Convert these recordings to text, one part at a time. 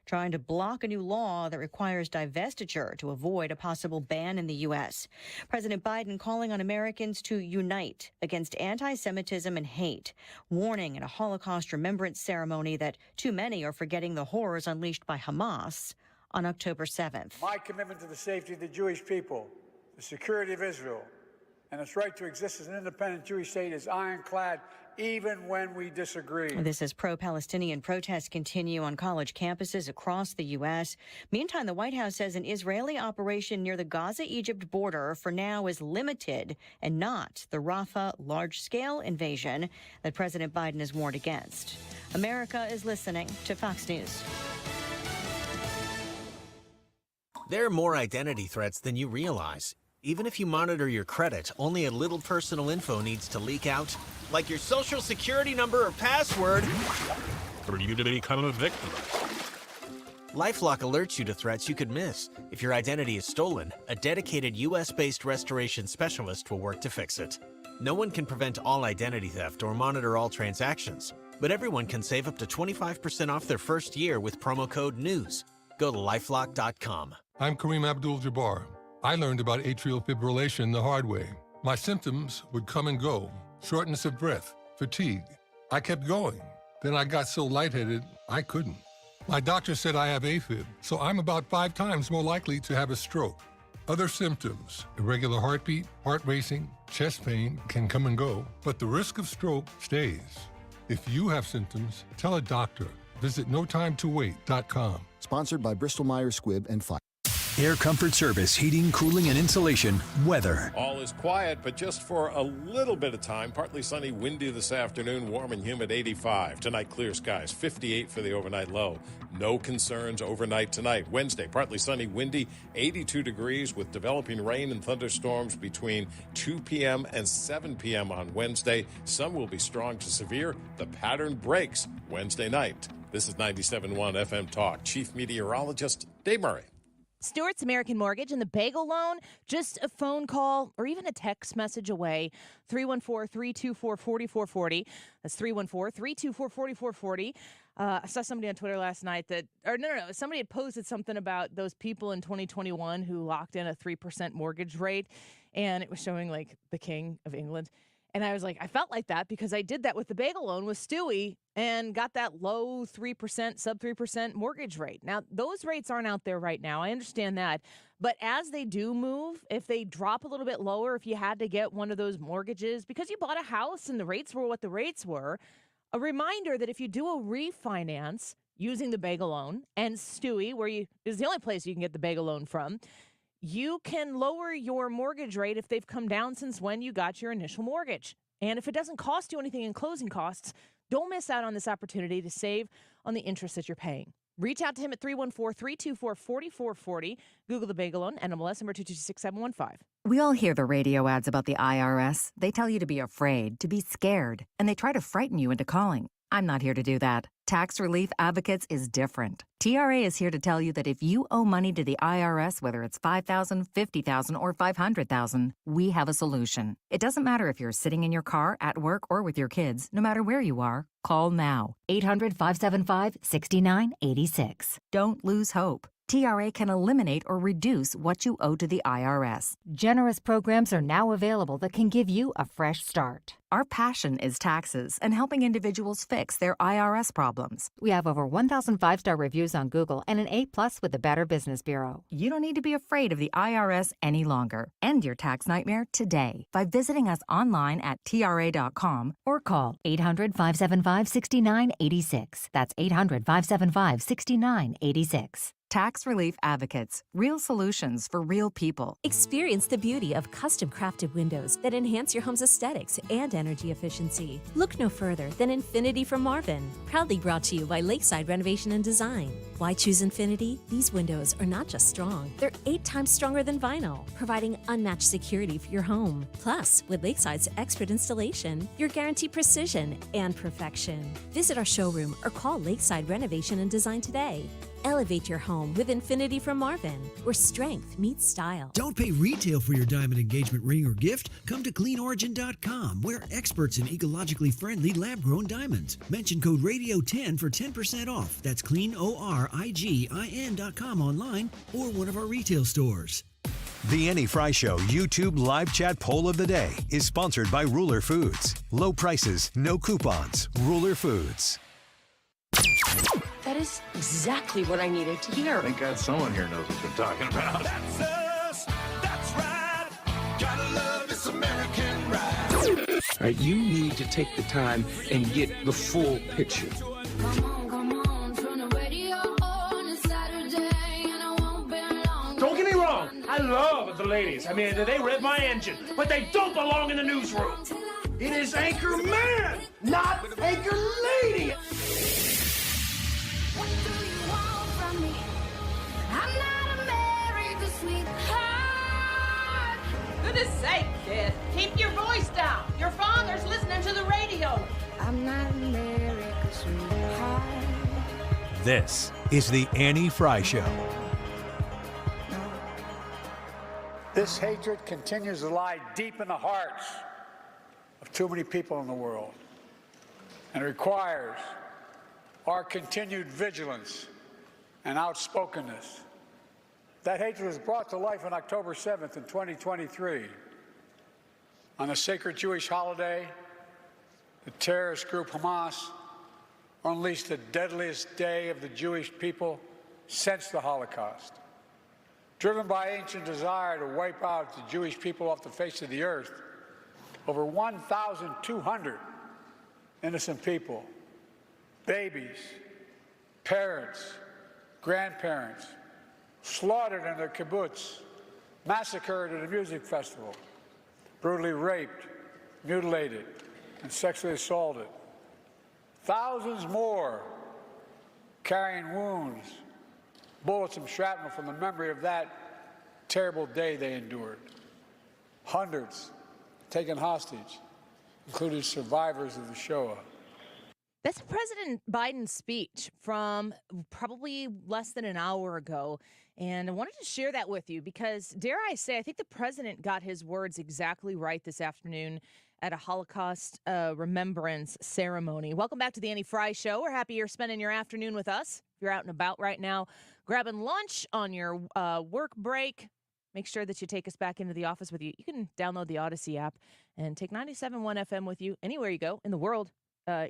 trying to block a new law that requires divestiture to avoid a possible ban in the U.S. President Biden calling on Americans to unite against anti-Semitism and hate, warning in a Holocaust remembrance ceremony that too many are forgetting the horrors unleashed by Hamas on October 7th. My commitment to the safety of the Jewish people, the security of Israel, and its right to exist as an independent Jewish state is ironclad, even when we disagree. This as pro-Palestinian protests continue on college campuses across the U.S. Meantime, the White House says an Israeli operation near the Gaza-Egypt border for now is limited and not the Rafah large-scale invasion that President Biden has warned against. America is listening to Fox News. There are more identity threats than you realize. Even if you monitor your credit, only a little personal info needs to leak out, like your social security number or password, for you to become a victim. LifeLock alerts you to threats you could miss. If your identity is stolen, a dedicated U.S.-based restoration specialist will work to fix it. No one can prevent all identity theft or monitor all transactions, but everyone can save up to 25% off their first year with promo code NEWS. Go to LifeLock.com. I'm Kareem Abdul-Jabbar. I learned about atrial fibrillation the hard way. My symptoms would come and go: shortness of breath, fatigue. I kept going. Then I got so lightheaded, I couldn't. My doctor said I have AFib, so I'm about 5 times more likely to have a stroke. Other symptoms: irregular heartbeat, heart racing, chest pain can come and go, but the risk of stroke stays. If you have symptoms, tell a doctor. Visit NoTimeToWait.com. Sponsored by Bristol-Myers Squibb and Pfizer. Air Comfort Service, heating, cooling, and insulation. Weather. All is quiet, but just for a little bit of time. Partly sunny, windy this afternoon, warm and humid 85. Tonight, clear skies, 58 for the overnight low. No concerns overnight tonight. Wednesday, partly sunny, windy, 82 degrees with developing rain and thunderstorms between 2 p.m. and 7 p.m. on Wednesday. Some will be strong to severe. The pattern breaks Wednesday night. This is 97.1 FM Talk. Chief Meteorologist Dave Murray. Stewart's American Mortgage and the Bagel Loan, just a phone call or even a text message away, 314-324-4440. That's 314-324-4440. I saw somebody on Twitter last night somebody had posted something about those people in 2021 who locked in a 3% mortgage rate, and it was showing like the King of England. And I was like, I felt like that because I did that with the Bagel Loan with Stewie and got that low 3%, sub 3% mortgage rate. Now, those rates aren't out there right now. I understand that. But as they do move, if they drop a little bit lower, if you had to get one of those mortgages because you bought a house and the rates were what the rates were, a reminder that if you do a refinance using the Bagel Loan and Stewie, is the only place you can get the Bagel Loan from, you can lower your mortgage rate if they've come down since when you got your initial mortgage. And if it doesn't cost you anything in closing costs, don't miss out on this opportunity to save on the interest that you're paying. Reach out to him at 314-324-4440. Google the Bagel Loan, NMLS number 226715. We all hear the radio ads about the IRS. They tell you to be afraid, to be scared, and they try to frighten you into calling. I'm not here to do that. Tax Relief Advocates is different. TRA is here to tell you that if you owe money to the IRS, whether it's $5,000, $50,000, or $500,000, we have a solution. It doesn't matter if you're sitting in your car, at work, or with your kids. No matter where you are, call now. 800-575-6986. Don't lose hope. TRA can eliminate or reduce what you owe to the IRS. Generous programs are now available that can give you a fresh start. Our passion is taxes and helping individuals fix their IRS problems. We have over 1,000 5-star reviews on Google and an A+ with the Better Business Bureau. You don't need to be afraid of the IRS any longer. End your tax nightmare today by visiting us online at TRA.com or call 800-575-6986. That's 800-575-6986. Tax Relief Advocates. Real solutions for real people. Experience the beauty of custom-crafted windows that enhance your home's aesthetics and energy efficiency. Look no further than Infinity from Marvin. Proudly brought to you by Lakeside Renovation and Design. Why choose Infinity? These windows are not just strong, they're 8 times stronger than vinyl, providing unmatched security for your home. Plus, with Lakeside's expert installation, you're guaranteed precision and perfection. Visit our showroom or call Lakeside Renovation and Design today. Elevate your home with Infinity from Marvin, where strength meets style. Don't pay retail for your diamond engagement ring or gift. Come to cleanorigin.com, where experts in ecologically friendly lab-grown diamonds. Mention code RADIO10 for 10% off. That's cleanorigin.com online or one of our retail stores. The Annie Fry Show YouTube live chat poll of the day is sponsored by Ruler Foods. Low prices, no coupons. Ruler Foods. That is exactly what I needed to hear. Thank God someone here knows what they're talking about. That's us. That's right. Gotta love this American ride. All right, you need to take the time and get the full picture. Come on, turn the radio on. It's Saturday and I won't be long. Don't get me wrong. I love the ladies. I mean, they rev my engine, but they don't belong in the newsroom. It is Anchor Man, not Anchor Lady. What do you want from me? I'm not America's sweetheart. Goodness sake, kid. Keep your voice down. Your father's listening to the radio. I'm not America's sweetheart. This is the Annie Fry Show. This hatred continues to lie deep in the hearts of too many people in the world, and it requires our continued vigilance and outspokenness. That hatred was brought to life on October 7th in 2023. On the sacred Jewish holiday, the terrorist group Hamas unleashed the deadliest day of the Jewish people since the Holocaust. Driven by ancient desire to wipe out the Jewish people off the face of the earth, over 1,200 innocent people, babies, parents, grandparents, slaughtered in their kibbutz, massacred at a music festival, brutally raped, mutilated, and sexually assaulted. Thousands more carrying wounds, bullets and shrapnel from the memory of that terrible day they endured. Hundreds taken hostage, including survivors of the Shoah. That's President Biden's speech from probably less than an hour ago. And I wanted to share that with you because, dare I say, I think the president got his words exactly right this afternoon at a Holocaust remembrance ceremony. Welcome back to the Annie Fry Show. We're happy you're spending your afternoon with us. If you're out and about right now, grabbing lunch on your work break, make sure that you take us back into the office with you. You can download the Odyssey app and take 97.1 FM with you anywhere you go in the world.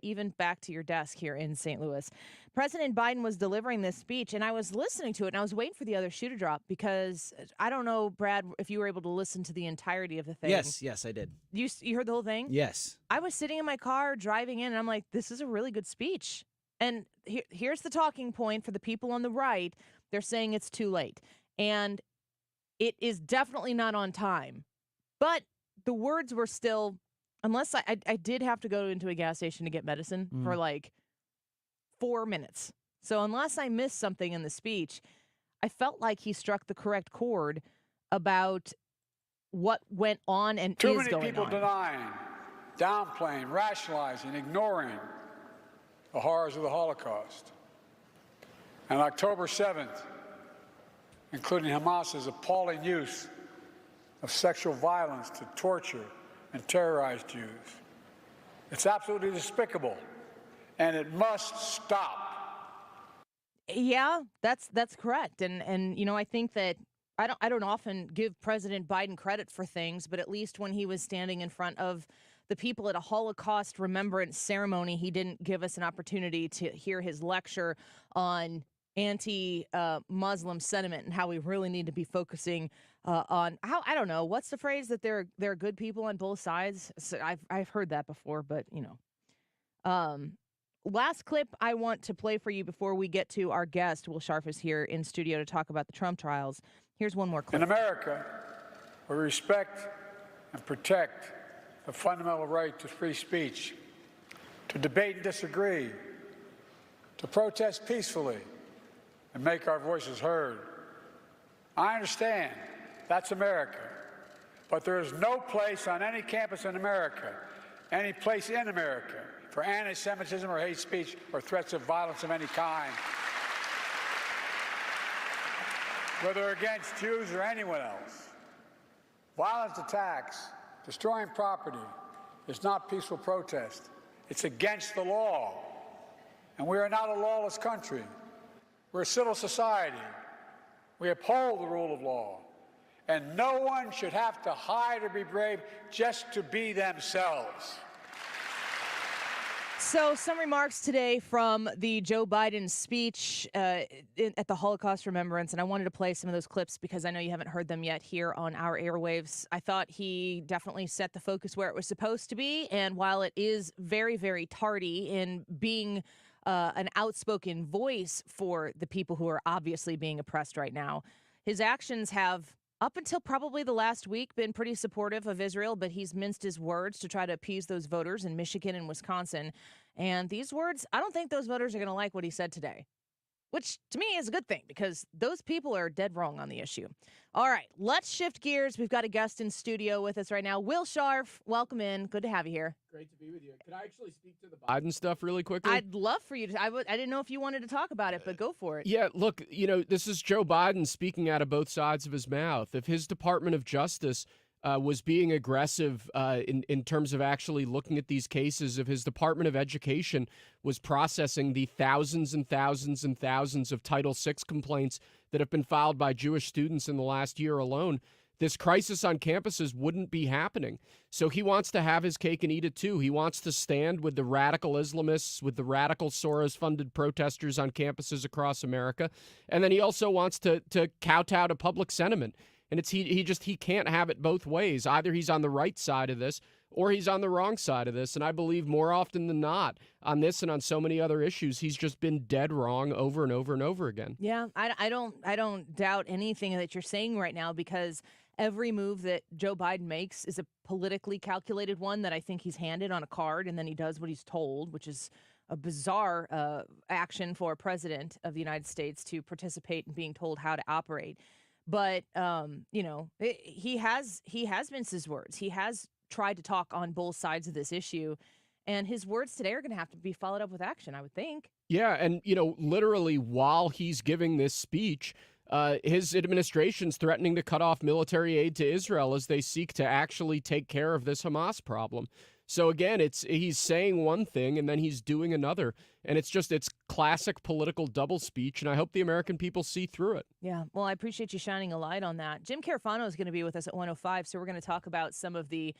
Even back to your desk here in St. Louis. President Biden was delivering this speech, and I was listening to it, and I was waiting for the other shoe to drop because I don't know, Brad, if you were able to listen to the entirety of the thing. Yes, I did. You heard the whole thing? Yes. I was sitting in my car driving in, and I'm like, this is a really good speech. And here's the talking point for the people on the right. They're saying it's too late. And it is definitely not on time. But the words were still... Unless I did have to go into a gas station to get medicine for like 4 minutes. So unless I missed something in the speech, I felt like he struck the correct chord about what went on and is going on. Too many people denying, downplaying, rationalizing, ignoring the horrors of the Holocaust. And October 7th, including Hamas's appalling use of sexual violence to torture and terrorize Jews. It's absolutely despicable, and it must stop. Yeah, that's correct. And you know, I think that I don't often give President Biden credit for things, but at least when he was standing in front of the people at a Holocaust remembrance ceremony, he didn't give us an opportunity to hear his lecture on anti-Muslim sentiment and how we really need to be focusing on how, I don't know, what's the phrase that they're good people on both sides? So I've heard that before, but you know. Last clip I want to play for you before we get to our guest. Will Scharf is here in studio to talk about the Trump trials. Here's one more clip. In America, we respect and protect the fundamental right to free speech, to debate and disagree, to protest peacefully, and make our voices heard. I understand that's America, but there is no place on any campus in America, any place in America, for anti-Semitism or hate speech or threats of violence of any kind. whether against Jews or anyone else. Violent attacks, destroying property, is not peaceful protest. It's against the law. And we are not a lawless country. We're a civil society. We uphold the rule of law. And no one should have to hide or be brave just to be themselves. So some remarks today from the Joe Biden speech at the Holocaust Remembrance, and I wanted to play some of those clips because I know you haven't heard them yet here on our airwaves. I thought he definitely set the focus where it was supposed to be, and while it is very, very tardy in being an outspoken voice for the people who are obviously being oppressed right now, his actions have, up until probably the last week, been pretty supportive of Israel, but he's minced his words to try to appease those voters in Michigan and Wisconsin. And these words, I don't think those voters are going to like what he said today, which to me is a good thing because those people are dead wrong on the issue. All right, let's shift gears. We've got a guest in studio with us right now. Will Scharf, welcome in. Good to have you here. Great to be with you. Could I actually speak to the Biden stuff really quickly? I'd love for you to. I didn't know if you wanted to talk about it, but go for it. Yeah, look, this is Joe Biden speaking out of both sides of his mouth. If his Department of Justice was being aggressive in terms of actually looking at these cases, if his Department of Education was processing the thousands and thousands and thousands of Title VI complaints that have been filed by Jewish students in the last year alone, this crisis on campuses wouldn't be happening. So he wants to have his cake and eat it too. He wants to stand with the radical Islamists, with the radical Soros-funded protesters on campuses across America. And then he also wants to kowtow to public sentiment. And he can't have it both ways. Either he's on the right side of this or he's on the wrong side of this. And I believe more often than not on this and on so many other issues, he's just been dead wrong over and over and over again. Yeah, I don't doubt anything that you're saying right now because every move that Joe Biden makes is a politically calculated one that I think he's handed on a card and then he does what he's told, which is a bizarre action for a president of the United States to participate in being told how to operate. But, he has minced his words. He has tried to talk on both sides of this issue. And his words today are going to have to be followed up with action, I would think. Yeah. And, literally while he's giving this speech, his administration's threatening to cut off military aid to Israel as they seek to actually take care of this Hamas problem. So again, he's saying one thing and then he's doing another. And it's classic political double speech. And I hope the American people see through it. Yeah. Well, I appreciate you shining a light on that. Jim Carafano is going to be with us at 1:05. So we're going to talk about some of the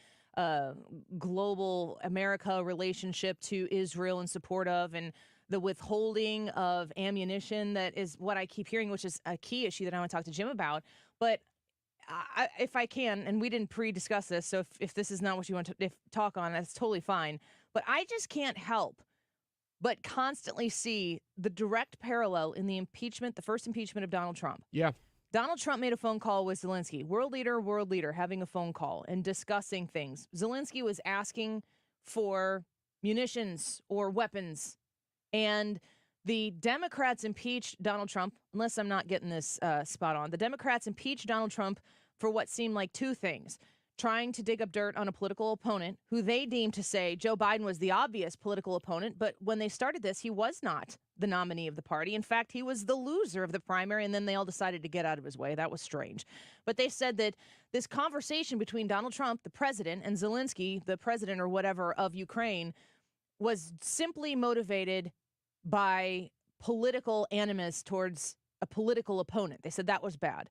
global America relationship to Israel in support of and the withholding of ammunition. That is what I keep hearing, which is a key issue that I want to talk to Jim about. But if I can, and we didn't pre-discuss this, so if this is not what you want to talk on, that's totally fine. But I just can't help but constantly see the direct parallel in the first impeachment of Donald Trump. Yeah. Donald Trump made a phone call with Zelensky, world leader, having a phone call and discussing things. Zelensky was asking for munitions or weapons, and the Democrats impeached Donald Trump, unless I'm not getting this spot on. The Democrats impeached Donald Trump for what seemed like two things. Trying to dig up dirt on a political opponent who they deemed to say Joe Biden was the obvious political opponent. But when they started this, he was not the nominee of the party. In fact, he was the loser of the primary, and then they all decided to get out of his way. That was strange. But they said that this conversation between Donald Trump, the president, and Zelensky, the president or whatever of Ukraine, was simply motivated by political animus towards a political opponent. They said that was bad.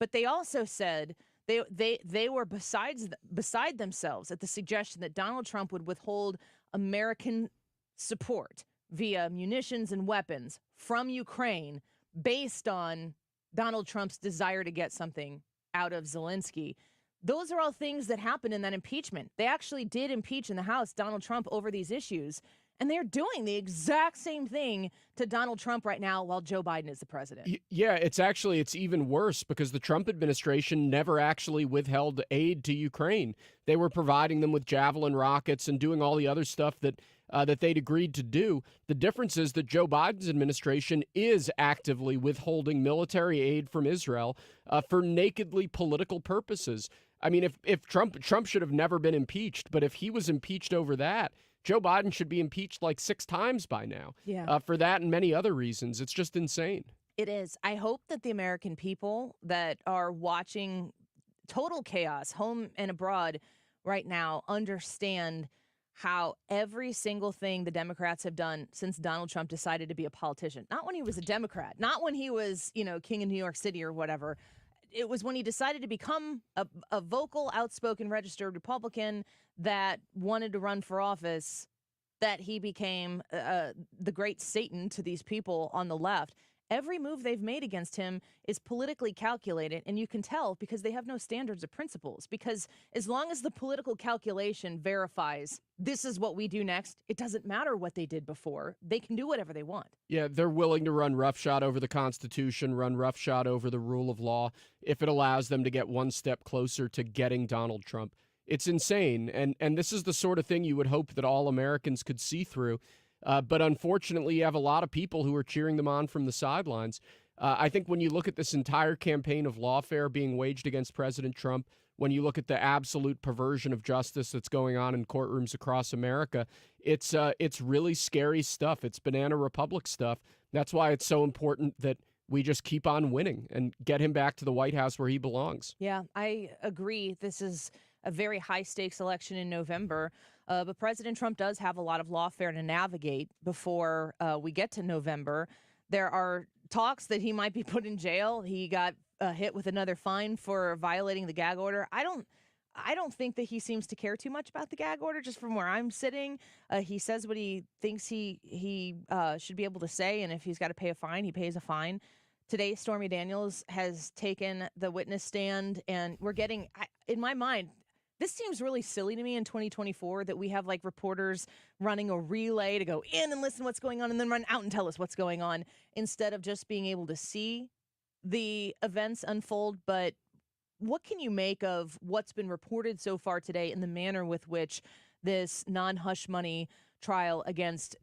But they also said they were beside themselves at the suggestion that Donald Trump would withhold American support via munitions and weapons from Ukraine based on Donald Trump's desire to get something out of Zelensky. Those are all things that happened in that impeachment. They actually did impeach in the House Donald Trump over these issues. And they're doing the exact same thing to Donald Trump right now while Joe Biden is the president. Yeah, it's even worse because the Trump administration never actually withheld aid to Ukraine. They were providing them with Javelin rockets and doing all the other stuff that they'd agreed to do. The difference is that Joe Biden's administration is actively withholding military aid from Israel for nakedly political purposes. I mean, if Trump should have never been impeached, but if he was impeached over that, Joe Biden should be impeached like 6 times by now. Yeah. For that and many other reasons. It's just insane. It is. I hope that the American people that are watching total chaos, home and abroad, right now, understand how every single thing the Democrats have done since Donald Trump decided to be a politician, not when he was a Democrat, not when he was, king of New York City or whatever. It was when he decided to become a vocal, outspoken, registered Republican that wanted to run for office, that he became the great Satan to these people on the left. Every move they've made against him is politically calculated, and you can tell because they have no standards or principles. Because as long as the political calculation verifies this is what we do next, it doesn't matter what they did before. They can do whatever they want. Yeah, they're willing to run roughshod over the Constitution, run roughshod over the rule of law, if it allows them to get one step closer to getting Donald Trump. It's insane, and this is the sort of thing you would hope that all Americans could see through. But unfortunately, you have a lot of people who are cheering them on from the sidelines. I think when you look at this entire campaign of lawfare being waged against President Trump, when you look at the absolute perversion of justice that's going on in courtrooms across America, it's really scary stuff. It's Banana Republic stuff. That's why it's so important that we just keep on winning and get him back to the White House where he belongs. Yeah, I agree. This is a very high-stakes election in November. But President Trump does have a lot of lawfare to navigate before we get to November. There are talks that he might be put in jail. He got hit with another fine for violating the gag order. I don't think that he seems to care too much about the gag order, just from where I'm sitting. He says what he thinks he should be able to say, and if he's got to pay a fine, he pays a fine. Today, Stormy Daniels has taken the witness stand, and we're getting, in my mind, this seems really silly to me in 2024 that we have like reporters running a relay to go in and listen what's going on and then run out and tell us what's going on instead of just being able to see the events unfold. But what can you make of what's been reported so far today and the manner with which this non-hush money trial against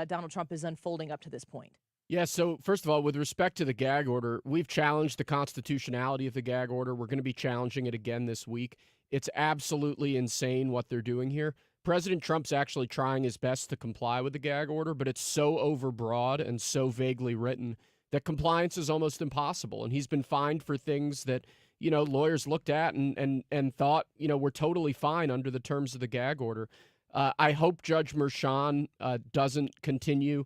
Donald Trump is unfolding up to this point? Yeah, so first of all, with respect to the gag order, we've challenged the constitutionality of the gag order. We're going to be challenging it again this week. It's absolutely insane what they're doing here. President Trump's actually trying his best to comply with the gag order, but it's so overbroad and so vaguely written that compliance is almost impossible. And he's been fined for things that, lawyers looked at and thought, were totally fine under the terms of the gag order. I hope Judge Merchan doesn't continue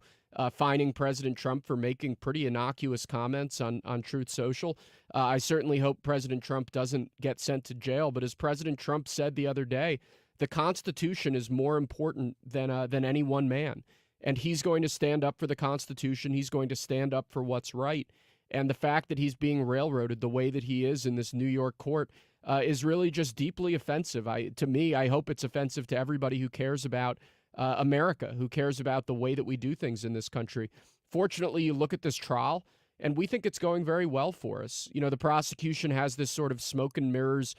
fining President Trump for making pretty innocuous comments on Truth Social. I certainly hope President Trump doesn't get sent to jail. But as President Trump said the other day, the Constitution is more important than any one man. And he's going to stand up for the Constitution. He's going to stand up for what's right. And the fact that he's being railroaded the way that he is in this New York court is really just deeply offensive. To me, I hope it's offensive to everybody who cares about America, who cares about the way that we do things in this country. Fortunately, you look at this trial, and we think it's going very well for us. The prosecution has this sort of smoke and mirrors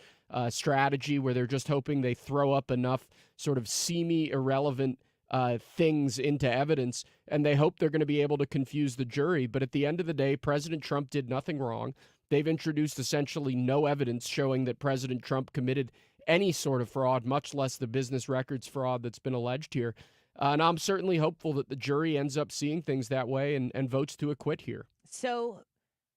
strategy where they're just hoping they throw up enough sort of seamy, irrelevant things into evidence, and they hope they're going to be able to confuse the jury. But at the end of the day, President Trump did nothing wrong. They've introduced essentially no evidence showing that President Trump committed any sort of fraud, much less the business records fraud that's been alleged here. And I'm certainly hopeful that the jury ends up seeing things that way and votes to acquit here. So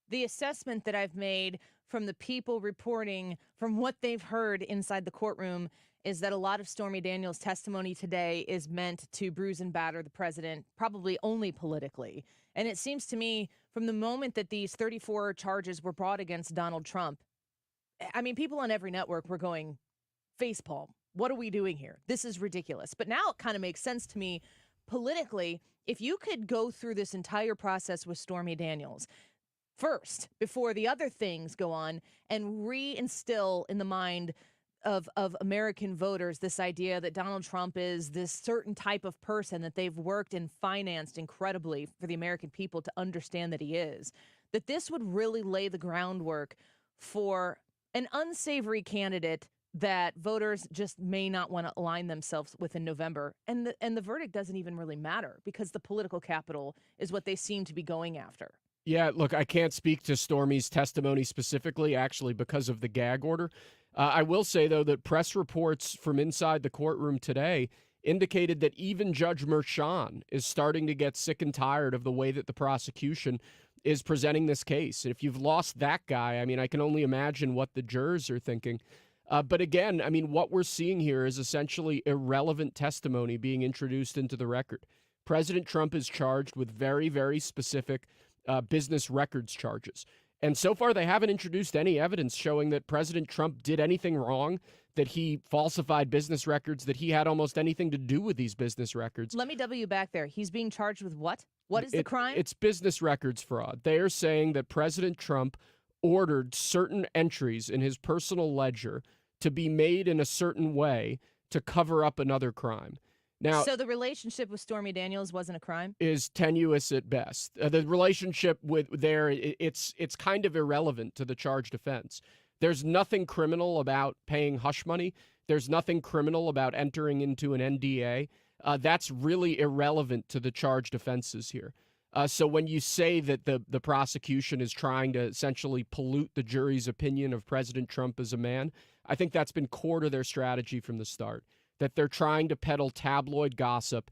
the assessment that I've made from the people reporting from what they've heard inside the courtroom is that a lot of Stormy Daniels' testimony today is meant to bruise and batter the president, probably only politically. And it seems to me from the moment that these 34 charges were brought against Donald Trump, people on every network were going, facepalm. What are we doing here? This is ridiculous. But now it kind of makes sense to me politically. If you could go through this entire process with Stormy Daniels first, before the other things go on, and reinstill in the mind of American voters this idea that Donald Trump is this certain type of person that they've worked and financed incredibly for the American people to understand that he is, that this would really lay the groundwork for an unsavory candidate that voters just may not want to align themselves with in November. And the verdict doesn't even really matter because the political capital is what they seem to be going after. Yeah, look, I can't speak to Stormy's testimony specifically, actually, because of the gag order. I will say, though, that press reports from inside the courtroom today indicated that even Judge Merchan is starting to get sick and tired of the way that the prosecution is presenting this case. And if you've lost that guy, I mean, I can only imagine what the jurors are thinking. But again, I mean, what we're seeing here is essentially irrelevant testimony being introduced into the record. President Trump is charged with very, very specific business records charges. And so far, they haven't introduced any evidence showing that President Trump did anything wrong, that he falsified business records, that he had almost anything to do with these business records. Let me double you back there. He's being charged with what? What is the crime? It's business records fraud. They are saying that President Trump ordered certain entries in his personal ledger to be made in a certain way to cover up another crime. Now, so the relationship with Stormy Daniels wasn't a crime? Is tenuous at best. The relationship it's kind of irrelevant to the charged offense. There's nothing criminal about paying hush money. There's nothing criminal about entering into an NDA. That's really irrelevant to the charged offenses here. So when you say that the prosecution is trying to essentially pollute the jury's opinion of President Trump as a man, I think that's been core to their strategy from the start, that they're trying to peddle tabloid gossip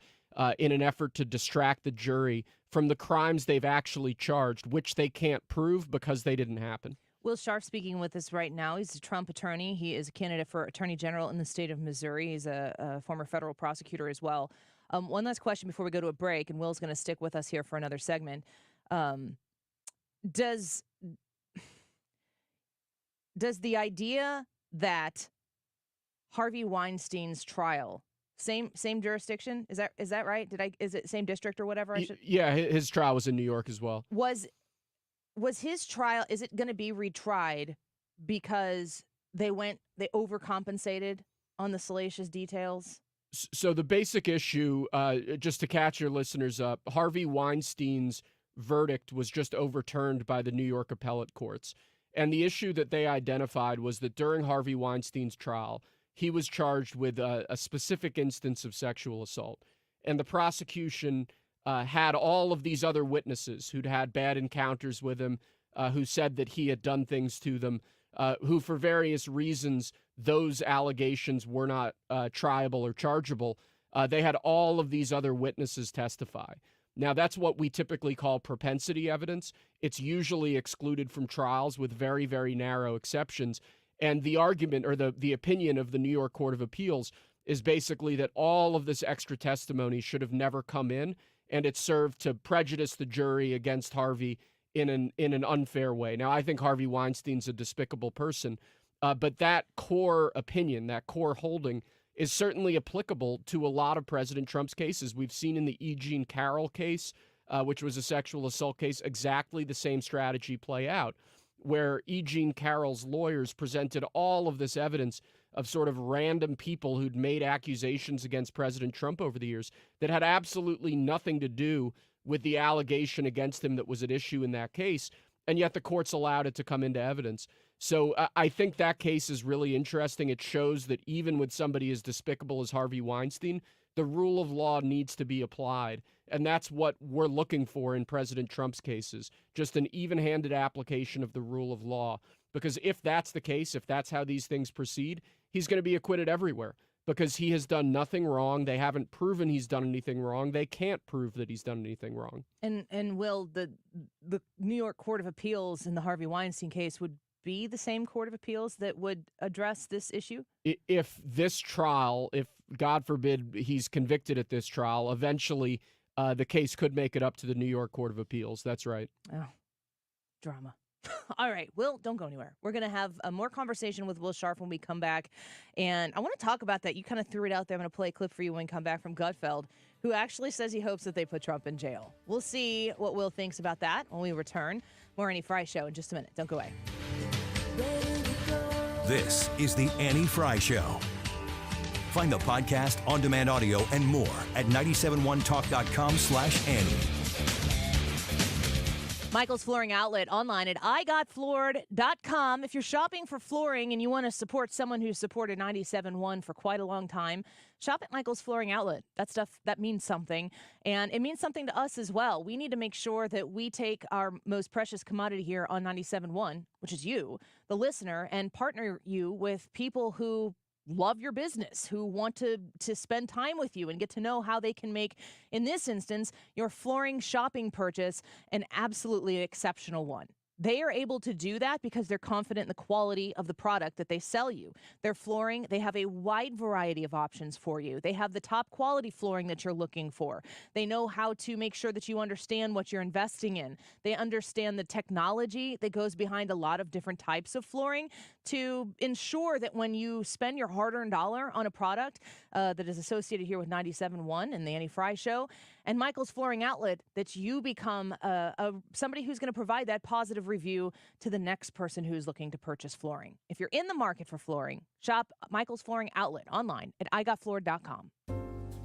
in an effort to distract the jury from the crimes they've actually charged, which they can't prove because they didn't happen. Will Scharf speaking with us right now. He's a Trump attorney. He is a candidate for attorney general in the state of Missouri. He's a former federal prosecutor as well. One last question before we go to a break, and Will's going to stick with us here for another segment. Does the idea that Harvey Weinstein's trial, same jurisdiction, is that right? Is it same district or whatever? Yeah, his trial was in New York as well. Was his trial, is it going to be retried because they overcompensated on the salacious details? So the basic issue, just to catch your listeners up, Harvey Weinstein's verdict was just overturned by the New York appellate courts. And the issue that they identified was that during Harvey Weinstein's trial, he was charged with a specific instance of sexual assault. And the prosecution had all of these other witnesses who'd had bad encounters with him, who said that he had done things to them, who for various reasons, those allegations were not triable or chargeable. They had all of these other witnesses testify. Now, that's what we typically call propensity evidence. It's usually excluded from trials with very, very narrow exceptions. And the argument or the opinion of the New York Court of Appeals is basically that all of this extra testimony should have never come in, and it served to prejudice the jury against Harvey in an unfair way. Now, I think Harvey Weinstein's a despicable person, but that core opinion, that core holding, is certainly applicable to a lot of President Trump's cases. We've seen in the E. Jean Carroll case, which was a sexual assault case, exactly the same strategy play out, where E. Jean Carroll's lawyers presented all of this evidence of sort of random people who'd made accusations against President Trump over the years that had absolutely nothing to do with the allegation against him that was at issue in that case, and yet the courts allowed it to come into evidence. So I think that case is really interesting. It shows that even with somebody as despicable as Harvey Weinstein, the rule of law needs to be applied. And that's what we're looking for in President Trump's cases, just an even-handed application of the rule of law. Because if that's the case, if that's how these things proceed, he's going to be acquitted everywhere because he has done nothing wrong. They haven't proven he's done anything wrong. They can't prove that he's done anything wrong. And Will, the New York Court of Appeals in the Harvey Weinstein case would be the same Court of Appeals that would address this issue? If this trial, if God forbid he's convicted at this trial, eventually the case could make it up to the New York Court of Appeals. That's right. Oh, drama. All right, Will, don't go anywhere. We're going to have more conversation with Will Scharf when we come back. And I want to talk about that. You kind of threw it out there. I'm going to play a clip for you when we come back from Gutfeld, who actually says he hopes that they put Trump in jail. We'll see what Will thinks about that when we return. More Annie Fry Show in just a minute. Don't go away. This is the Annie Fry Show. Find the podcast, on-demand audio, and more at 971talk.com/Annie. Michael's Flooring Outlet online at igotfloored.com. If you're shopping for flooring and you want to support someone who's supported 97.1 for quite a long time, shop at Michael's Flooring Outlet. That stuff, that means something. And it means something to us as well. We need to make sure that we take our most precious commodity here on 97.1, which is you, the listener, and partner you with people who love your business, who want to spend time with you and get to know how they can make, in this instance, your flooring shopping purchase an absolutely exceptional one. They are able to do that because they're confident in the quality of the product that they sell you. Their flooring, they have a wide variety of options for you. They have the top quality flooring that you're looking for. They know how to make sure that you understand what you're investing in. They understand the technology that goes behind a lot of different types of flooring to ensure that when you spend your hard-earned dollar on a product that is associated here with 97.1 and the Annie Fry Show and Michael's Flooring Outlet, that you become somebody who's going to provide that positive review to the next person who's looking to purchase flooring. If you're in the market for flooring, shop Michael's Flooring Outlet online at igotfloored.com.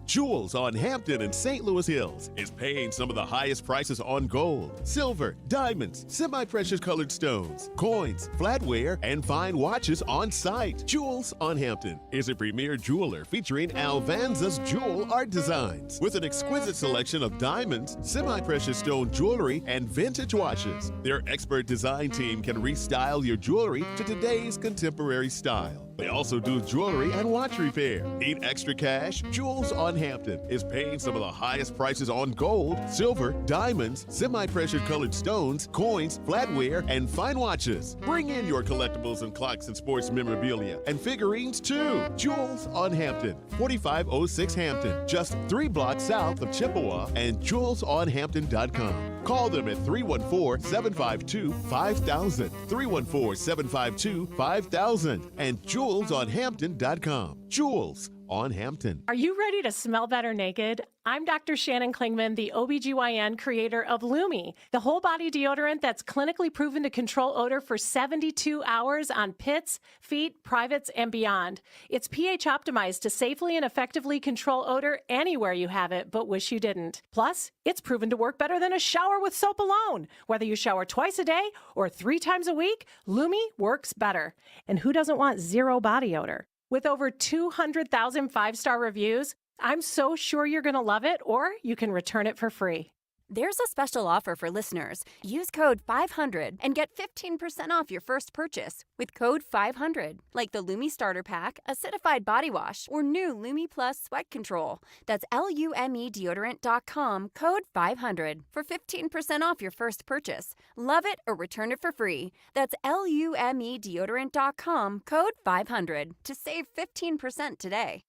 Jewels on Hampton and St. Louis Hills is paying some of the highest prices on gold, silver, diamonds, semi-precious colored stones, coins, flatware, and fine watches on site. Jewels on Hampton is a premier jeweler featuring Alvanza's jewel art designs with an exquisite selection of diamonds, semi-precious stone jewelry, and vintage watches. Their expert design team can restyle your jewelry to today's contemporary style. They also do jewelry and watch repair. Need extra cash? Jewels on Hampton is paying some of the highest prices on gold, silver, diamonds, semi-precious colored stones, coins, flatware, and fine watches. Bring in your collectibles and clocks and sports memorabilia and figurines too. Jewels on Hampton, 4506 Hampton, just 3 blocks south of Chippewa, and jewelsonhampton.com. Call them at 314-752-5000, 314-752-5000, and jewelsonhampton.com. Jewels on Hampton. Are you ready to smell better naked? I'm Dr. Shannon Klingman, the OBGYN creator of Lumi, the whole body deodorant that's clinically proven to control odor for 72 hours on pits, feet, privates, and beyond. It's pH optimized to safely and effectively control odor anywhere you have it, but wish you didn't. Plus, it's proven to work better than a shower with soap alone. Whether you shower twice a day or 3 times a week, Lumi works better. And who doesn't want zero body odor? With over 200,000 5-star reviews, I'm so sure you're going to love it, or you can return it for free. There's a special offer for listeners. Use code 500 and get 15% off your first purchase with code 500, like the Lumi Starter Pack, Acidified Body Wash, or new Lumi Plus Sweat Control. That's LUMEdeodorant.com, code 500 for 15% off your first purchase. Love it or return it for free. That's LUMEdeodorant.com, code 500 to save 15% today.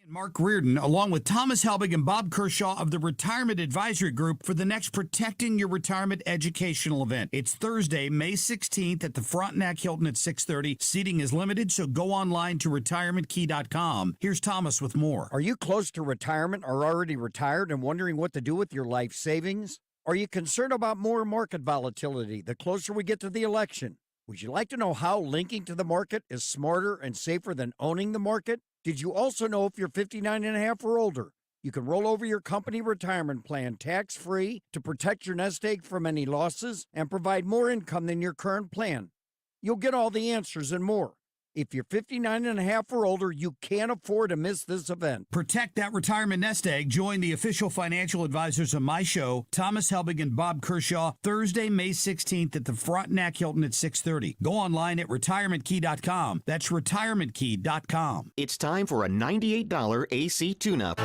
Mark Reardon, along with Thomas Helbig and Bob Kershaw of the Retirement Advisory Group for the next Protecting Your Retirement educational event. It's Thursday, May 16th at the Frontenac Hilton at 6:30. Seating is limited, so go online to retirementkey.com. Here's Thomas with more. Are you close to retirement or already retired and wondering what to do with your life savings? Are you concerned about more market volatility the closer we get to the election? Would you like to know how linking to the market is smarter and safer than owning the market? Did you also know if you're 59 and a half or older, you can roll over your company retirement plan tax-free to protect your nest egg from any losses and provide more income than your current plan? You'll get all the answers and more. If you're 59 and a half or older, you can't afford to miss this event. Protect that retirement nest egg. Join the official financial advisors of my show, Thomas Helbig and Bob Kershaw, Thursday, May 16th at the Frontenac Hilton at 6:30. Go online at retirementkey.com. That's retirementkey.com. It's time for a $98 AC tune-up.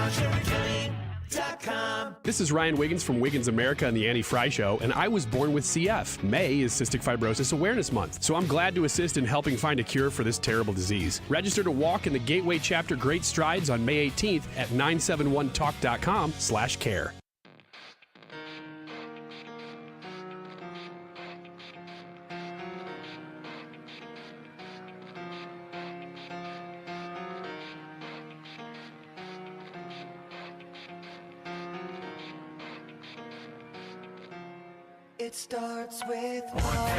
This is Ryan Wiggins from Wiggins America and the Annie Fry Show, and I was born with CF. May is Cystic Fibrosis Awareness Month, so I'm glad to assist in helping find a cure for this terrible disease. Register to walk in the Gateway Chapter Great Strides on May 18th at 971talk.com/care. It starts with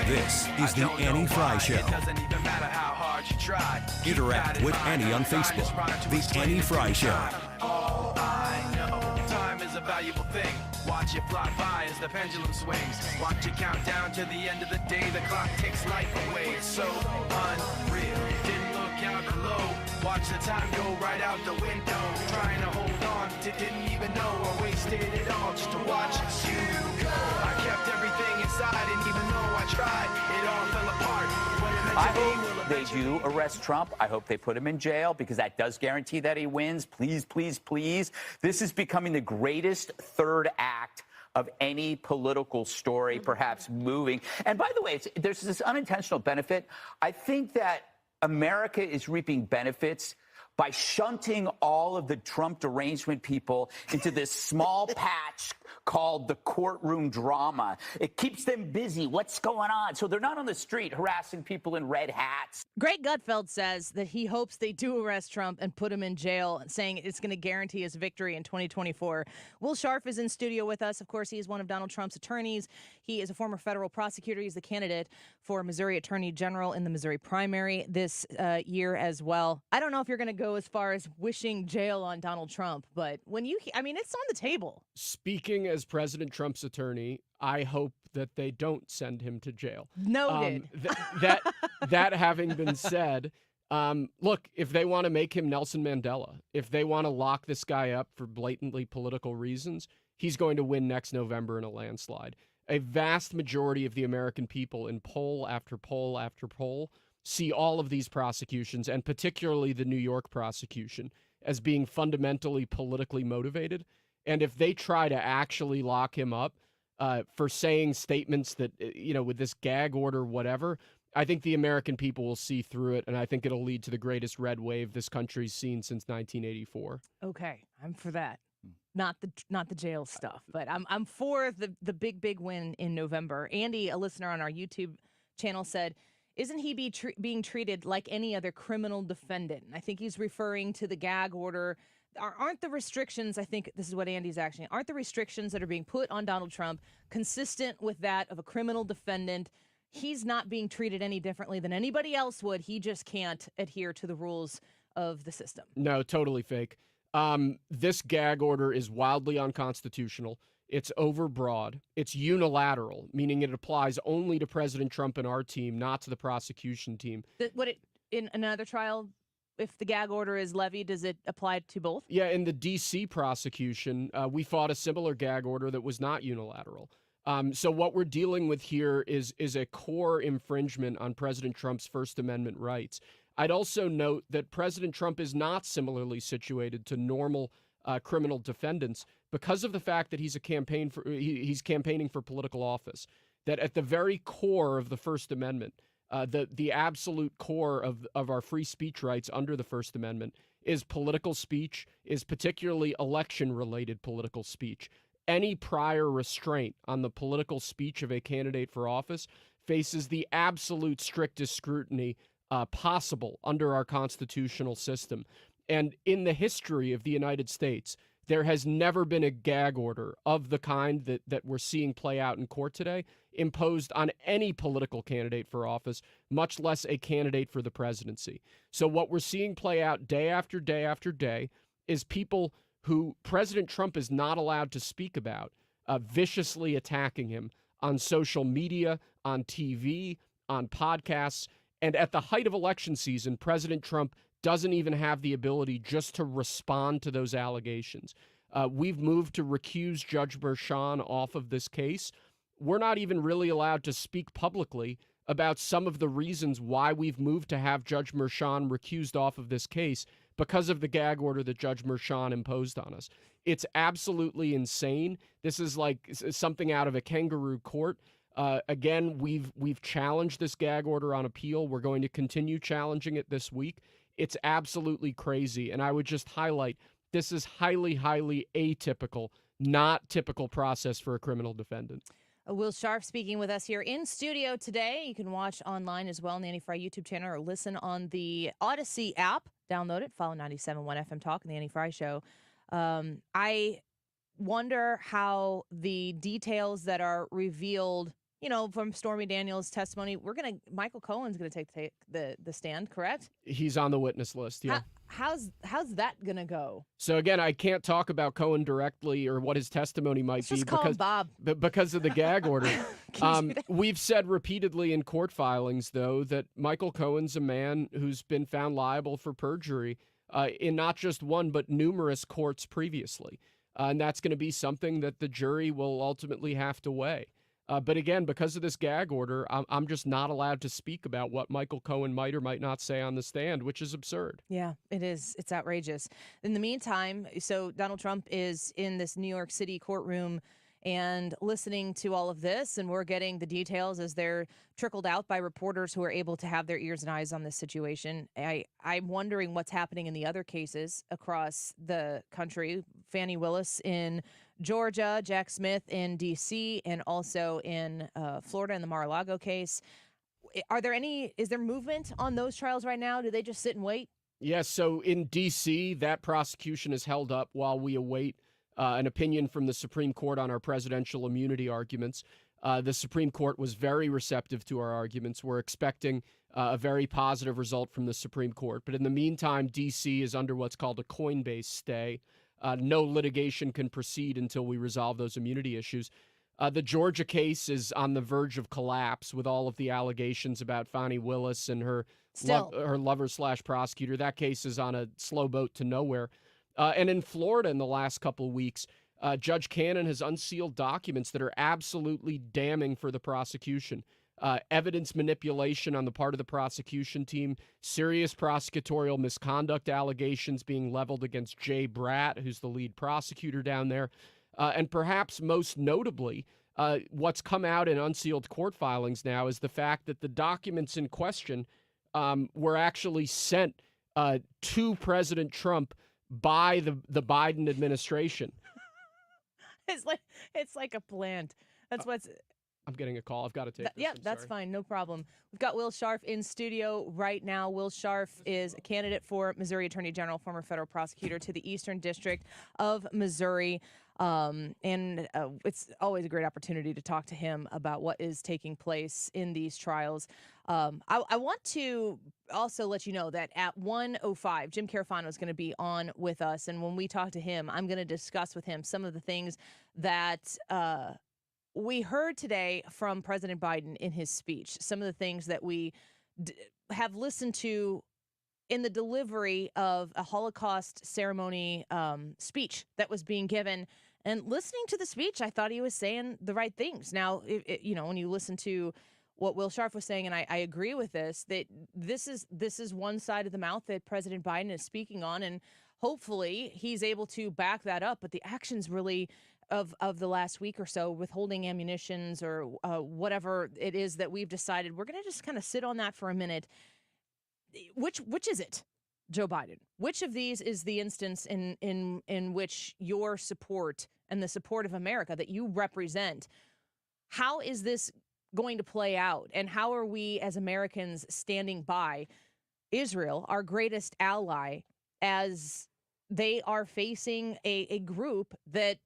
This is the Annie Fry Show. Interact with Annie on Facebook. The Annie Fry Show. All I know, time is a valuable thing. Watch it fly by as the pendulum swings. Watch it count down to the end of the day. The clock takes life away. It's so unreal. Didn't look out below. Watch the time go right out the window. Trying to hold on to didn't even know I wasted it all just to watch you go. I kept everything inside, and even though I tried, it all fell apart. What an day will they do arrest Trump, I hope they put him in jail because that does guarantee that he wins. Please, please, please. This is becoming the greatest third act of any political story, perhaps moving. And by the way, there's this unintentional benefit. I think that America is reaping benefits by shunting all of the Trump derangement people into this small patch called the courtroom drama. It keeps them busy. What's going on? So they're not on the street harassing people in red hats. Greg Gutfeld says that he hopes they do arrest Trump and put him in jail, saying it's going to guarantee his victory in 2024. Will Scharf is in studio with us. Of course, he is one of Donald Trump's attorneys. He is a former federal prosecutor. He's the candidate for Missouri Attorney General in the Missouri primary this year as well. I don't know if you're going to go as far as wishing jail on Donald Trump, but when you, I mean, it's on the table. Speaking as President Trump's attorney, I hope that they don't send him to jail. Noted. That having been said, look, if they want to make him Nelson Mandela, if they want to lock this guy up for blatantly political reasons, he's going to win next November in a landslide. A vast majority of the American people in poll after poll after poll see all of these prosecutions, and particularly the New York prosecution, as being fundamentally politically motivated. And if they try to actually lock him up for saying statements that, with this gag order, whatever, I think the American people will see through it, and I think it'll lead to the greatest red wave this country's seen since 1984. Okay, I'm for that. Not the jail stuff, but I'm for the big win in November. Andy, a listener on our YouTube channel, said, isn't he being treated like any other criminal defendant? And I think he's referring to the gag order. Aren't the restrictions, I think this is what Andy's asking, aren't the restrictions that are being put on Donald Trump consistent with that of a criminal defendant? He's not being treated any differently than anybody else would. He just can't adhere to the rules of the system. No, totally fake. This gag order is wildly unconstitutional. It's overbroad. It's unilateral, meaning it applies only to President Trump and our team, not to the prosecution team. In another trial, if the gag order is levied, does it apply to both? Yeah, in the D.C. prosecution, we fought a similar gag order that was not unilateral. So what we're dealing with here is a core infringement on President Trump's First Amendment rights. I'd also note that President Trump is not similarly situated to normal criminal defendants because of the fact that he's campaigning for political office. That at the very core of the First Amendment, the absolute core of our free speech rights under the First Amendment is political speech, is particularly election-related political speech. Any prior restraint on the political speech of a candidate for office faces the absolute strictest scrutiny possible under our constitutional system. And in the history of the United States, there has never been a gag order of the kind that we're seeing play out in court today imposed on any political candidate for office, much less a candidate for the presidency. So what we're seeing play out day after day after day is people who President Trump is not allowed to speak about, viciously attacking him on social media, on TV, on podcasts. And at the height of election season, President Trump doesn't even have the ability just to respond to those allegations. We've moved to recuse Judge Merchan off of this case. We're not even really allowed to speak publicly about some of the reasons why we've moved to have Judge Merchan recused off of this case because of the gag order that Judge Merchan imposed on us. It's absolutely insane. This is like something out of a kangaroo court. Again, we've challenged this gag order on appeal. We're going to continue challenging it this week. It's absolutely crazy. And I would just highlight, this is highly, highly atypical, not typical process for a criminal defendant. Will Scharf speaking with us here in studio today. You can watch online as well on the Annie Fry YouTube channel or listen on the Odyssey app. Download it. Follow 97.1 FM Talk and the Annie Fry Show. I wonder how the details that are revealed, from Stormy Daniels' testimony, Michael Cohen's going to take the stand, correct? He's on the witness list, yeah. How's that going to go? So again, I can't talk about Cohen directly or what his testimony might be because of the gag order. We've said repeatedly in court filings, though, that Michael Cohen's a man who's been found liable for perjury in not just one, but numerous courts previously. And that's going to be something that the jury will ultimately have to weigh. But again, because of this gag order, I'm just not allowed to speak about what Michael Cohen might or might not say on the stand, which is absurd. Yeah, it is. It's outrageous. In the meantime, so Donald Trump is in this New York City courtroom and listening to all of this, and we're getting the details as they're trickled out by reporters who are able to have their ears and eyes on this situation. I'm wondering what's happening in the other cases across the country. Fani Willis in Georgia, Jack Smith in D.C., and also in Florida in the Mar-a-Lago case. Is there movement on those trials right now? Do they just sit and wait? Yes, so in D.C., that prosecution is held up while we await an opinion from the Supreme Court on our presidential immunity arguments. The Supreme Court was very receptive to our arguments. We're expecting a very positive result from the Supreme Court. But in the meantime, D.C. is under what's called a Coinbase stay. No litigation can proceed until we resolve those immunity issues. The Georgia case is on the verge of collapse with all of the allegations about Fani Willis and her lover/prosecutor. That case is on a slow boat to nowhere. And in Florida in the last couple of weeks, Judge Cannon has unsealed documents that are absolutely damning for the prosecution. Evidence manipulation on the part of the prosecution team, serious prosecutorial misconduct allegations being leveled against Jay Bratt, who's the lead prosecutor down there. And perhaps most notably, what's come out in unsealed court filings now is the fact that the documents in question were actually sent to President Trump by the Biden administration. It's like a plant. That's what's. I'm getting a call. I've got to take this. Yeah, that's fine. No problem. We've got Will Scharf in studio right now. Will Scharf is a candidate for Missouri Attorney General, former federal prosecutor to the Eastern District of Missouri. And it's always a great opportunity to talk to him about what is taking place in these trials. I want to also let you know that at 1:05, Jim Carafano is going to be on with us. And when we talk to him, I'm going to discuss with him some of the things that we heard today from President Biden in his speech, some of the things that we have listened to in the delivery of a Holocaust ceremony speech that was being given. And listening to the speech, I thought he was saying the right things. Now, when you listen to what Will Scharf was saying, and I agree with this, that this is one side of the mouth that President Biden is speaking on, and hopefully he's able to back that up. But the actions really of the last week or so, withholding ammunitions or whatever it is that we've decided, we're going to just kind of sit on that for a minute. Which is it, Joe Biden? Which of these is the instance in which your support and the support of America that you represent, how is this going to play out? And how are we as Americans standing by Israel, our greatest ally, as they are facing a group that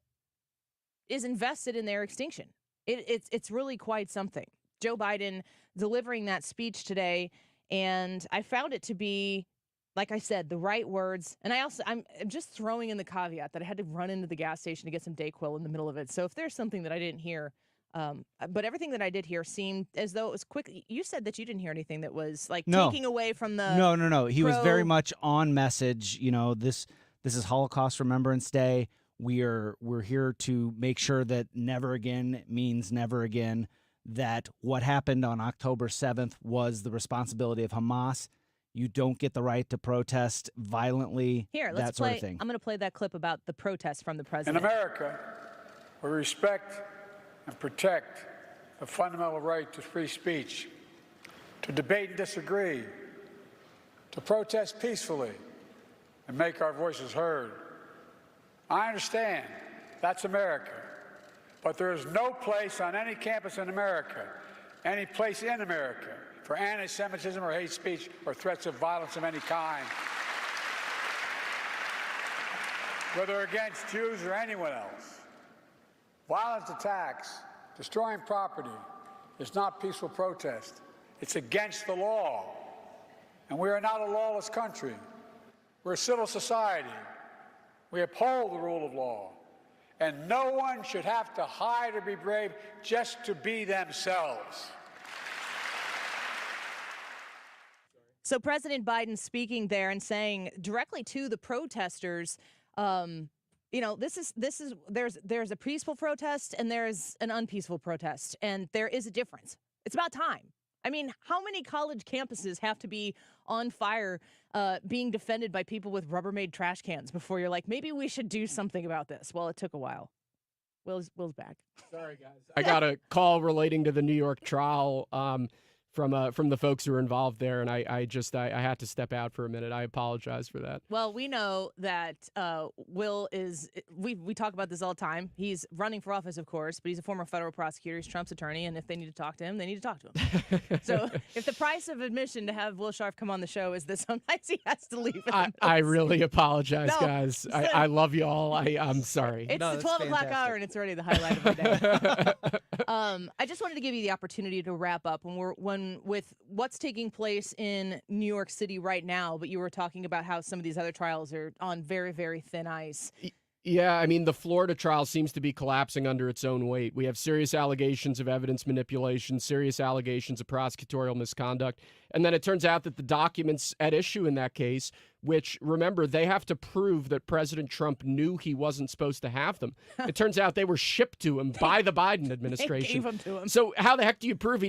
is invested in their extinction? It's really quite something. Joe Biden delivering that speech today, and I found it to be, like I said, the right words. And I'm just throwing in the caveat that I had to run into the gas station to get some Dayquil in the middle of it. So if there's something that I didn't hear, but everything that I did hear seemed as though it was quick. You said that you didn't hear anything that was like taking away from the. No. He was very much on message. This is Holocaust Remembrance Day. We're here to make sure that never again means never again, that what happened on October 7th was the responsibility of Hamas. You don't get the right to protest violently, that sort of thing. I'm going to play that clip about the protest from the president. In America, we respect and protect the fundamental right to free speech, to debate and disagree, to protest peacefully, and make our voices heard. I understand that's America, but there is no place on any campus in America, any place in America, for anti-Semitism or hate speech or threats of violence of any kind, whether against Jews or anyone else. Violent attacks, destroying property, is not peaceful protest. It's against the law. And we are not a lawless country. We're a civil society. We uphold the rule of law. And no one should have to hide or be brave just to be themselves. So President Biden speaking there and saying directly to the protesters, this is there's a peaceful protest and there's an unpeaceful protest, and there is a difference. It's about time. I mean, how many college campuses have to be on fire being defended by people with Rubbermaid trash cans before you're like, maybe we should do something about this? Well, it took a while. Will's back. Sorry, guys. I got a call relating to the New York trial from the folks who are involved there, and I had to step out for a minute. I apologize for that. Well, we know that Will is, we talk about this all the time. He's running for office, of course, but he's a former federal prosecutor. He's Trump's attorney, and if they need to talk to him, they need to talk to him. So if the price of admission to have Will Scharf come on the show is that sometimes he has to leave. I really apologize, guys. I love you all. I'm sorry. It's the 12 o'clock hour, and it's already the highlight of the day. I just wanted to give you the opportunity to wrap up with what's taking place in New York City right now, but you were talking about how some of these other trials are on very, very thin ice. Yeah, I mean, the Florida trial seems to be collapsing under its own weight. We have serious allegations of evidence manipulation, serious allegations of prosecutorial misconduct, and then it turns out that the documents at issue in that case, which, remember, they have to prove that President Trump knew he wasn't supposed to have them. It turns out they were shipped to him by the Biden administration. They gave them to him. So how the heck do you prove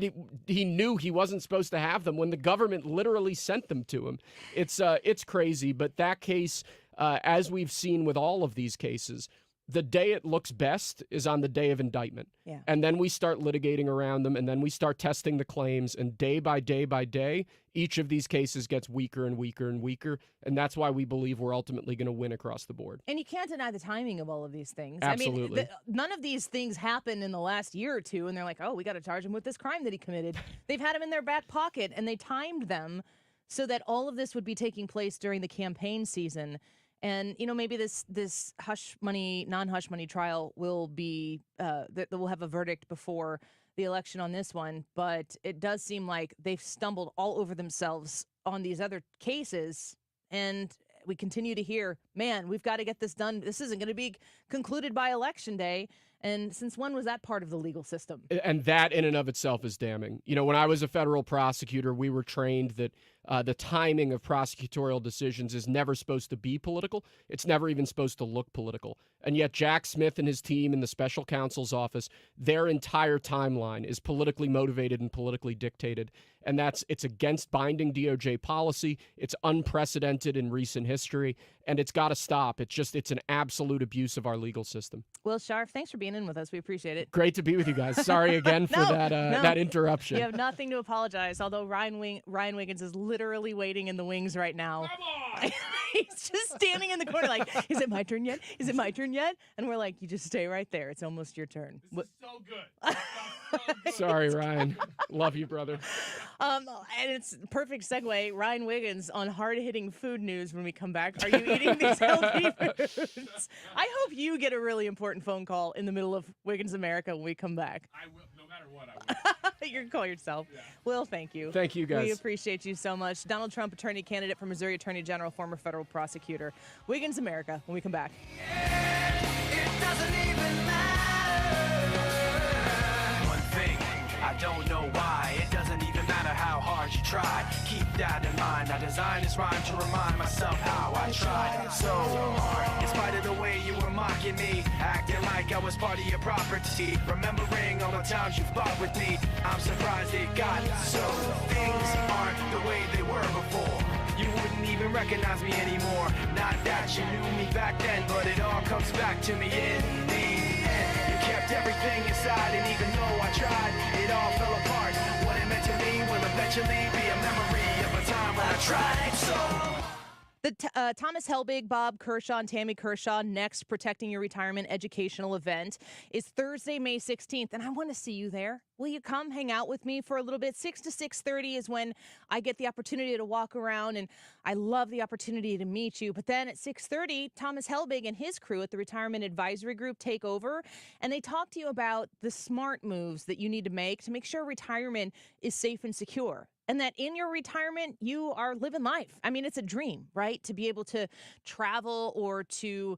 he knew he wasn't supposed to have them when the government literally sent them to him? It's crazy, but that case, as we've seen with all of these cases, the day it looks best is on the day of indictment. Yeah. And then we start litigating around them, and then we start testing the claims, and day by day by day, each of these cases gets weaker and weaker and weaker, and that's why we believe we're ultimately going to win across the board. And you can't deny the timing of all of these things. Absolutely. I mean, none of these things happen in the last year or two, and they're like, oh, we got to charge him with this crime that he committed. They've had him in their back pocket, and they timed them so that all of this would be taking place during the campaign season. And, maybe this hush money, non-hush money trial will be, that we'll have a verdict before the election on this one. But it does seem like they've stumbled all over themselves on these other cases. And we continue to hear, man, we've got to get this done. This isn't going to be concluded by Election Day. And since when was that part of the legal system? And that in and of itself is damning. When I was a federal prosecutor, we were trained that the timing of prosecutorial decisions is never supposed to be political. It's never even supposed to look political. And yet Jack Smith and his team in the special counsel's office, their entire timeline is politically motivated and politically dictated. And it's against binding DOJ policy. It's unprecedented in recent history, and it's got to stop. It's an absolute abuse of our legal system. Will Scharf, thanks for being in with us. We appreciate it. Great to be with you guys. Sorry again for that interruption. You have nothing to apologize, although Ryan Wiggins is literally waiting in the wings right now. Come on! He's just standing in the corner like, is it my turn yet? Is it my turn yet? And we're like, you just stay right there. It's almost your turn. This is so good. Sorry, Ryan. Love you, brother. And it's a perfect segue. Ryan Wiggins on hard-hitting food news when we come back. Are you eating these healthy foods? I hope you get a really important phone call in the middle of Wiggins America when we come back. I will, no matter what, I will. You can call yourself. Yeah. Will, thank you. Thank you, guys. We appreciate you so much. Donald Trump, attorney candidate for Missouri Attorney General, former federal prosecutor. Wiggins America when we come back. It doesn't even matter. One thing, I don't know why. It doesn't even matter how hard you try. Keep that in mind. I designed this rhyme to remind myself how I tried so hard. In spite of the way you were mocking me, acting like I was part of your property. Remembering all the times you fought with me, I'm surprised it got so. Things aren't the way they were before. You wouldn't even recognize me anymore. Not that you knew me back then, but it all comes back to me in the end. You kept everything inside, and even though I tried, it all fell apart. What it meant to me will eventually be a memory of a time when I tried so. The Thomas Helbig, Bob Kershaw, and Tammy Kershaw Next Protecting Your Retirement educational event is Thursday, May 16th, and I want to see you there. Will you come hang out with me for a little bit? 6 to 6:30 is when I get the opportunity to walk around, and I love the opportunity to meet you. But then at 6:30, Thomas Helbig and his crew at the Retirement Advisory Group take over, and they talk to you about the smart moves that you need to make sure retirement is safe and secure. And that in your retirement, you are living life. I mean, it's a dream, right? To be able to travel or to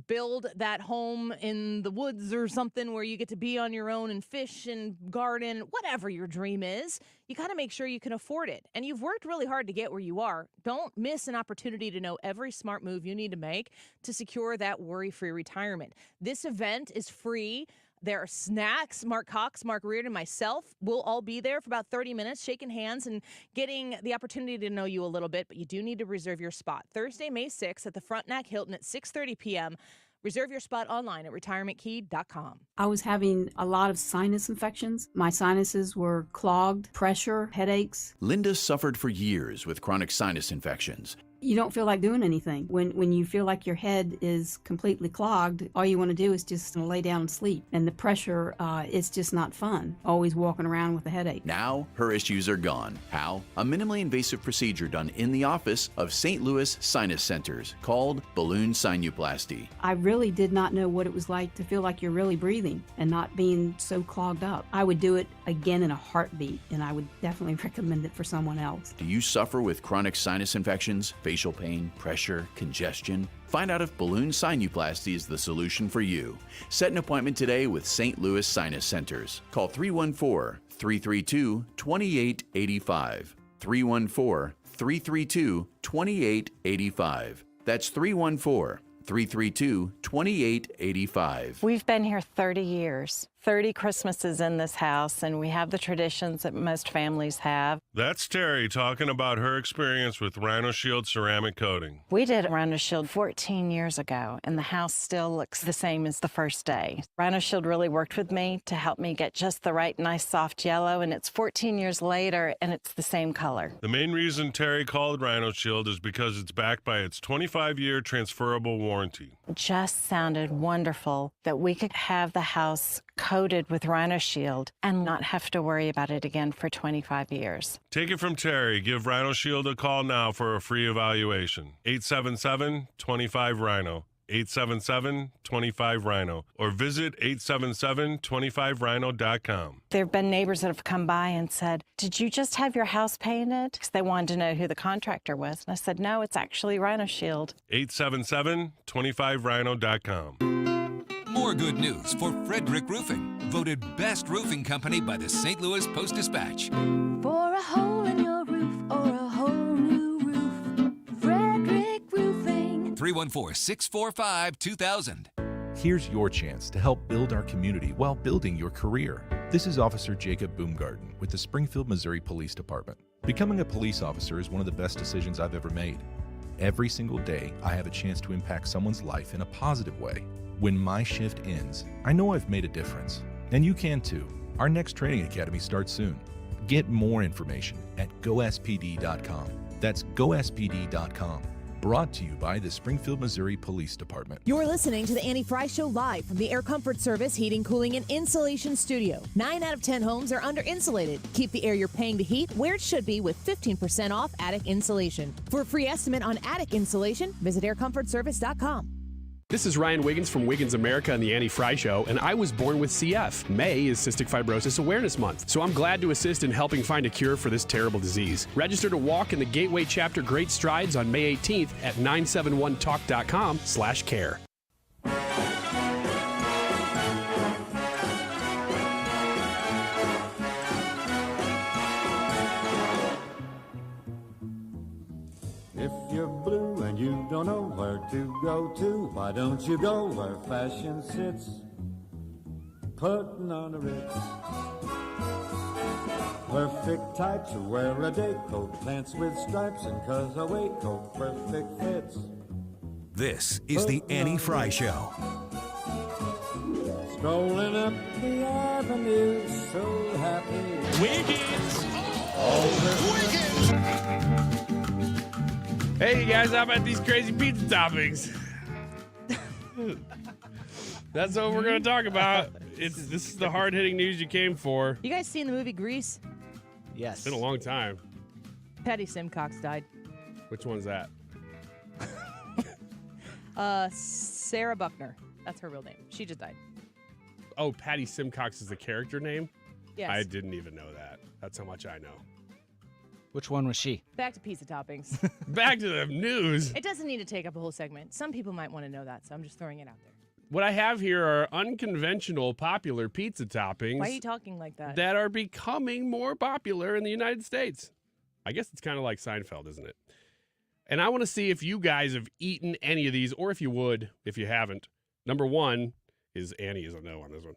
build that home in the woods or something where you get to be on your own and fish and garden, whatever your dream is, you got to make sure you can afford it. And you've worked really hard to get where you are. Don't miss an opportunity to know every smart move you need to make to secure that worry-free retirement. This event is free. There are snacks. Mark Cox, Mark Reardon, myself will all be there for about 30 minutes, shaking hands and getting the opportunity to know you a little bit, but you do need to reserve your spot. Thursday, May 6th at the Frontenac Hilton at 6:30 p.m. Reserve your spot online at retirementkey.com. I was having a lot of sinus infections. My sinuses were clogged, pressure, headaches. Linda suffered for years with chronic sinus infections. You don't feel like doing anything. When you feel like your head is completely clogged, all you want to do is just lay down and sleep. And the pressure, it's just not fun, always walking around with a headache. Now, her issues are gone. How? A minimally invasive procedure done in the office of St. Louis Sinus Centers called balloon sinuplasty. I really did not know what it was like to feel like you're really breathing and not being so clogged up. I would do it again in a heartbeat, and I would definitely recommend it for someone else. Do you suffer with chronic sinus infections, facial pain, pressure, congestion? Find out if balloon sinuplasty is the solution for you. Set an appointment today with St. Louis Sinus Centers. Call 314-332-2885. 314-332-2885. That's 314-332-2885. We've been here 30 years. 30 Christmases in this house, and we have the traditions that most families have. That's Terry talking about her experience with Rhino Shield ceramic coating. We did Rhino Shield 14 years ago, and the house still looks the same as the first day. Rhino Shield really worked with me to help me get just the right nice soft yellow, and it's 14 years later, and it's the same color. The main reason Terry called Rhino Shield is because it's backed by its 25-year transferable warranty. It just sounded wonderful that we could have the house coated with Rhino Shield and not have to worry about it again for 25 years. Take it from Terry. Give Rhino Shield a call now for a free evaluation. 877-25-RHINO. 877-25-RHINO. Or visit 877-25rhino.com. There have been neighbors that have come by and said, "Did you just have your house painted?" Because they wanted to know who the contractor was. And I said, "No, it's actually Rhino Shield." 877-25rhino.com. More good news for Frederick Roofing, voted best roofing company by the St. Louis Post-Dispatch. For a hole in your roof or a whole new roof, Frederick Roofing. 314-645-2000. Here's your chance to help build our community while building your career. This is Officer Jacob Boomgarden with the Springfield, Missouri Police Department. Becoming a police officer is one of the best decisions I've ever made. Every single day, I have a chance to impact someone's life in a positive way. When my shift ends, I know I've made a difference. And you can too. Our next training academy starts soon. Get more information at gospd.com. That's gospd.com. Brought to you by the Springfield, Missouri Police Department. You're listening to the Annie Fry Show live from the Air Comfort Service Heating, Cooling, and Insulation Studio. 9 out of 10 homes are under-insulated. Keep the air you're paying to heat where it should be with 15% off attic insulation. For a free estimate on attic insulation, visit aircomfortservice.com. This is Ryan Wiggins from Wiggins America and the Annie Fry Show, and I was born with CF. May is Cystic Fibrosis Awareness Month, so I'm glad to assist in helping find a cure for this terrible disease. Register to walk in the Gateway Chapter Great Strides on May 18th at 971talk.com/care. If you're blue and you don't know where to go to, why don't you go where fashion sits? Putting on a Ritz. Perfect types who wear a day coat, pants with stripes, and cause a waistcoat perfect fits. This is the Annie Fry Show. Strolling up the avenue, so happy. Wiggins! Wiggins! Hey, you guys, how about these crazy pizza toppings? That's what we're going to talk about. This is the hard-hitting news you came for. You guys seen the movie Grease? Yes. It's been a long time. Patty Simcox died. Which one's that? Sarah Buckner. That's her real name. She just died. Oh, Patty Simcox is the character name? Yes. I didn't even know that. That's how much I know. Which one was she? Back to pizza toppings. Back to the news. It doesn't need to take up a whole segment. Some people might want to know that, so I'm just throwing it out there. What I have here are unconventional popular pizza toppings. Why are you talking like that? That are becoming more popular in the United States. I guess it's kind of like Seinfeld, isn't it? And I want to see if you guys have eaten any of these, or if you would, if you haven't. Number one is Annie is a no on this one.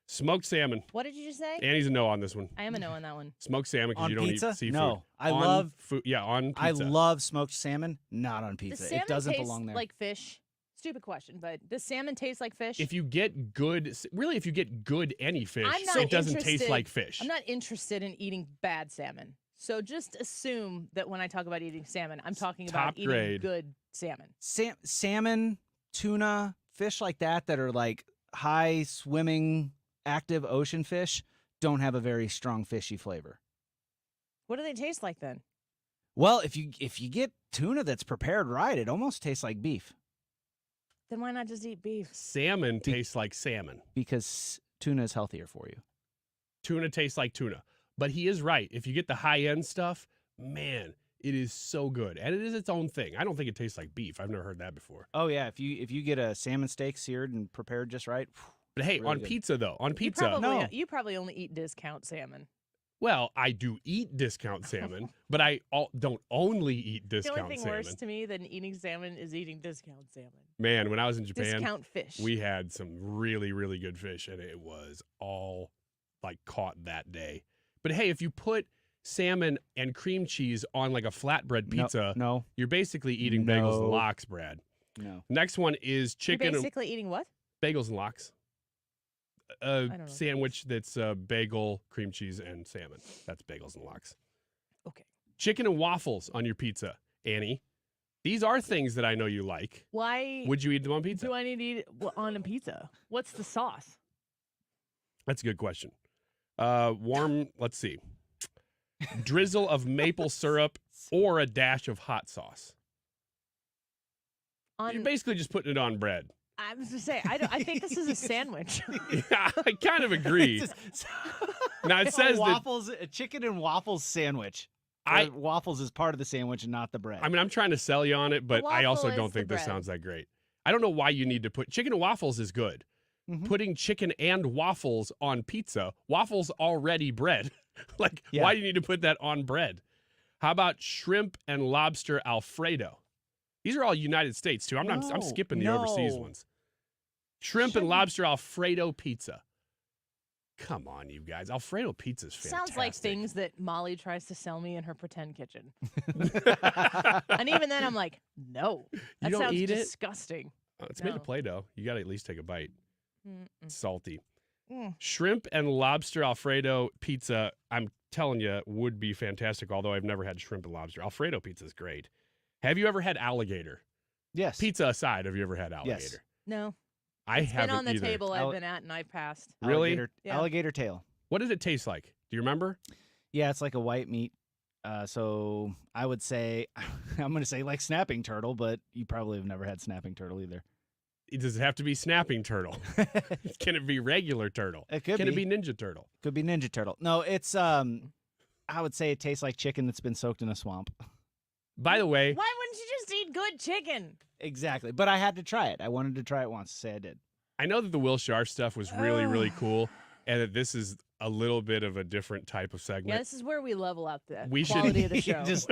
Smoked salmon. What did you just say? Annie's a no on this one. I am a no on that one. Smoked salmon because On you don't pizza? eat seafood. No, I On love food. Yeah, on pizza. I love smoked salmon, not on pizza. Does salmon It doesn't taste belong there. like fish? Stupid question, but does salmon taste like fish? If you get good, really, if you get good any fish, I'm not it doesn't taste interested- like fish. I'm not interested in eating bad salmon. So just assume that when I talk about eating salmon, I'm talking about Top eating grade. good salmon. Salmon, tuna, fish like that are like high swimming, active ocean fish don't have a very strong fishy flavor. What do they taste like then? Well, if you get tuna that's prepared right, it almost tastes like beef Then why not just eat beef? Salmon tastes like salmon. because tuna is healthier for you. Tuna tastes like tuna. But he is right. If you get the high-end stuff, man, it is so good. And it is its own thing. I don't think it tastes like beef. I've never heard that before. Oh yeah, if you get a salmon steak seared and prepared just right. But hey, really on good. pizza, though, on pizza, You probably only eat discount salmon. well, I do eat discount salmon, but I don't only eat The discount only thing salmon. worse to me than eating salmon is eating discount salmon. Man, when I was in Japan, Discount fish. we had some really, really good fish, and it was all like caught that day. But hey, if you put salmon and cream cheese on like a flatbread pizza, no. you're basically eating bagels and No. lox, Brad. No. Next one is chicken You're and basically eating what? bagels and lox. A don't know what that sandwich that's bagel, cream cheese, and salmon. That's bagels and lox. Okay. Chicken and waffles on your pizza, Annie. These are things that I know you like. Why Would you eat them on pizza? do I need to eat it on a pizza? What's the sauce? That's a good question. Warm, let's see. Drizzle of maple syrup or a dash of hot sauce. You're basically just putting it on bread. I was to say, I think this is a sandwich. Yeah, I kind of agree. Now it says that waffles, a chicken and waffles sandwich. Waffles is part of the sandwich and not the bread. I mean, I'm trying to sell you on it, but I also waffle don't is the think this bread. sounds that great. I don't know why you need to put chicken and waffles is good. Mm-hmm. Putting chicken and waffles on pizza, waffles already bread. Like, Yeah. why do you need to put that on bread? How about shrimp and lobster Alfredo? These are all United States too. I'm No, skipping the overseas no. ones. Shrimp and lobster Alfredo pizza. Come on, you guys. Alfredo pizza is fantastic. Sounds like things that Molly tries to sell me in her pretend kitchen. And even then, I'm like, no. That don't sounds eat it? disgusting. It's made No. of Play-Doh. You got to at least take a bite. Mm-mm. It's salty. Mm. Shrimp and lobster Alfredo pizza, I'm telling you, would be fantastic, although I've never had shrimp and lobster. Alfredo pizza is great. Have you ever had alligator? Yes. Pizza aside, have you ever had alligator? Yes. No. I It's haven't been on the either. table I've been at and I've passed. Really? Yeah. Alligator tail. What does it taste like? Do you remember? Yeah, it's like a white meat. So I would say, I'm going to say like snapping turtle, but you probably have never had snapping turtle either. Does it have to be snapping turtle? Can it be regular turtle? It could Can be. it be ninja turtle? Could be ninja turtle. No, it's I would say it tastes like chicken that's been soaked in a swamp. By the way, Why wouldn't you just eat good chicken? Exactly. But I had to try it. I wanted to try it once. Say I did. I know that the Will Scharf stuff was really, really cool, and that this is a little bit of a different type of segment. Yeah, this is where we level out the We should- quality of the show. Just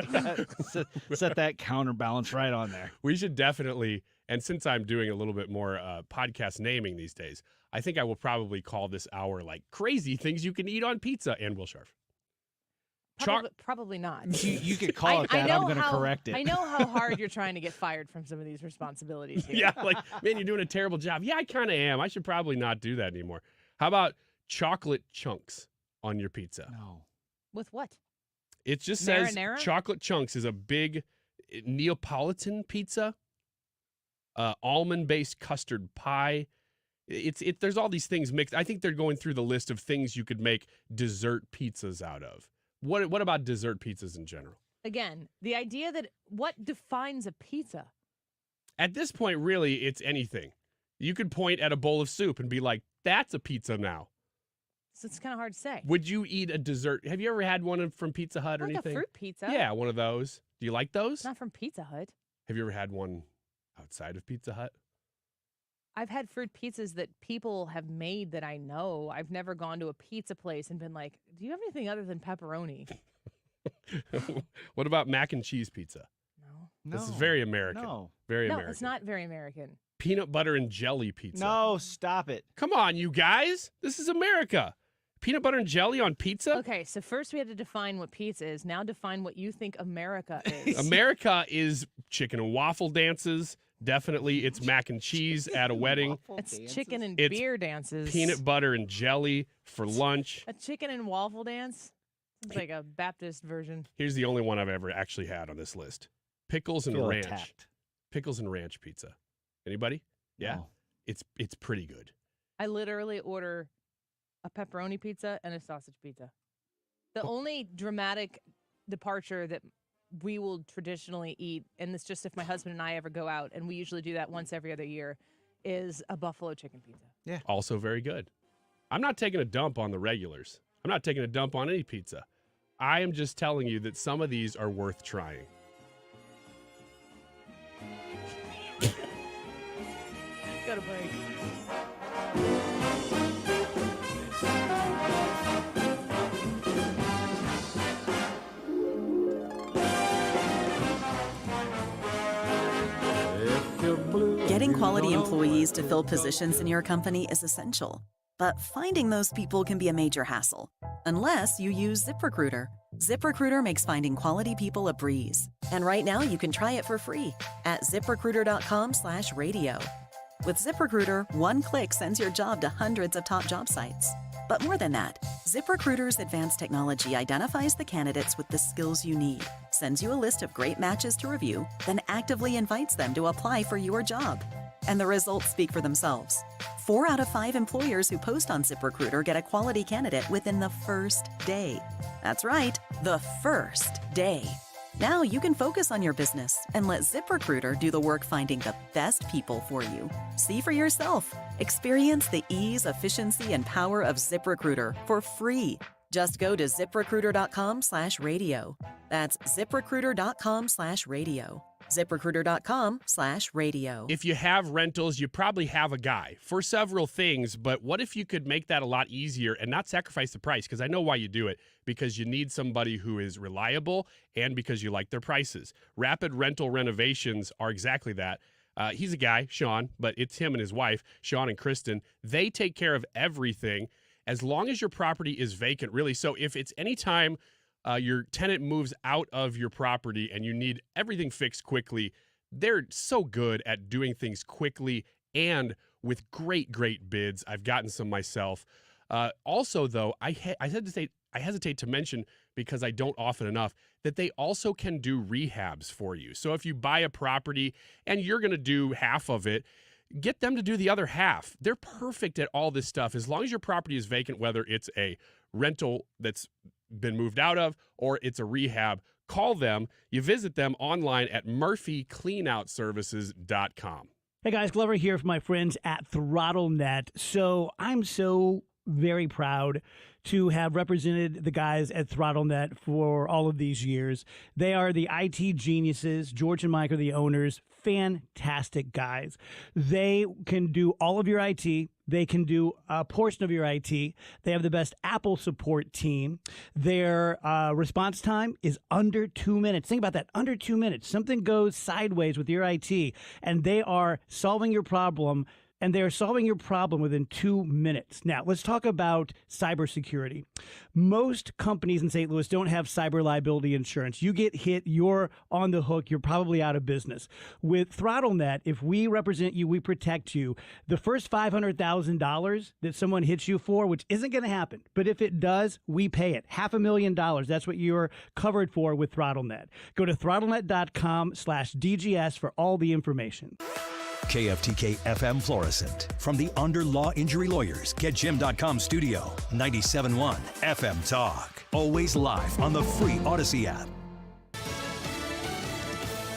set that counterbalance right on there. We should definitely, and since I'm doing a little bit more podcast naming these days, I think I will probably call this hour like crazy things you can eat on pizza and Will Scharf. Probably not. You could call it that. I'm going to correct it. I know how hard you're trying to get fired from some of these responsibilities here. Yeah, like, man, you're doing a terrible job. Yeah, I kind of am. I should probably not do that anymore. How about chocolate chunks on your pizza? No. With what? It just says Marinara? chocolate chunks is a big Neapolitan pizza, almond-based custard pie. There's all these things mixed. I think they're going through the list of things you could make dessert pizzas out of. What about dessert pizzas in general? Again, the idea that what defines a pizza? At this point, really, it's anything. You could point at a bowl of soup and be like, that's a pizza now. So it's kind of hard to say. Would you eat a dessert? Have you ever had one from Pizza Hut or Like anything? a fruit pizza. Yeah, one of those. Do you like those? Not from Pizza Hut. Have you ever had one outside of Pizza Hut? I've had fruit pizzas that people have made that I know. I've never gone to a pizza place and been like, do you have anything other than pepperoni? What about mac and cheese pizza? No. This is very American. No. Very No, American. it's not very American. Peanut butter and jelly pizza. No, stop it. Come on, you guys. This is America. Peanut butter and jelly on pizza? Okay, so first we had to define what pizza is. Now define what you think America is. America is chicken and waffle dances. Definitely, it's mac and cheese at a wedding. It's chicken and It's beer dances. Peanut butter and jelly for lunch. A chicken and waffle dance? It's like a Baptist version. Here's the only one I've ever actually had on this list. Pickles and Feel ranch. attacked. Pickles and ranch pizza. Anybody? Yeah. No. It's pretty good. I literally order a pepperoni pizza and a sausage pizza. The only dramatic departure that we will traditionally eat, and it's just if my husband and I ever go out, and we usually do that once every other year, is a buffalo chicken pizza. Yeah. Also very good. I'm not taking a dump on the regulars. I'm not taking a dump on any pizza. I am just telling you that some of these are worth trying. Go to break. Getting quality employees to fill positions in your company is essential, but finding those people can be a major hassle, unless you use ZipRecruiter. ZipRecruiter makes finding quality people a breeze. And right now you can try it for free at ziprecruiter.com/radio. With ZipRecruiter, one click sends your job to hundreds of top job sites. But more than that, ZipRecruiter's advanced technology identifies the candidates with the skills you need, sends you a list of great matches to review, then actively invites them to apply for your job. And the results speak for themselves. 4 out of 5 employers who post on ZipRecruiter get a quality candidate within the first day. That's right, the first day. Now you can focus on your business and let ZipRecruiter do the work finding the best people for you. See for yourself. Experience the ease, efficiency, and power of ZipRecruiter for free. Just go to ziprecruiter.com/radio. That's ziprecruiter.com/radio. ZipRecruiter.com/radio. If you have rentals, you probably have a guy for several things, but what if you could make that a lot easier and not sacrifice the price? Because I know why you do it, because you need somebody who is reliable and because you like their prices. Rapid Rental Renovations are exactly that. He's a guy, Sean, but it's him and his wife, Sean and Kristen. They take care of everything as long as your property is vacant, really. So if it's any time your tenant moves out of your property and you need everything fixed quickly, they're so good at doing things quickly and with great, great bids. I've gotten some myself. Also, though, I hesitate to mention, because I don't often enough, that they also can do rehabs for you. So if you buy a property and you're going to do half of it, get them to do the other half. They're perfect at all this stuff. As long as your property is vacant, whether it's a rental that's been moved out of or it's a rehab, call them. You visit them online at murphycleanoutservices.com. Hey guys, Glover here from my friends at ThrottleNet. So I'm so very proud to have represented the guys at ThrottleNet for all of these years. They are the IT geniuses. George and Mike are the owners. Fantastic guys. They can do all of your IT. They can do a portion of your IT. They have the best Apple support team. Their response time is under 2 minutes. Think about that, under 2 minutes. Something goes sideways with your IT, and they are solving your problem. And they're solving your problem within 2 minutes. Now, let's talk about cybersecurity. Most companies in St. Louis don't have cyber liability insurance. You get hit, you're on the hook, you're probably out of business. With ThrottleNet, if we represent you, we protect you. The first $500,000 that someone hits you for, which isn't going to happen, but if it does, we pay it. $500,000, that's what you're covered for with ThrottleNet. Go to throttlenet.com/DGS for all the information. KFTK FM Florissant. From the Under Law Injury Lawyers, GetJim.com studio. 97.1 FM Talk. Always live on the free Odyssey app.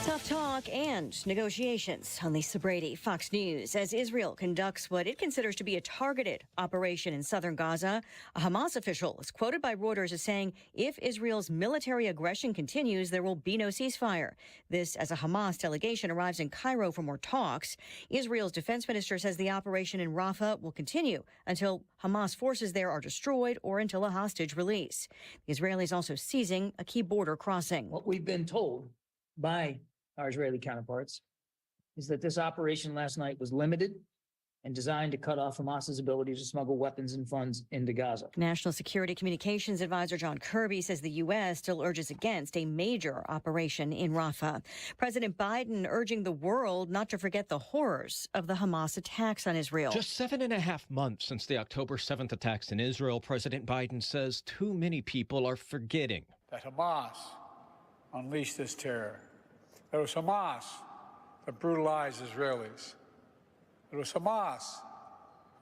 Tough times talk and negotiations. On Lisa Brady, Fox News. As Israel conducts what it considers to be a targeted operation in southern Gaza, a Hamas official is quoted by Reuters as saying if Israel's military aggression continues, there will be no ceasefire. This as a Hamas delegation arrives in Cairo for more talks. Israel's defense minister says the operation in Rafah will continue until Hamas forces there are destroyed or until a hostage release. The Israelis also seizing a key border crossing. What we've been told by our Israeli counterparts is that this operation last night was limited and designed to cut off Hamas's ability to smuggle weapons and funds into Gaza. National Security Communications Advisor John Kirby says the U.S. still urges against a major operation in Rafah. President Biden urging the world not to forget the horrors of the Hamas attacks on Israel. Just 7.5 months since the October 7th attacks in Israel, President Biden says too many people are forgetting that Hamas unleashed this terror. It was Hamas that brutalized Israelis. It was Hamas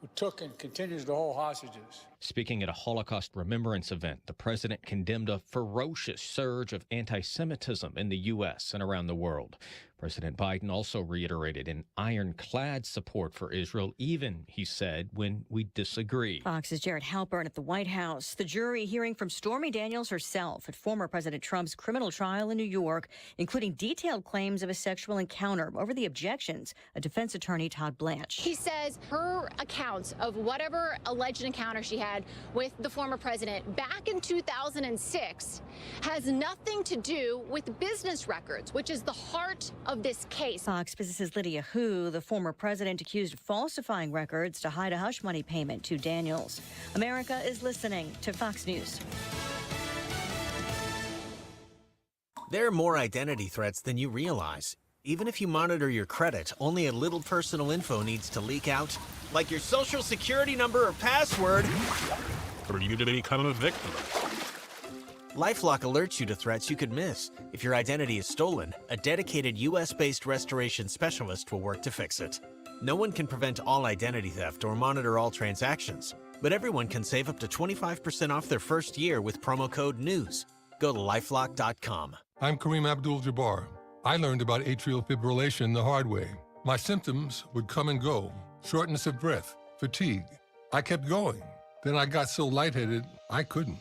who took and continues to hold hostages. Speaking at a Holocaust remembrance event, the president condemned a ferocious surge of anti-Semitism in the U.S. and around the world. President Biden also reiterated an ironclad support for Israel, even, he said, when we disagree. Fox's Jared Halpern at the White House. The jury hearing from Stormy Daniels herself at former President Trump's criminal trial in New York, including detailed claims of a sexual encounter over the objections of defense attorney Todd Blanche. He says her accounts of whatever alleged encounter she had with the former president back in 2006 has nothing to do with business records, which is the heart of this case. Fox Business's Lydia Hu, the former president accused of falsifying records to hide a hush money payment to Daniels. America is listening to Fox News. There are more identity threats than you realize. Even if you monitor your credit, only a little personal info needs to leak out, like your social security number or password. Or you to become a victim. LifeLock alerts you to threats you could miss. If your identity is stolen, a dedicated U.S.-based restoration specialist will work to fix it. No one can prevent all identity theft or monitor all transactions, but everyone can save up to 25% off their first year with promo code NEWS. Go to LifeLock.com. I'm Kareem Abdul-Jabbar. I learned about atrial fibrillation the hard way. My symptoms would come and go. Shortness of breath, fatigue. I kept going. Then I got so lightheaded, I couldn't.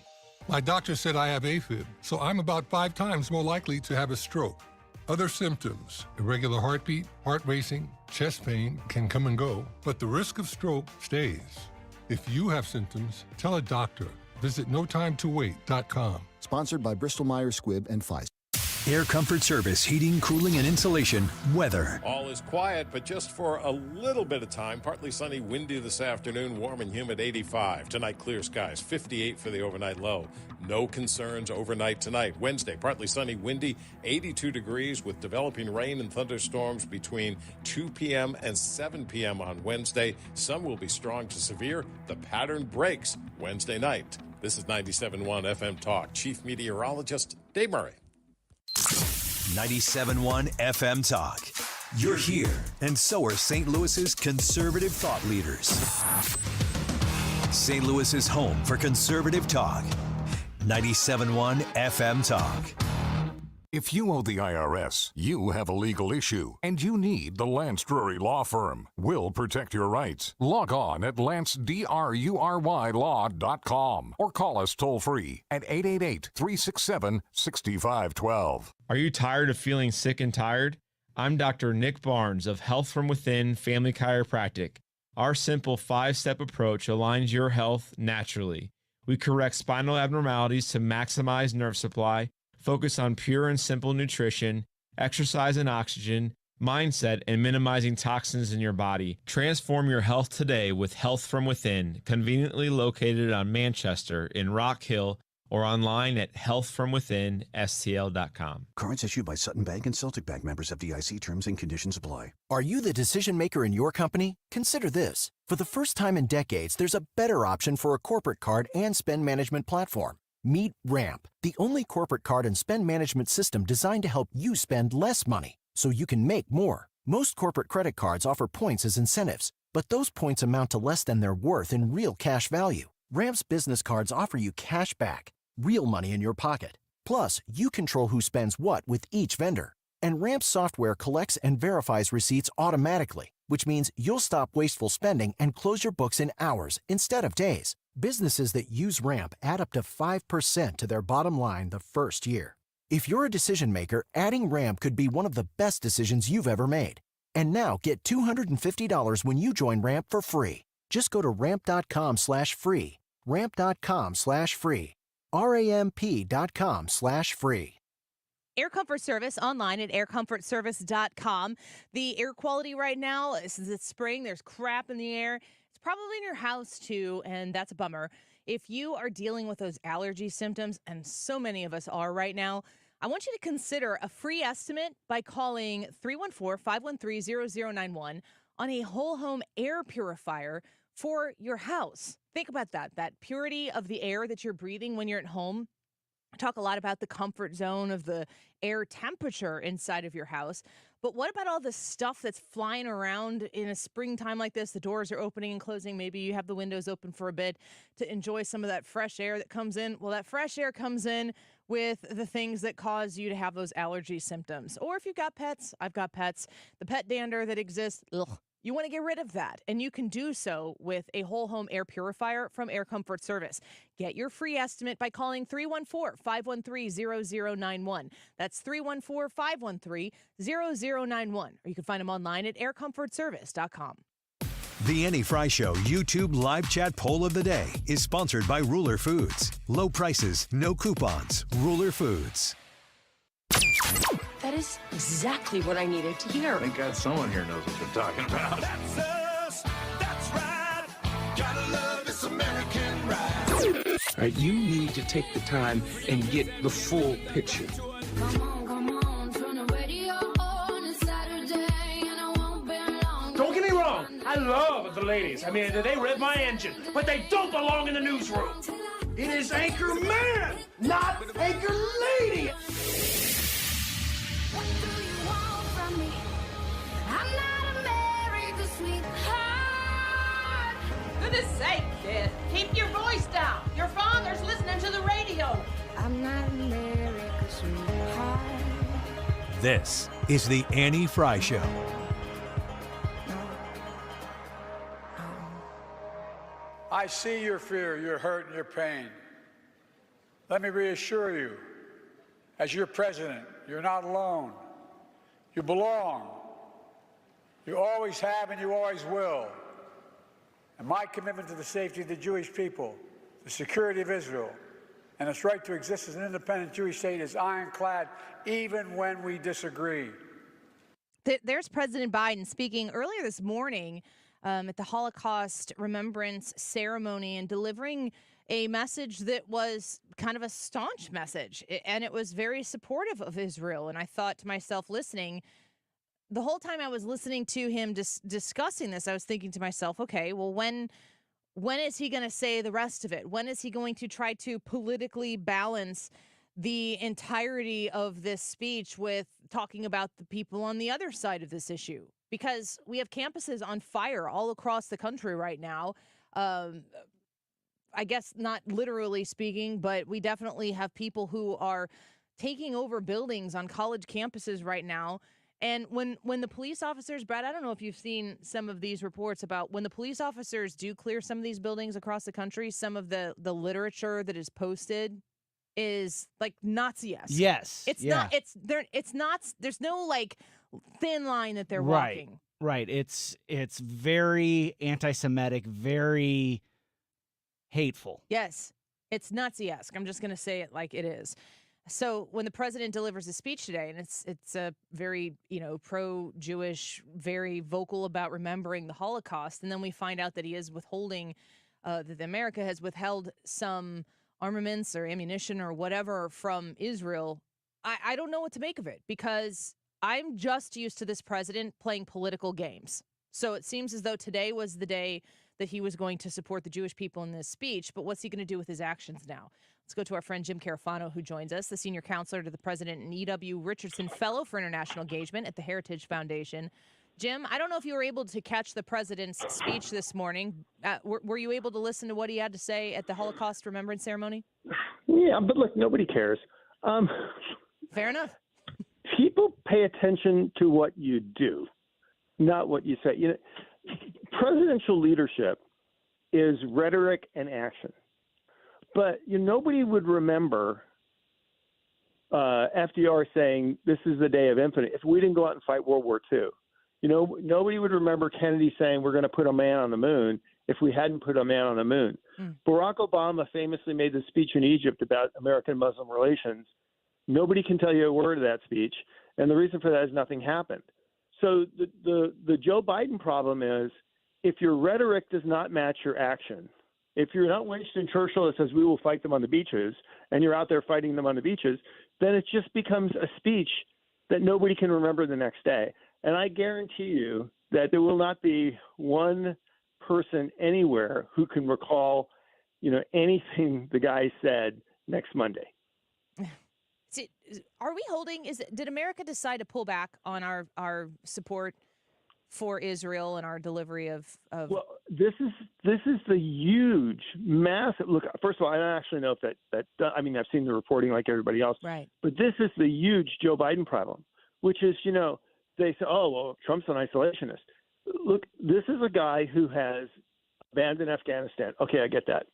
My doctor said I have AFib, so I'm about 5 times more likely to have a stroke. Other symptoms, irregular heartbeat, heart racing, chest pain can come and go, but the risk of stroke stays. If you have symptoms, tell a doctor. Visit notimetowait.com. Sponsored by Bristol-Myers Squibb and Pfizer. Air Comfort Service, heating, cooling, and insulation, weather. All is quiet, but just for a little bit of time. Partly sunny, windy this afternoon, warm and humid 85. Tonight, clear skies, 58 for the overnight low. No concerns overnight tonight. Wednesday, partly sunny, windy, 82 degrees with developing rain and thunderstorms between 2 p.m. and 7 p.m. on Wednesday. Some will be strong to severe. The pattern breaks Wednesday night. This is 97.1 FM Talk. Chief Meteorologist Dave Murray. 97.1 FM Talk. You're here, and so are St. Louis's conservative thought leaders. St. Louis's home for conservative talk. 97.1 FM Talk. If you owe the IRS, you have a legal issue, and you need the Lance Drury Law Firm. We'll protect your rights. Log on at lancedrurylaw.com or call us toll-free at 888-367-6512. Are you tired of feeling sick and tired? I'm Dr. Nick Barnes of Health from Within Family Chiropractic. Our simple 5-step approach aligns your health naturally. We correct spinal abnormalities to maximize nerve supply, focus on pure and simple nutrition, exercise and oxygen, mindset, and minimizing toxins in your body. Transform your health today with Health from Within, conveniently located on Manchester in Rock Hill or online at healthfromwithinstl.com. Cards issued by Sutton Bank and Celtic Bank, members FDIC. Terms and conditions apply. Are you the decision maker in your company? Consider this. For the first time in decades, there's a better option for a corporate card and spend management platform. Meet Ramp, the only corporate card and spend management system designed to help you spend less money so you can make more. Most corporate credit cards offer points as incentives, but those points amount to less than their worth in real cash value. Ramp's business cards offer you cash back, real money in your pocket. Plus, you control who spends what with each vendor. And Ramp software collects and verifies receipts automatically, which means you'll stop wasteful spending and close your books in hours instead of days. Businesses that use Ramp add up to 5% to their bottom line the first year. If you're a decision maker, adding Ramp could be one of the best decisions you've ever made. And now get $250 when you join Ramp for free. Just go to ramp.com/free. Ramp.com/free. RAMP.com/free. Air Comfort Service online at aircomfortservice.com. The air quality right now, since it's spring, there's crap in the air. It's probably in your house too, and that's a bummer. If you are dealing with those allergy symptoms, and so many of us are right now, I want you to consider a free estimate by calling 314-513-0091 on a whole home air purifier for your house. Think about that purity of the air that you're breathing when you're at home. I talk a lot about the comfort zone of the air temperature inside of your house. But what about all the stuff that's flying around in a springtime like this? The doors are opening and closing. Maybe you have the windows open for a bit to enjoy some of that fresh air that comes in. Well, that fresh air comes in with the things that cause you to have those allergy symptoms. Or if you've got pets, I've got pets, the pet dander that exists, you want to get rid of that, and you can do so with a whole home air purifier from Air Comfort Service. Get your free estimate by calling 314-513-0091. That's 314-513-0091. Or you can find them online at aircomfortservice.com. The Annie Fry Show YouTube live chat poll of the day is sponsored by Ruler Foods. Low prices, no coupons. Ruler Foods. That is exactly what I needed to hear. Thank God someone here knows what they're talking about. That's us. That's right. Gotta love this American ride. All right, you need to take the time and get the full picture. Come on, turn the radio on. It's Saturday and I won't be long. Don't get me wrong. I love the ladies. I mean, they rev my engine, but they don't belong in the newsroom. It is Anchor Man, not Anchor Lady. What do you want from me? I'm not America's sweetheart. Goodness sake, kid. Keep your voice down. Your father's listening to the radio. I'm not America's sweetheart. This is the Annie Fry Show. I see your fear, your hurt, and your pain. Let me reassure you, as your president, you're not alone. You belong. You always have and you always will. And my commitment to the safety of the Jewish people, the security of Israel, and its right to exist as an independent Jewish state is ironclad, even when we disagree. There's President Biden speaking earlier this morning at the Holocaust Remembrance Ceremony and delivering a message that was kind of a staunch message, and it was very supportive of Israel. And I thought to myself, listening, the whole time I was listening to him discussing this, I was thinking to myself, okay, well, when is he going to say the rest of it? When is he going to try to politically balance the entirety of this speech with talking about the people on the other side of this issue? Because we have campuses on fire all across the country right now. I guess not literally speaking, but we definitely have people who are taking over buildings on college campuses right now. And when the police officers, Brad, I don't know if you've seen some of these reports about when the police officers do clear some of these buildings across the country, some of the literature that is posted is like Nazi-esque. Yes. It's not, there's no like thin line that they're right, walking. Right. It's very anti-Semitic, very hateful. Yes. It's Nazi-esque. I'm just going to say it like it is. So when the president delivers a speech today, and it's a very, pro-Jewish, very vocal about remembering the Holocaust, and then we find out that he is withholding, that America has withheld some armaments or ammunition or whatever from Israel, I don't know what to make of it, because I'm just used to this president playing political games. So it seems as though today was the day that he was going to support the Jewish people in this speech, but what's he going to do with his actions now? Let's go to our friend Jim Carafano, who joins us, the senior counselor to the president and E.W. Richardson Fellow for International Engagement at the Heritage Foundation. Jim, I don't know if you were able to catch the president's speech this morning. Were you able to listen to what he had to say at the Holocaust Remembrance Ceremony? Yeah, but look, nobody cares. Fair enough. people pay attention to what you do, not what you say. Presidential leadership is rhetoric and action. But nobody would remember FDR saying this is the day of infinite if we didn't go out and fight World War II. Nobody would remember Kennedy saying we're going to put a man on the moon if we hadn't put a man on the moon. Barack Obama famously made the speech in Egypt about American-Muslim relations. Nobody can tell you a word of that speech, and the reason for that is nothing happened. So the Joe Biden problem is if your rhetoric does not match your action, if you're not Winston Churchill that says we will fight them on the beaches, and you're out there fighting them on the beaches, then it just becomes a speech that nobody can remember the next day. And I guarantee you that there will not be one person anywhere who can recall, anything the guy said next Monday. Are we holding? Did America decide to pull back on our support for Israel and our delivery of? Well, this is the huge, massive look. First of all, I don't actually know if that. I mean, I've seen the reporting like everybody else, right? But this is the huge Joe Biden problem, which is, they say, oh well, Trump's an isolationist. Look, this is a guy who has abandoned Afghanistan. Okay, I get that.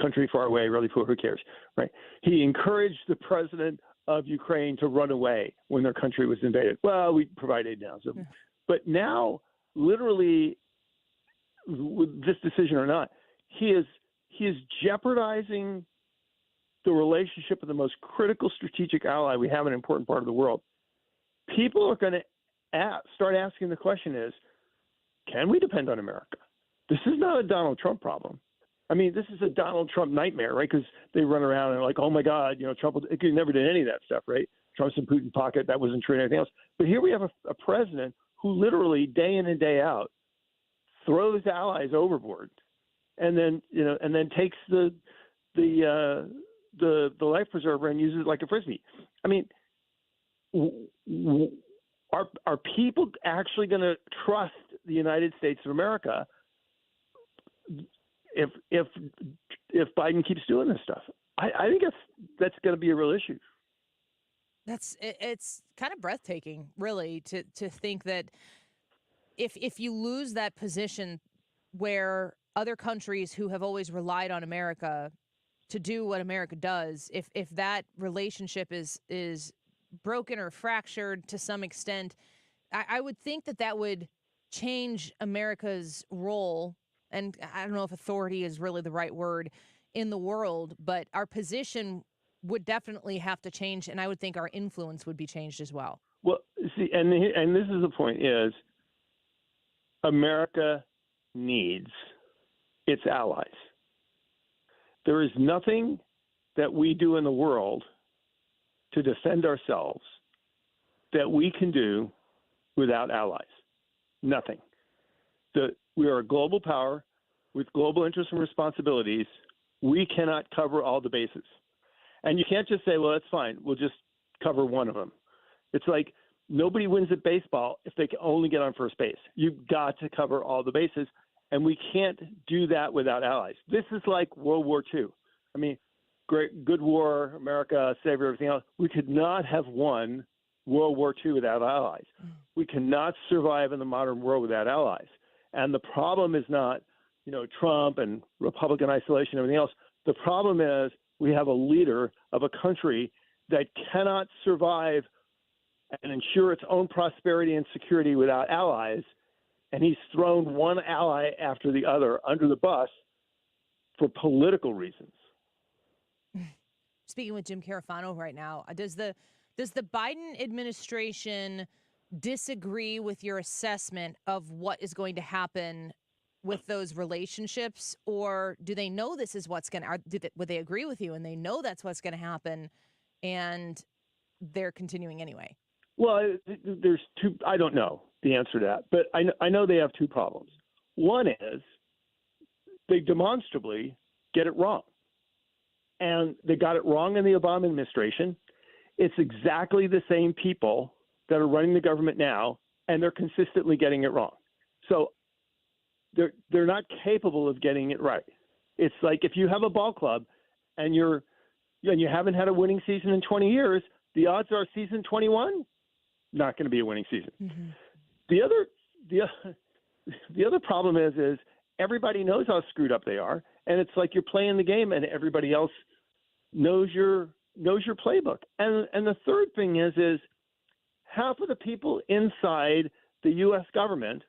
Country far away, really poor. Who cares, right? He encouraged the president of Ukraine to run away when their country was invaded. Well, we provide aid now. So, but now, literally, with this decision or not, he is jeopardizing the relationship of the most critical strategic ally we have in an important part of the world. People are going to start asking the question is, can we depend on America? This is not a Donald Trump problem. I mean, this is a Donald Trump nightmare, right? Because they run around and like, oh my God, Trump never did any of that stuff, right? Trump's in Putin's pocket. That wasn't true and everything else. But here we have a president who literally day in and day out throws allies overboard, and then takes the life preserver and uses it like a frisbee. I mean, are people actually going to trust the United States of America if Biden keeps doing this stuff? I think that's going to be a real issue. It's kind of breathtaking, really, to think that if you lose that position where other countries who have always relied on America to do what America does, if that relationship is broken or fractured to some extent, I would think that would change America's role. And I don't know if authority is really the right word in the world, but our position would definitely have to change, and I would think our influence would be changed as well. Well, see, and this is the point, is America needs its allies. There is nothing that we do in the world to defend ourselves that we can do without allies. Nothing. We are a global power with global interests and responsibilities. We cannot cover all the bases. And you can't just say, well, that's fine, we'll just cover one of them. It's like nobody wins at baseball if they can only get on first base. You've got to cover all the bases, and we can't do that without allies. This is like World War II. I mean, good war, America, savior, everything else. We could not have won World War II without allies. We cannot survive in the modern world without allies. And the problem is not, Trump and Republican isolation and everything else. The problem is we have a leader of a country that cannot survive and ensure its own prosperity and security without allies. And he's thrown one ally after the other under the bus for political reasons. Speaking with Jim Carafano right now, does the Biden administration disagree with your assessment of what is going to happen with those relationships, or do they know this is what's going to? Would they agree with you and they know that's what's going to happen, and they're continuing anyway? Well, there's two. I don't know the answer to that, but I know they have two problems. One is they demonstrably get it wrong, and they got it wrong in the Obama administration. It's exactly the same people that are running the government now, and they're consistently getting it wrong. So they're not capable of getting it right. It's like if you have a ball club and you haven't had a winning season in 20 years, the odds are season 21 not going to be a winning season. Mm-hmm. The other problem is everybody knows how screwed up they are, and it's like you're playing the game, and everybody else knows your playbook. And the third thing is half of the people inside the U.S. government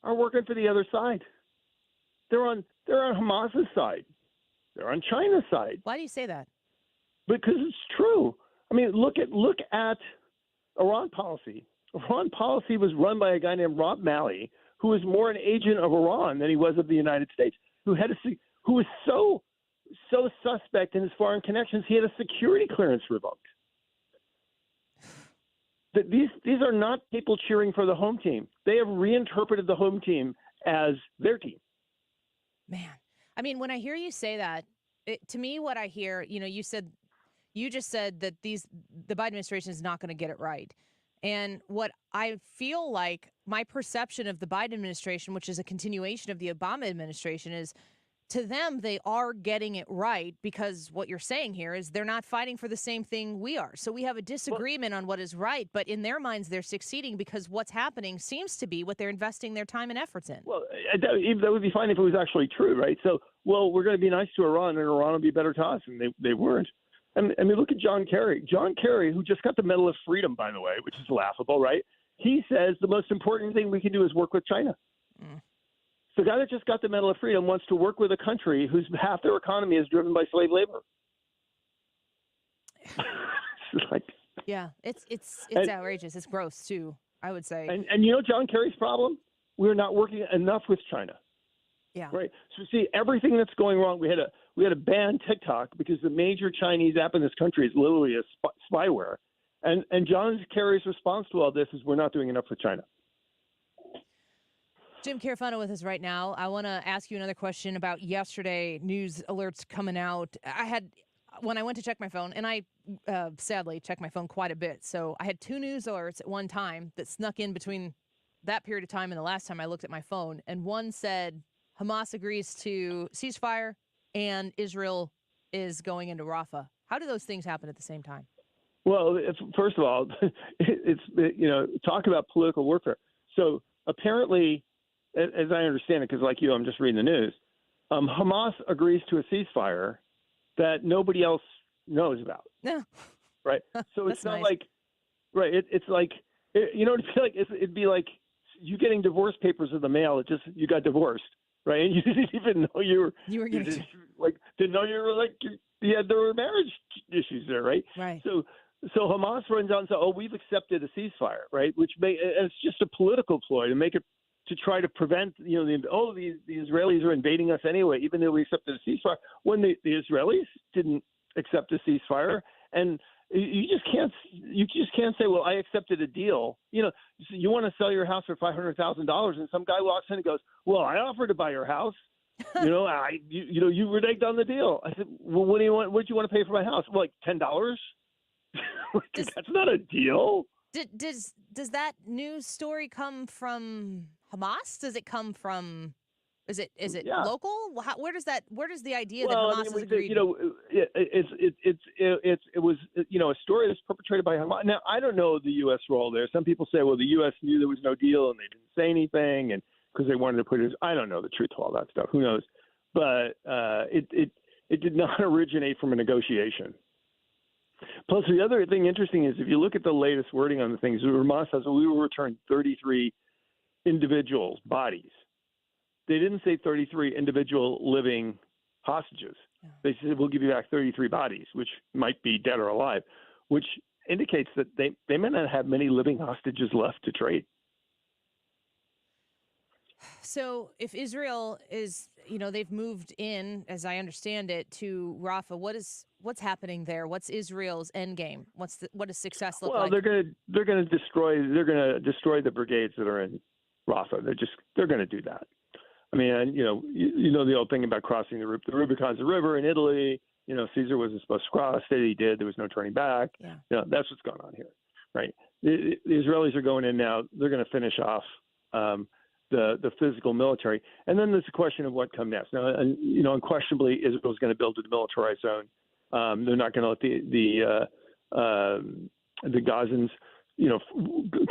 are working for the other side. They're on Hamas's side. They're on China's side. Why do you say that? Because it's true. I mean, look at Iran policy. Iran policy was run by a guy named Rob Malley, who was more an agent of Iran than he was of the United States, who was so suspect in his foreign connections, he had a security clearance revoked. These are not people cheering for the home team. They have reinterpreted the home team as their team. Man, I mean, when I hear you say that, to me, what I hear, you just said that the Biden administration is not going to get it right. And what I feel like my perception of the Biden administration, which is a continuation of the Obama administration, is to them, they are getting it right, because what you're saying here is they're not fighting for the same thing we are. So we have a disagreement on what is right, but in their minds, they're succeeding because what's happening seems to be what they're investing their time and efforts in. Well, that would be fine if it was actually true, right? So, we're going to be nice to Iran, and Iran will be better to us, and they weren't. I mean, look at John Kerry. John Kerry, who just got the Medal of Freedom, by the way, which is laughable, right? He says the most important thing we can do is work with China. Mm. The guy that just got the Medal of Freedom wants to work with a country whose half their economy is driven by slave labor. It's outrageous. It's gross too, I would say. And John Kerry's problem? We're not working enough with China. Yeah. Right. So see, everything that's going wrong, we had to ban TikTok because the major Chinese app in this country is literally a spyware. And John Kerry's response to all this is we're not doing enough with China. Jim Carafano with us right now. I want to ask you another question about yesterday news alerts coming out. When I went to check my phone, and I sadly checked my phone quite a bit, so I had 2 news alerts at one time that snuck in between that period of time and the last time I looked at my phone. And one said Hamas agrees to ceasefire and Israel is going into Rafah. How do those things happen at the same time? Well, first of all, talk about political warfare. So apparently, as I understand it, because like you, I'm just reading the news, Hamas agrees to a ceasefire that nobody else knows about. Yeah. Right. So it's not nice. like, right. It's like, it'd be like you getting divorce papers in the mail. You got divorced, right? And you didn't even know you were getting didn't know you were there were marriage issues there, right? Right. So Hamas runs out and says, we've accepted a ceasefire, right? And it's just a political ploy to try to prevent, the Israelis are invading us anyway, even though we accepted a ceasefire. When the Israelis didn't accept a ceasefire, and you just can't say, well, I accepted a deal. You want to sell your house for $500,000, and some guy walks in and goes, well, I offered to buy your house. You reneged on the deal. I said, well, what do you want? What do you want to pay for my house? Well, like $10. That's not a deal. Does that news story come from Hamas? Does it come from? Is it local? Where does the idea that Hamas has agreed? It was a story that's perpetrated by Hamas. Now I don't know the U.S. role there. Some people say, well, the U.S. knew there was no deal and they didn't say anything, and because they wanted to put it. I don't know the truth of all that stuff. Who knows? But it did not originate from a negotiation. Plus, the other thing interesting is if you look at the latest wording on the things, Hamas says we will return 33 individuals' bodies. They didn't say 33 individual living hostages. Yeah. They said we'll give you back 33 bodies, which might be dead or alive, which indicates that they may not have many living hostages left to trade. So if Israel is, they've moved in, as I understand it, to Rafah, what's happening there? What's Israel's end game? What does success look like? Well, they're going to destroy the brigades that are in Rafah. They're going to do that. I mean, the old thing about crossing the Rubicon's a river in Italy. Caesar wasn't supposed to cross it. He did. There was no turning back. Yeah. That's what's going on here, right? The Israelis are going in now. They're going to finish off the physical military, and then there's a question of what comes next. Now, unquestionably, Israel's going to build a demilitarized zone. They're not going to let the Gazans,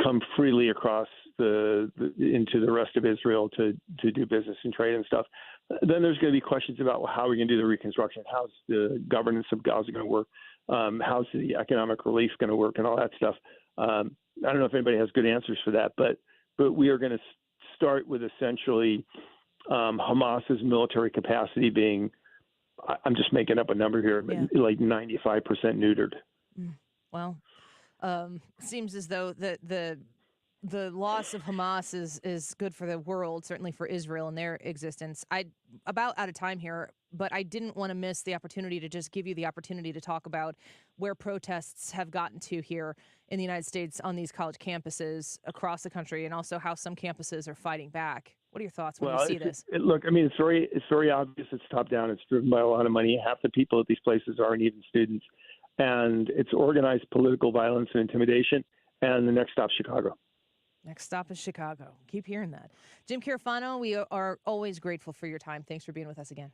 come freely across into the rest of Israel to do business and trade and stuff. Then there's going to be questions about how we're going to do the reconstruction. How's the governance of Gaza going to work? How's the economic relief going to work and all that stuff? I don't know if anybody has good answers for that, but we are going to start with essentially Hamas's military capacity being, I'm just making up a number here, but like 95% neutered. Well, seems as though the loss of Hamas is good for the world, certainly for Israel and their existence. I'm about out of time here, but I didn't want to miss the opportunity to just give you the opportunity to talk about where protests have gotten to here in the United States on these college campuses across the country, and also how some campuses are fighting back. What are your thoughts when you see this? Look, I mean, it's very obvious. It's top down. It's driven by a lot of money. Half the people at these places aren't even students. And it's organized political violence and intimidation. And the next stop's Chicago. Next stop is Chicago. Keep hearing that. Jim Carafano, we are always grateful for your time. Thanks for being with us again.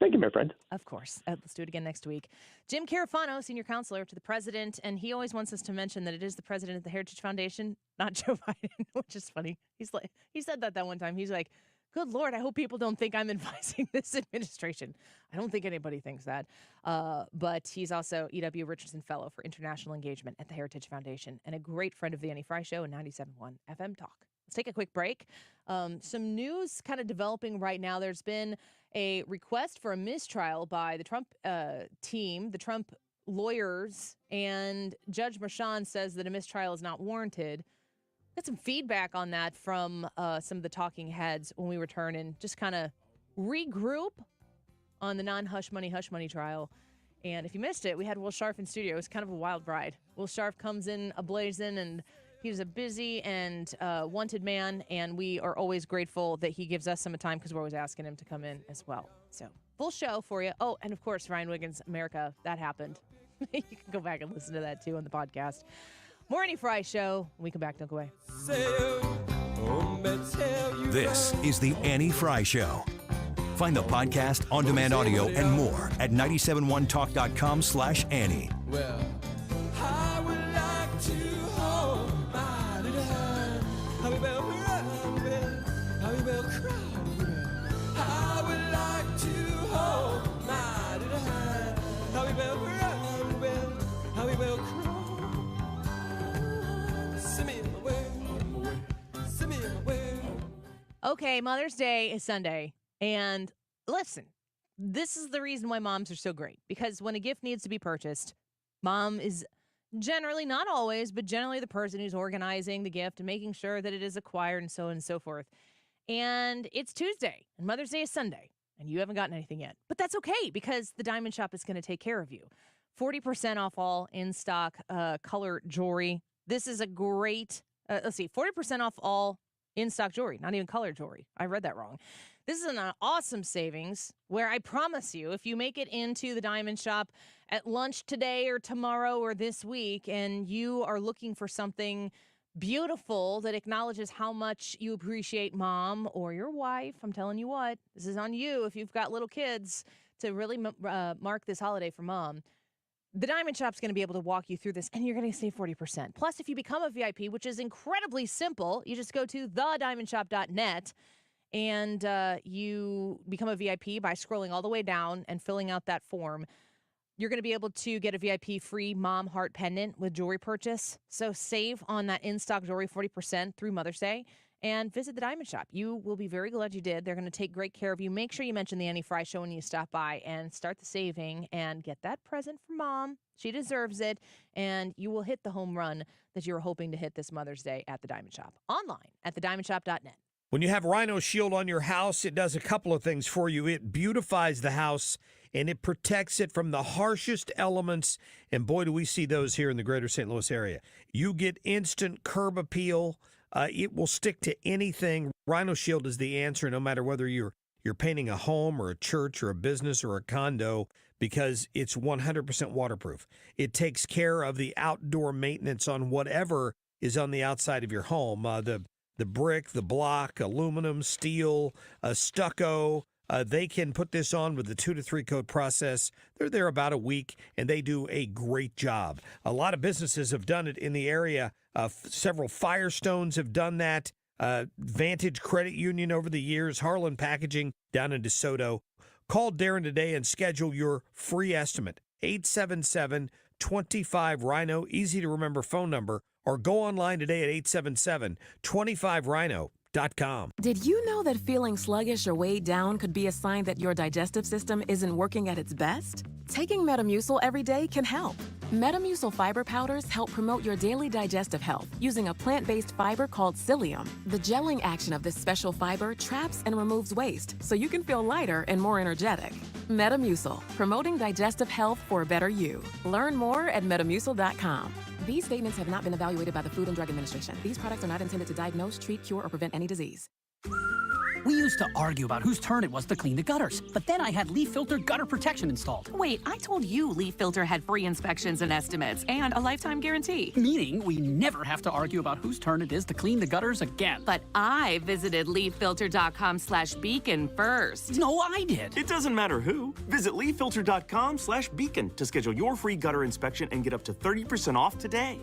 Thank you, my friend. Of course. Let's do it again next week. Jim Carafano, senior counselor to the president, and he always wants us to mention that it is the president of the Heritage Foundation, not Joe Biden, which is funny. He said that one time. He's like, good Lord, I hope people don't think I'm advising this administration. I don't think anybody thinks that. But he's also E.W. Richardson Fellow for International Engagement at the Heritage Foundation and a great friend of the Annie Fry Show and 97.1 FM Talk. Let's take a quick break. Some news kind of developing right now. There's been a request for a mistrial by the Trump team, the Trump lawyers, and Judge Merchan says that a mistrial is not warranted. Got some feedback on that from some of the talking heads when we return and just kind of regroup on the non-hush money trial. And if you missed it, we had Will Scharf in studio. It was kind of a wild ride. Will Scharf comes in ablazing, and he's a busy and wanted man, and we are always grateful that he gives us some time because we're always asking him to come in as well. So full show for you. Oh, and of course, Ryan Wiggins, America, that happened. You can go back and listen to that too on the podcast. More Annie Fry Show. When we come back, don't go away. This is the Annie Fry Show. Find the podcast, on-demand audio, and more at 971talk.com/Annie. Well, I would like to hold my little hand. I will cry. I would like to hold my little hand. I will cry. Okay, Mother's Day is Sunday. And listen, this is the reason why moms are so great. Because when a gift needs to be purchased, mom is generally, not always, but generally the person who's organizing the gift and making sure that it is acquired and so on and so forth. And it's Tuesday, and Mother's Day is Sunday, and you haven't gotten anything yet. But that's okay, because the Diamond Shop is going to take care of you. 40% off all in-stock color jewelry. This is a great, 40% off all in-stock jewelry, not even color jewelry. I read that wrong. This is an awesome savings where I promise you, if you make it into the Diamond Shop at lunch today or tomorrow or this week, and you are looking for something beautiful that acknowledges how much you appreciate mom or your wife, I'm telling you what, this is on you if you've got little kids to really mark this holiday for mom. The Diamond Shop's going to be able to walk you through this, and you're going to save 40%. Plus, if you become a VIP, which is incredibly simple, you just go to thediamondshop.net, and you become a VIP by scrolling all the way down and filling out that form. You're going to be able to get a VIP free mom heart pendant with jewelry purchase. So save on that in-stock jewelry 40% through Mother's Day. And visit the Diamond Shop. You will be very glad you did. They're going to take great care of you. Make sure you mention the Annie Fry Show when you stop by and start the saving and get that present for mom. She deserves it. And you will hit the home run that you were hoping to hit this Mother's Day at the Diamond Shop. Online at thediamondshop.net. When you have Rhino Shield on your house, it does a couple of things for you. It beautifies the house, and it protects it from the harshest elements. And boy, do we see those here in the greater St. Louis area. You get instant curb appeal. It will stick to anything. Rhino Shield is the answer, no matter whether you're painting a home or a church or a business or a condo, because it's 100% waterproof. It takes care of the outdoor maintenance on whatever is on the outside of your home. The brick, the block, aluminum, steel, stucco, They can put this on with the 2 to 3 coat process. They're there about a week, and they do a great job. A lot of businesses have done it in the area. Several Firestones have done that. Vantage Credit Union over the years, Harlan Packaging down in DeSoto. Call Darren today and schedule your free estimate. 877-25-RHINO, easy to remember phone number, or go online today at 877-25-RHINO.com. Did you know that feeling sluggish or weighed down could be a sign that your digestive system isn't working at its best? Taking Metamucil every day can help. Metamucil fiber powders help promote your daily digestive health using a plant-based fiber called psyllium. The gelling action of this special fiber traps and removes waste so you can feel lighter and more energetic. Metamucil, promoting digestive health for a better you. Learn more at metamucil.com. These statements have not been evaluated by the Food and Drug Administration. These products are not intended to diagnose, treat, cure, or prevent any disease. We used to argue about whose turn it was to clean the gutters, but then I had Leaf Filter gutter protection installed. Wait, I told you Leaf Filter had free inspections and estimates and a lifetime guarantee. Meaning we never have to argue about whose turn it is to clean the gutters again. But I visited leaffilter.com/beacon first. No, I did. It doesn't matter who. Visit leaffilter.com/beacon to schedule your free gutter inspection and get up to 30% off today.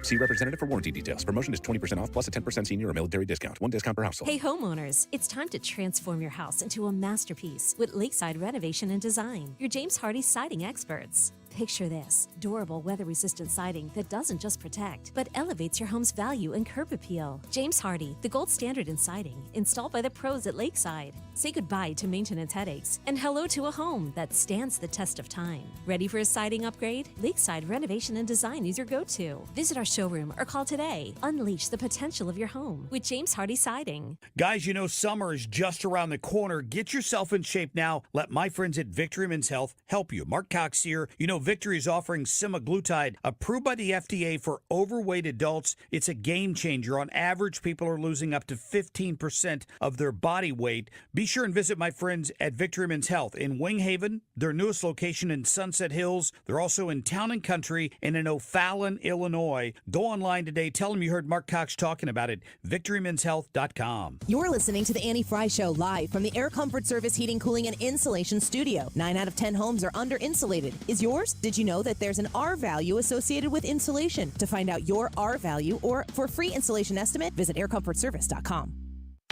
See representative for warranty details. Promotion is 20% off plus a 10% senior or military discount. One discount per household. Hey homeowners, it's time to transform your house into a masterpiece with Lakeside Renovation and Design, your James Hardie siding experts. Picture this, durable, weather-resistant siding that doesn't just protect, but elevates your home's value and curb appeal. James Hardie, the gold standard in siding, installed by the pros at Lakeside. Say goodbye to maintenance headaches and hello to a home that stands the test of time. Ready for a siding upgrade? Lakeside Renovation and Design is your go-to. Visit our showroom or call today. Unleash the potential of your home with James Hardie Siding. Guys, you know summer is just around the corner. Get yourself in shape now. Let my friends at Victory Men's Health help you. Mark Cox here. You know Victory is offering semaglutide, approved by the FDA for overweight adults. It's a game changer. On average, people are losing up to 15% of their body weight. Be sure and visit my friends at Victory Men's Health in Wing Haven, their newest location in Sunset Hills. They're also in Town and Country and in O'Fallon, Illinois. Go online today. Tell them you heard Mark Cox talking about it. VictoryMen'sHealth.com. You're listening to the Annie Fry Show live from the Air Comfort Service Heating, Cooling, and Insulation Studio. 9 out of 10 homes are under-insulated. Is yours? Did you know that there's an R value associated with insulation? To find out your R value or for a free insulation estimate, visit aircomfortservice.com.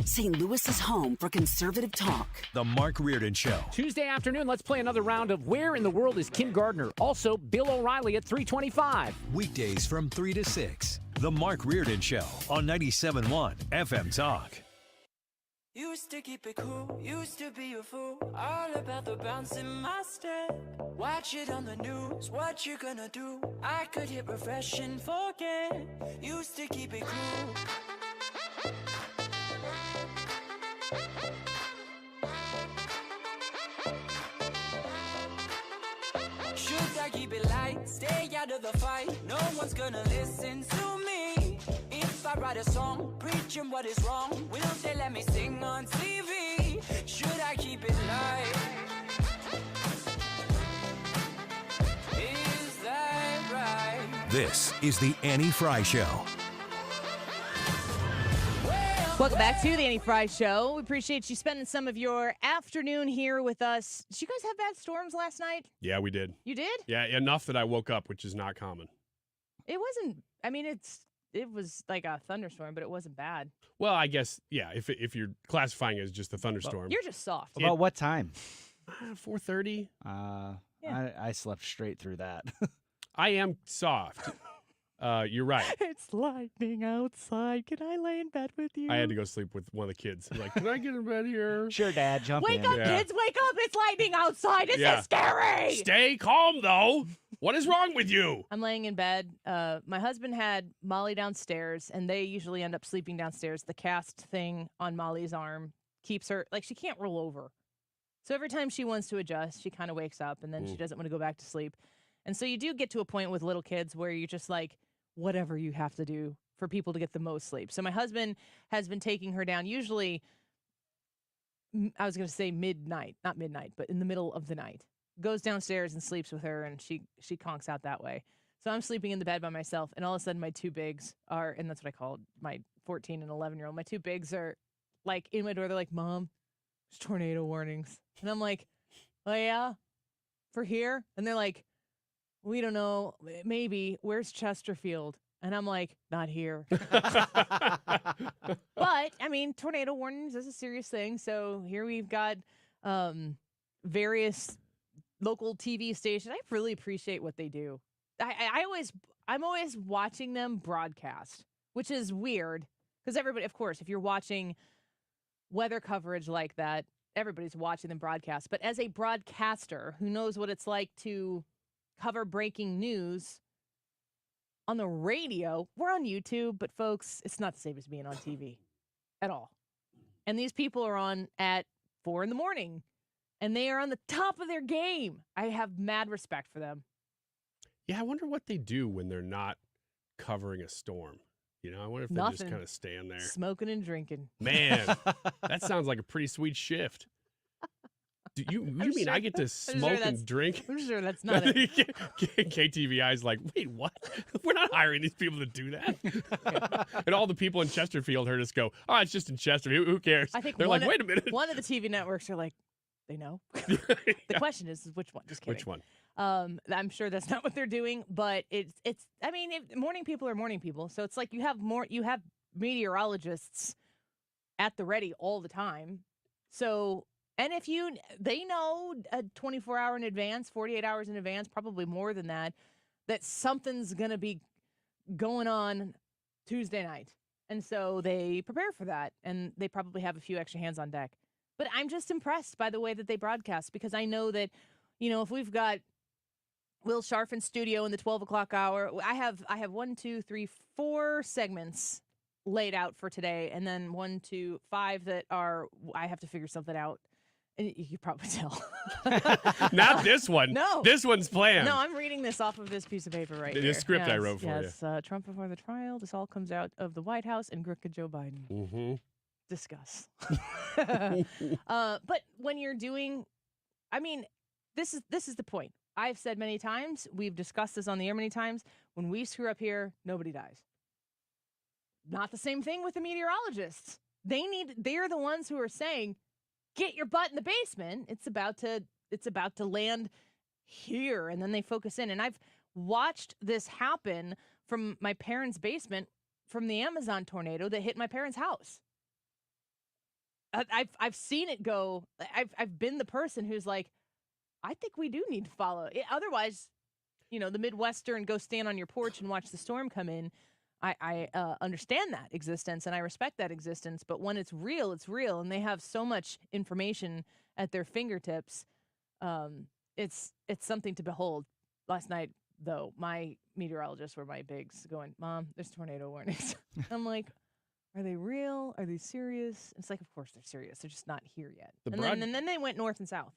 St. Louis is home for conservative talk. The Mark Reardon Show. Tuesday afternoon, let's play another round of Where in the World is Kim Gardner? Also, Bill O'Reilly at 3:25. Weekdays from 3 to 6. The Mark Reardon Show on 97.1 FM Talk. Used to keep it cool, used to be a fool, all about the bounce in my step. Watch it on the news, what you gonna do? I could hit refresh and forget. Used to keep it cool. Should I keep it light, stay out of the fight? No one's gonna listen to me. If I write a song, preaching what is wrong, will they let me sing on TV? Should I keep it light? Is that right? This is the Annie Fry Show. Welcome back to the Annie Fry Show. We appreciate you spending some of your afternoon here with us. Did you guys have bad storms last night? Yeah, we did. You did? Yeah, enough that I woke up, which is not common. It wasn't, I mean, it was like a thunderstorm, but it wasn't bad. Well, I guess, yeah, if you're classifying it as just a thunderstorm. You're just soft. About what time? 4:30. I slept straight through that. I am soft. You're right. It's lightning outside. Can I lay in bed with you? I had to go sleep with one of the kids. I'm like, can I get in bed here? Sure, Dad. Jump Wake in. up, kids. Wake up. It's lightning outside. This is scary. Stay calm, though. What is wrong with you? I'm laying in bed. My husband had Molly downstairs, and they usually end up sleeping downstairs. The cast thing on Molly's arm keeps her, like, she can't roll over. So every time she wants to adjust, she kind of wakes up, and then she doesn't want to go back to sleep. And so you do get to a point with little kids where you're just like, whatever you have to do for people to get the most sleep. So my husband has been taking her down, usually, I was going to say midnight, not midnight, but in the middle of the night. Goes downstairs and sleeps with her, and she conks out that way. So I'm sleeping in the bed by myself, and all of a sudden my two bigs are, and that's what I call my 14 and 11-year-old, my two bigs are like in my door. They're like, Mom, there's tornado warnings. And I'm like, oh, yeah? For here? And they're like, we don't know. Maybe. Where's Chesterfield? And I'm like, not here. But, I mean, tornado warnings is a serious thing. So here we've got various local TV stations. I really appreciate what they do. I'm always watching them broadcast, which is weird because everybody, of course, if you're watching weather coverage like that, everybody's watching them broadcast. But as a broadcaster who knows what it's like to cover breaking news on the radio, we're on YouTube, but folks, it's not the same as being on TV at all. And these people are on at 4 a.m, and they are on the top of their game. I have mad respect for them. Yeah, I wonder what they do when they're not covering a storm. You know, I wonder if they just kind of stand there. Smoking and drinking. Man, that sounds like a pretty sweet shift. Do you mean sure, I get to smoke and drink? I'm sure that's not it. KTVI's like, wait, what? We're not hiring these people to do that. And all the people in Chesterfield heard us go, oh, it's just in Chesterfield. Who cares? I think they're like, wait a minute. One of the TV networks are like, they know. The question is which one? Just kidding. Which one? I'm sure that's not what they're doing, but it's. I mean, morning people are morning people, so it's like you have meteorologists at the ready all the time. So, and if they know 24 hour in advance, 48 hours in advance, probably more than that something's gonna be going on Tuesday night, and so they prepare for that, and they probably have a few extra hands on deck. But I'm just impressed by the way that they broadcast because I know that, if we've got Will Scharf in studio in the 12 o'clock hour, I have 1, 2, 3, 4 segments laid out for today, and then 1, 2, 5 that I have to figure something out. And you can probably tell. Not this one. No. This one's planned. No, I'm reading this off of this piece of paper right here. The script I wrote for you. Yes, Trump before the trial. This all comes out of the White House and crooked Joe Biden. Mm-hmm. Discuss. But when you're doing, I mean, this is the point. I've said many times, we've discussed this on the air many times, when we screw up here, nobody dies. Not the same thing with the meteorologists. They're the ones who are saying, get your butt in the basement. It's about to land here, and then they focus in. And I've watched this happen from my parents' basement from the Amazon tornado that hit my parents' house. I've seen it go. I've been the person who's like, I think we do need to follow it. Otherwise, the Midwestern go stand on your porch and watch the storm come in. I understand that existence and I respect that existence. But when it's real, and they have so much information at their fingertips. It's something to behold. Last night, though, my meteorologists were my bigs going, Mom, there's tornado warnings. I'm like, are they real? Are they serious? It's like, of course they're serious. They're just not here yet. And then they went north and south.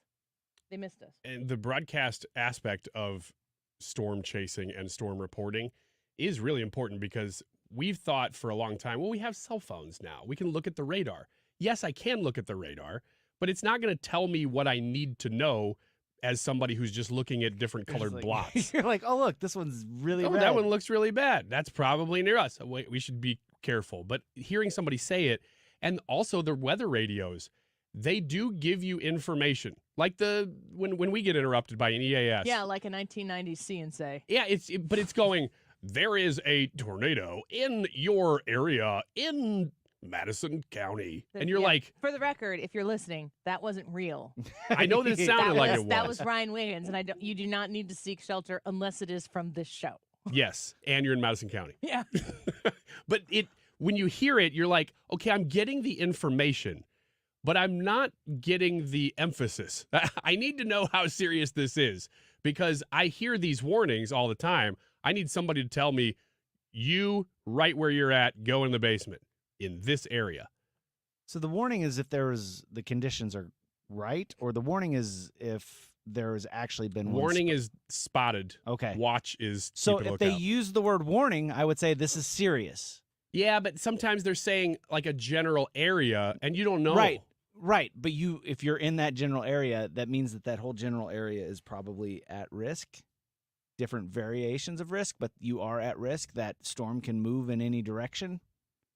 They missed us. And the broadcast aspect of storm chasing and storm reporting is really important because we've thought for a long time, well, we have cell phones now. We can look at the radar. Yes, I can look at the radar, but it's not going to tell me what I need to know as somebody who's just looking at different colored blots. You're like, oh, look, this one's really red. That one looks really bad. That's probably near us. We should be careful. But hearing somebody say it, and also the weather radios, they do give you information. Like when we get interrupted by an EAS. Yeah, like a 1990s CNC. Yeah, but it's going, there is a tornado in your area in Madison County. And you're like... For the record, if you're listening, that wasn't real. I know that it sounded like it was. That was Ryan Wiggins, and you do not need to seek shelter unless it is from this show. Yes, and you're in Madison County. Yeah. But when you hear it, you're like, okay, I'm getting the information, but I'm not getting the emphasis. I need to know how serious this is because I hear these warnings all the time. I need somebody to tell me, you, right where you're at, go in the basement in this area. So the warning is if the conditions are right, or the warning is if there's actually been warning is spotted. Okay. Watch is so if they use the word warning, I would say this is serious. Yeah, but sometimes they're saying like a general area, and you don't know. Right. But if you're in that general area, that means that whole general area is probably at risk. Different variations of risk, but you are at risk. That storm can move in any direction.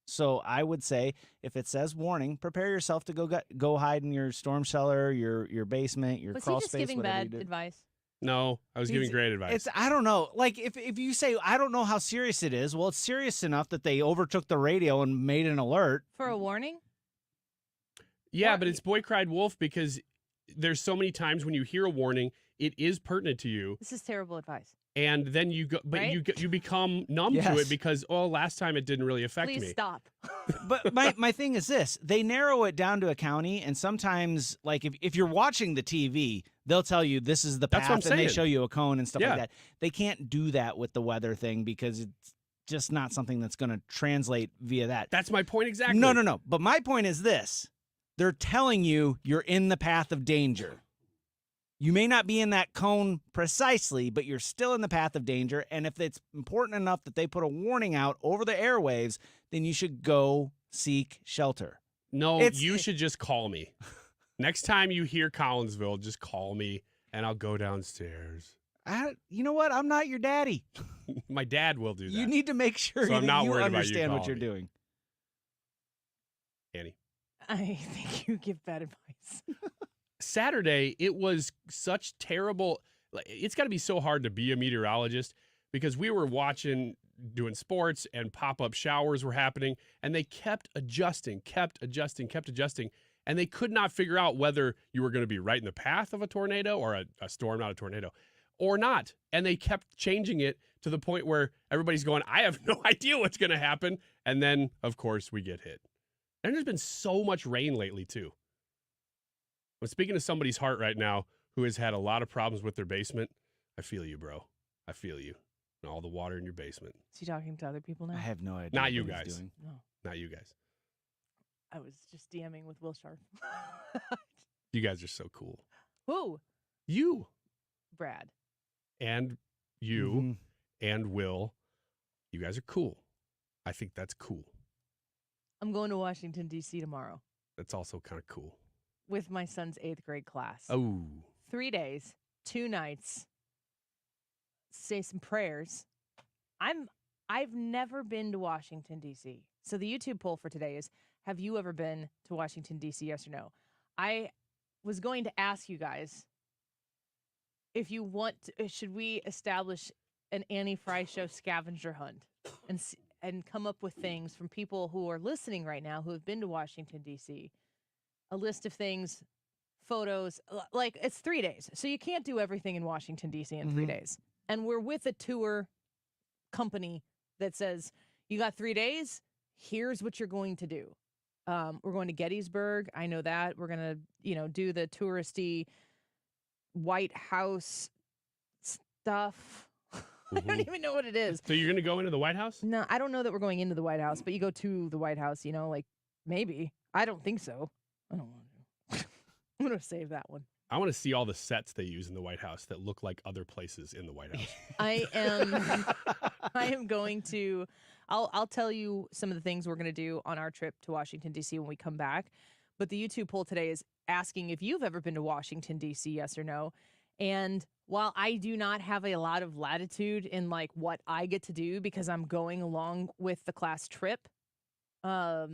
So I would say if it says warning, prepare yourself to go hide in your storm cellar, your basement, your Was crawl he just space, giving whatever bad you do. advice? No, I was giving great advice. It's I don't know. Like if you say I don't know how serious it is, well, it's serious enough that they overtook the radio and made an alert. For a warning? Yeah, but it's boy cried wolf because there's so many times when you hear a warning, it is pertinent to you. This is terrible advice. And then you go, but Right? you become numb to Yes. it because last time it didn't really affect Please me. stop. But my thing is this: they narrow it down to a county, and sometimes, like if you're watching the TV, they'll tell you this is the That's what I'm path, and they saying. show you a cone and stuff Yeah. like that. They can't do that with the weather thing because it's just not something that's going to translate via that. That's my point exactly. No. But my point is this: they're telling you you're in the path of danger. You may not be in that cone precisely, but you're still in the path of danger. And if it's important enough that they put a warning out over the airwaves, then you should go seek shelter. No, It's- you should just call me. Next time you hear Collinsville, just call me and I'll go downstairs. You know what? I'm not your daddy. My dad will do that. You need to make sure So I'm that not you worried about you understand what calling you're me. doing. Annie. I think you give bad advice. Saturday, it was such terrible. It's got to be so hard to be a meteorologist because we were watching, doing sports, and pop-up showers were happening, and they kept adjusting, and they could not figure out whether you were going to be right in the path of a tornado or a storm, not a tornado, or not. And they kept changing it to the point where everybody's going, I have no idea what's going to happen. And then, of course, we get hit. And there's been so much rain lately, too. I'm speaking to somebody's heart right now who has had a lot of problems with their basement. I feel you, bro. I feel you. And all the water in your basement. Is he talking to other people now? I have no idea. Not what you he's guys. doing. No. Not you guys. I was just DMing with Will Scharf. You guys are so cool. Who? You Brad. and you Mm-hmm. and Will, you guys are cool. I think that's cool. I'm going to Washington, D.C. tomorrow That's also kind of cool. with my son's 8th grade class. Oh. 3 days, 2 nights. Say some prayers. I've never been to Washington, D.C. So the YouTube poll for today is, have you ever been to Washington, D.C., yes or no? I was going to ask you guys if you want to, should we establish an Annie Fry Show scavenger hunt and come up with things from people who are listening right now who have been to Washington, D.C., a list of things, photos, like it's 3 days. So you can't do everything in Washington, D.C. in 3 days. And we're with a tour company that says, you got 3 days, here's what you're going to do. We're going to Gettysburg. I know that. We're going to, do the touristy White House stuff. I don't even know what it is. So you're going to go into the White House? No, I don't know that we're going into the White House, but you go to the White House, like maybe. I don't think so. I don't want to. I'm going to save that one. I want to see all the sets they use in the White House that look like other places in the White House. I am going to, I'll tell you some of the things we're going to do on our trip to Washington, D.C. when we come back. But the YouTube poll today is asking if you've ever been to Washington, D.C., yes or no. And while I do not have a lot of latitude in what I get to do because I'm going along with the class trip, I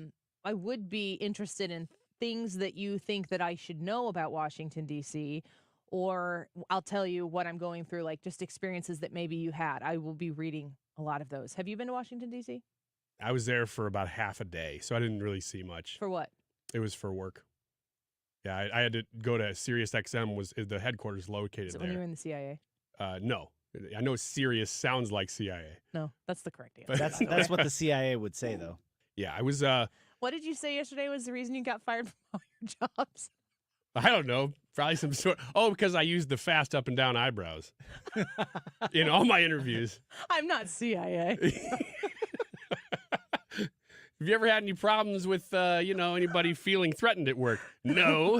would be interested in things that you think that I should know about Washington, D.C., or I'll tell you what I'm going through, just experiences that maybe you had. I will be reading a lot of those. Have you been to Washington, D.C.? I was there for about half a day, so I didn't really see much. For what? It was for work. Yeah, I had to go to SiriusXM, was the headquarters located Is it there. when you were in the CIA? No. I know Sirius sounds like CIA. No, that's the correct answer. That's what the CIA would say, though. Yeah, I was... What did you say yesterday was the reason you got fired from all your jobs? I don't know. Probably some sort... Oh, because I used the fast up and down eyebrows in all my interviews. I'm not CIA. Have you ever had any problems with, anybody feeling threatened at work? No.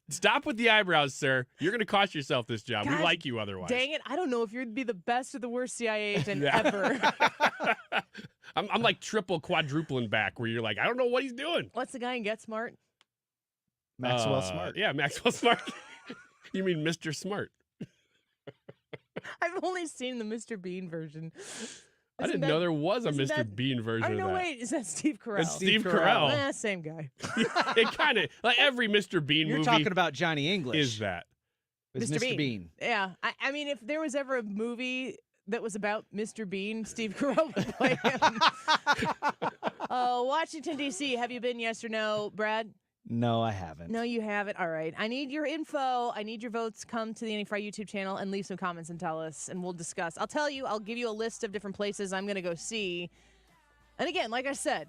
Stop with the eyebrows, sir. You're going to cost yourself this job. Gosh, we like you otherwise. Dang it. I don't know if you'd be the best or the worst CIA agent Yeah. ever. I'm like triple, quadrupling back where you're like, I don't know what he's doing. What's the guy in Get Smart? Maxwell Smart. Yeah, Maxwell Smart. You mean Mr. Smart. I've only seen the Mr. Bean version. I didn't know there was a Mr. Bean version Oh, of no, that. wait. Is that Steve Carell? It's Steve Carell. Same guy. It kind of, like every Mr. Bean You're movie talking about Johnny English. is that. It's Mr. Bean. Yeah. I mean, if there was ever a movie that was about Mr. Bean, Steve Carell would play him. Washington, D.C., have you been, yes or no, Brad? No, I haven't. No, you haven't. All right. I need your info. I need your votes. Come to the Annie Fry YouTube channel and leave some comments and tell us, and we'll discuss. I'll tell you, I'll give you a list of different places I'm going to go see. And again, like I said,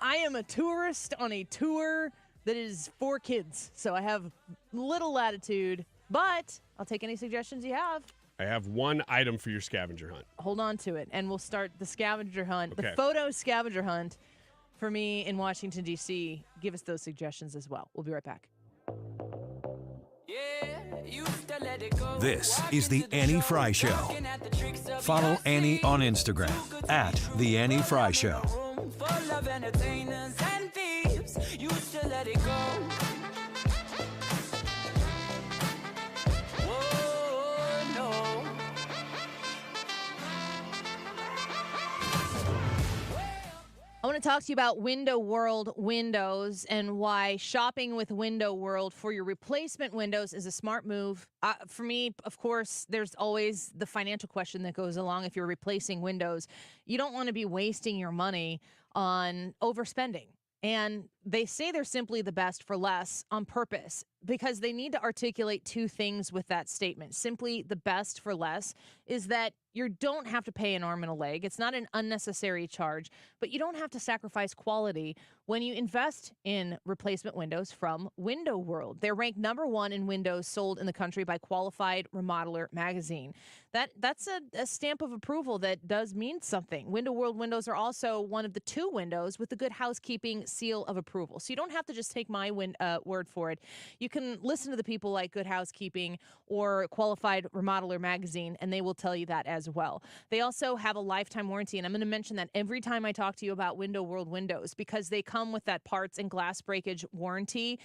I am a tourist on a tour that is for kids, so I have little latitude, but I'll take any suggestions you have. I have one item for your scavenger hunt. Hold on to it, and we'll start the scavenger hunt, Okay. the photo scavenger hunt for me in Washington, D.C. Give us those suggestions as well. We'll be right back. This is the Annie Fry Show. Follow Annie on Instagram at The Annie Fry Show. Full of entertainers and thieves, used to let it go. Whoa, no. I want to talk to you about Window World windows and why shopping with Window World for your replacement windows is a smart move. For me, of course, there's always the financial question that goes along if you're replacing windows. You don't want to be wasting your money on overspending. And they say they're simply the best for less on purpose because they need to articulate two things with that statement. Simply the best for less is that you don't have to pay an arm and a leg. It's not an unnecessary charge, but you don't have to sacrifice quality when you invest in replacement windows from Window World. They're ranked #1 in windows sold in the country by Qualified Remodeler magazine. That's a stamp of approval that does mean something. Window World windows are also one of the 2 windows with the Good Housekeeping seal of approval. So you don't have to just take my word for it. You can listen to the people like Good Housekeeping or Qualified Remodeler magazine, and they will tell you that as well. They also have a lifetime warranty, and I'm going to mention that every time I talk to you about Window World windows because they come with that parts and glass breakage warranty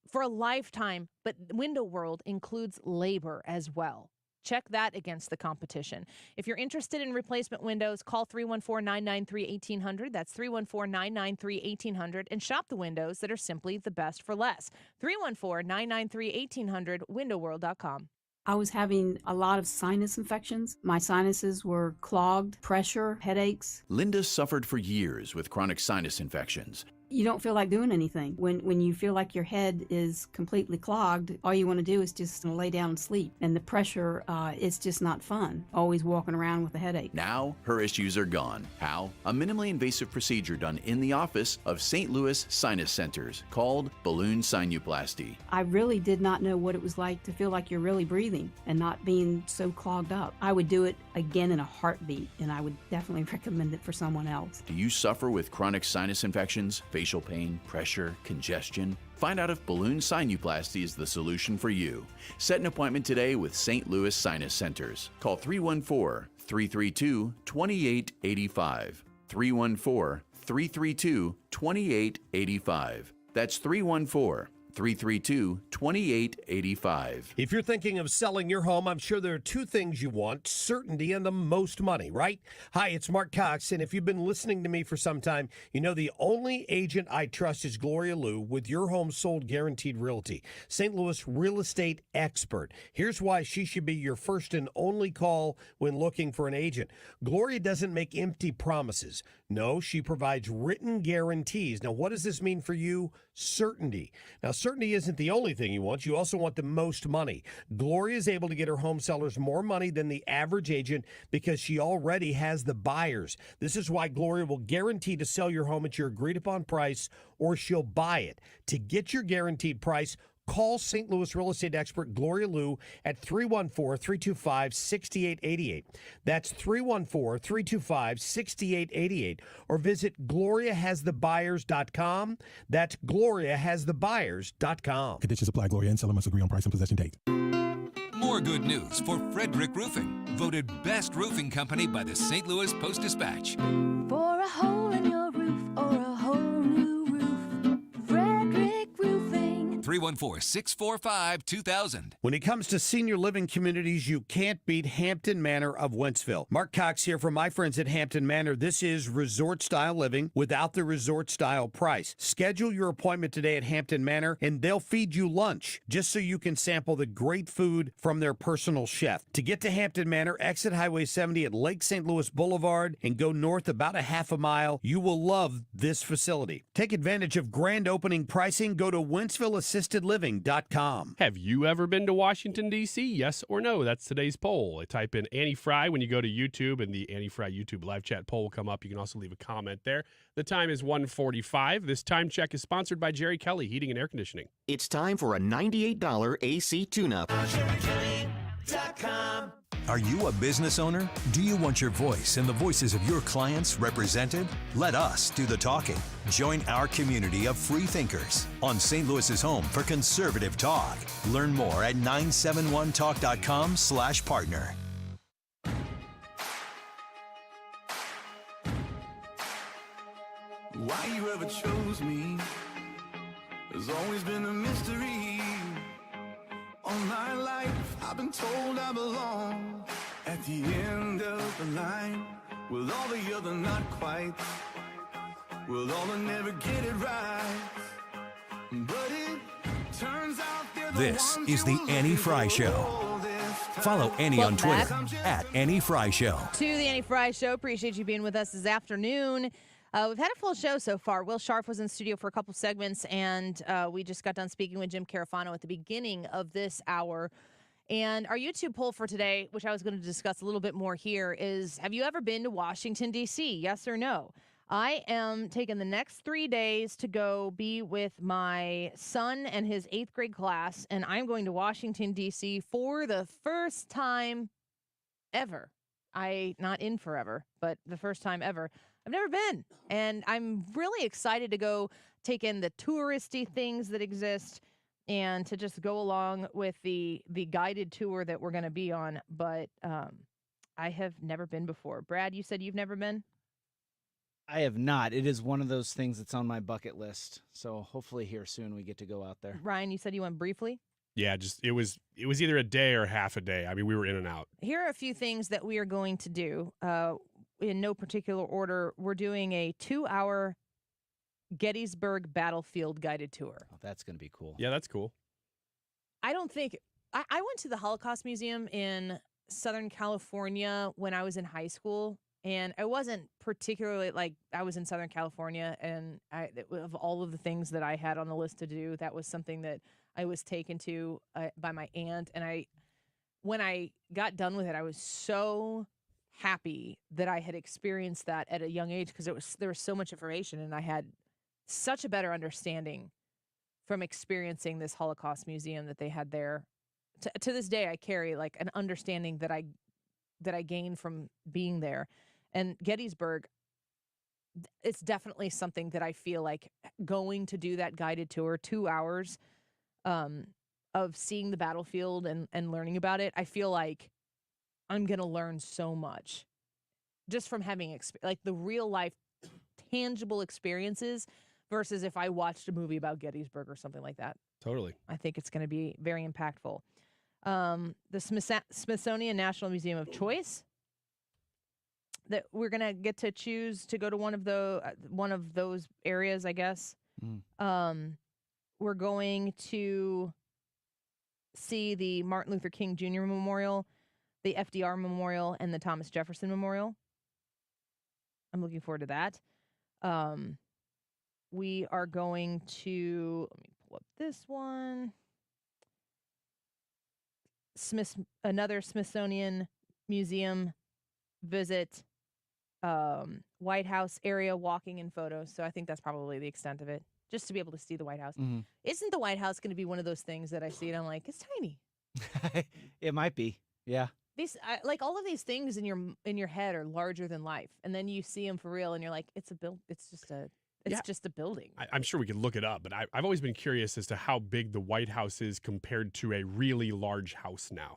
for a lifetime, but Window World includes labor as well. Check that against the competition. If you're interested in replacement windows, call 314-993-1800. That's 314-993-1800 and shop the windows that are simply the best for less. 314-993-1800, windowworld.com. I was having a lot of sinus infections. My sinuses were clogged, pressure, headaches. Linda suffered for years with chronic sinus infections. You don't feel like doing anything. When you feel like your head is completely clogged, all you want to do is just lay down and sleep. And the pressure, it's just not fun, always walking around with a headache. Now, her issues are gone. How? A minimally invasive procedure done in the office of St. Louis Sinus Centers called balloon sinuplasty. I really did not know what it was like to feel like you're really breathing and not being so clogged up. I would do it again in a heartbeat, and I would definitely recommend it for someone else. Do you suffer with chronic sinus infections, facial pain, pressure, congestion? Find out if balloon sinuplasty is the solution for you. Set an appointment today with St. Louis Sinus Centers. Call 314-332-2885. 314-332-2885. That's 314-332-2885. If you're thinking of selling your home, I'm sure there are 2 things you want: certainty and the most money, right? Hi, it's Mark Cox, and if you've been listening to me for some time, you know the only agent I trust is Gloria Liu with Your Home Sold Guaranteed Realty, St. Louis real estate expert. Here's why she should be your first and only call when looking for an agent. Gloria doesn't make empty promises. No, she provides written guarantees. Now, what does this mean for you? Certainty. Now, certainty isn't the only thing you want. You also want the most money. Gloria is able to get her home sellers more money than the average agent because she already has the buyers. This is why Gloria will guarantee to sell your home at your agreed upon price, or she'll buy it. To get your guaranteed price, call St. Louis real estate expert Gloria Liu at 314-325-6888. That's 314-325-6888. Or visit GloriaHasTheBuyers.com. That's GloriaHasTheBuyers.com. Conditions apply. Gloria and seller must agree on price and possession date. More good news for Frederick Roofing, voted best roofing company by the St. Louis Post-Dispatch. For a hole in your roof or a whole new roof, Frederick Roofing. 314-645-2000. When it comes to senior living communities, you can't beat Hampton Manor of Wentzville. Mark Cox here from my friends at Hampton Manor. This is resort-style living without the resort-style price. Schedule your appointment today at Hampton Manor, and they'll feed you lunch just so you can sample the great food from their personal chef. To get to Hampton Manor, exit Highway 70 at Lake St. Louis Boulevard and go north about a half a mile. You will love this facility. Take advantage of grand opening pricing. Go to WentzvilleAssistedLiving.com. Have you ever been to Washington, D.C.? Yes or no? That's today's poll. Type in Annie Fry when you go to YouTube, and the Annie Fry YouTube live chat poll will come up. You can also leave a comment there. The time is 1:45. This time check is sponsored by Jerry Kelly Heating and Air Conditioning. It's time for a $98 AC tune-up. Are you a business owner? Do you want your voice and the voices of your clients represented? Let us do the talking. Join our community of free thinkers on St. Louis's home for conservative talk. Learn more at 971talk.com/partner. Why you ever chose me has always been a mystery. All my life I've been told I belong at the end of the line with all the other not quite, with all the never get it right. But it turns out they're the This ones is the you Annie were Fry looking Show. for this time. Follow Annie on Twitter at Annie Fry Show. To the Annie Fry Show. Appreciate you being with us this afternoon. We've had a full show so far. Will Scharf was in studio for a couple segments, and we just got done speaking with Jim Carafano at the beginning of this hour. And our YouTube poll for today, which I was going to discuss a little bit more here, is have you ever been to Washington, D.C.? Yes or no? I am taking the next 3 days to go be with my son and his 8th grade class, and I'm going to Washington, D.C. for the first time ever. Not in forever, but the first time ever. I've never been, and I'm really excited to go take in the touristy things that exist and to just go along with the guided tour that we're going to be on. But I have never been before. Brad, you said you've never been? I have not. It is one of those things that's on my bucket list. So hopefully here soon we get to go out there. Ryan, you said you went briefly? Yeah, just it was either a day or half a day. I mean, we were in and out. Here are a few things that we are going to do. In no particular order, we're doing a 2-hour Gettysburg Battlefield guided tour. Oh, that's going to be cool. Yeah, that's cool. I don't think I went to the Holocaust Museum in Southern California when I was in high school, and I wasn't particularly I was in Southern California, and of all of the things that I had on the list to do, that was something that I was taken to by my aunt, and when I got done with it, I was so happy that I had experienced that at a young age because there was so much information, and I had such a better understanding from experiencing this Holocaust museum that they had there. To this day, I carry an understanding that I gained from being there. And Gettysburg, it's definitely something that I feel like going to do that guided tour, 2 hours of seeing the battlefield and learning about it. I feel like I'm going to learn so much just from having the real life tangible experiences versus if I watched a movie about Gettysburg or something like that. Totally. I think it's going to be very impactful. The Smithsonian National Museum of Choice, that we're going to get to choose to go to one of those areas, I guess. We're going to see the Martin Luther King Jr. Memorial, the FDR Memorial, and the Thomas Jefferson Memorial. I'm looking forward to that. We are going to, let me pull up this one. Another Smithsonian Museum visit, White House area walking and photos. So I think that's probably the extent of it, just to be able to see the White House. Mm-hmm. Isn't the White House going to be one of those things that I see and I'm like, it's tiny? It might be. Yeah. These all of these things in your head are larger than life, and then you see them for real, and you're like, it's just a building. I'm sure we could look it up, but I've always been curious as to how big the White House is compared to a really large house now,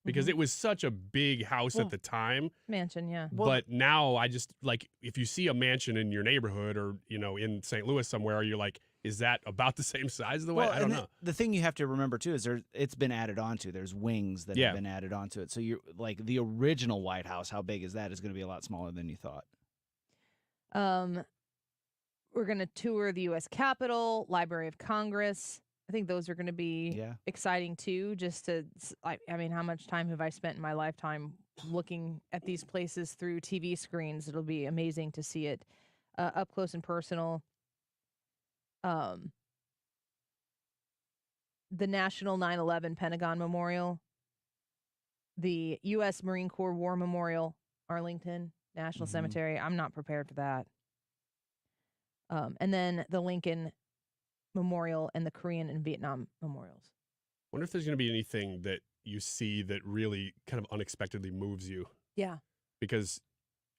because it was such a big house at the time. Mansion, yeah. But now I just if you see a mansion in your neighborhood or in St. Louis somewhere, you're like, is that about the same size of the White? I don't know. The thing you have to remember too is it's been added onto. There's wings that have been added onto it. So you're like the original White House. How big is that? Is going to be a lot smaller than you thought. We're going to tour the U.S. Capitol, Library of Congress. I think those are going to be exciting too. Just to, I mean, how much time have I spent in my lifetime looking at these places through TV screens? It'll be amazing to see it up close and personal. The National 9/11 Pentagon Memorial, the U.S. Marine Corps War Memorial, Arlington National Cemetery. I'm not prepared for that. And then the Lincoln Memorial and the Korean and Vietnam memorials. Wonder if there's going to be anything that you see that really kind of unexpectedly moves you. Yeah. Because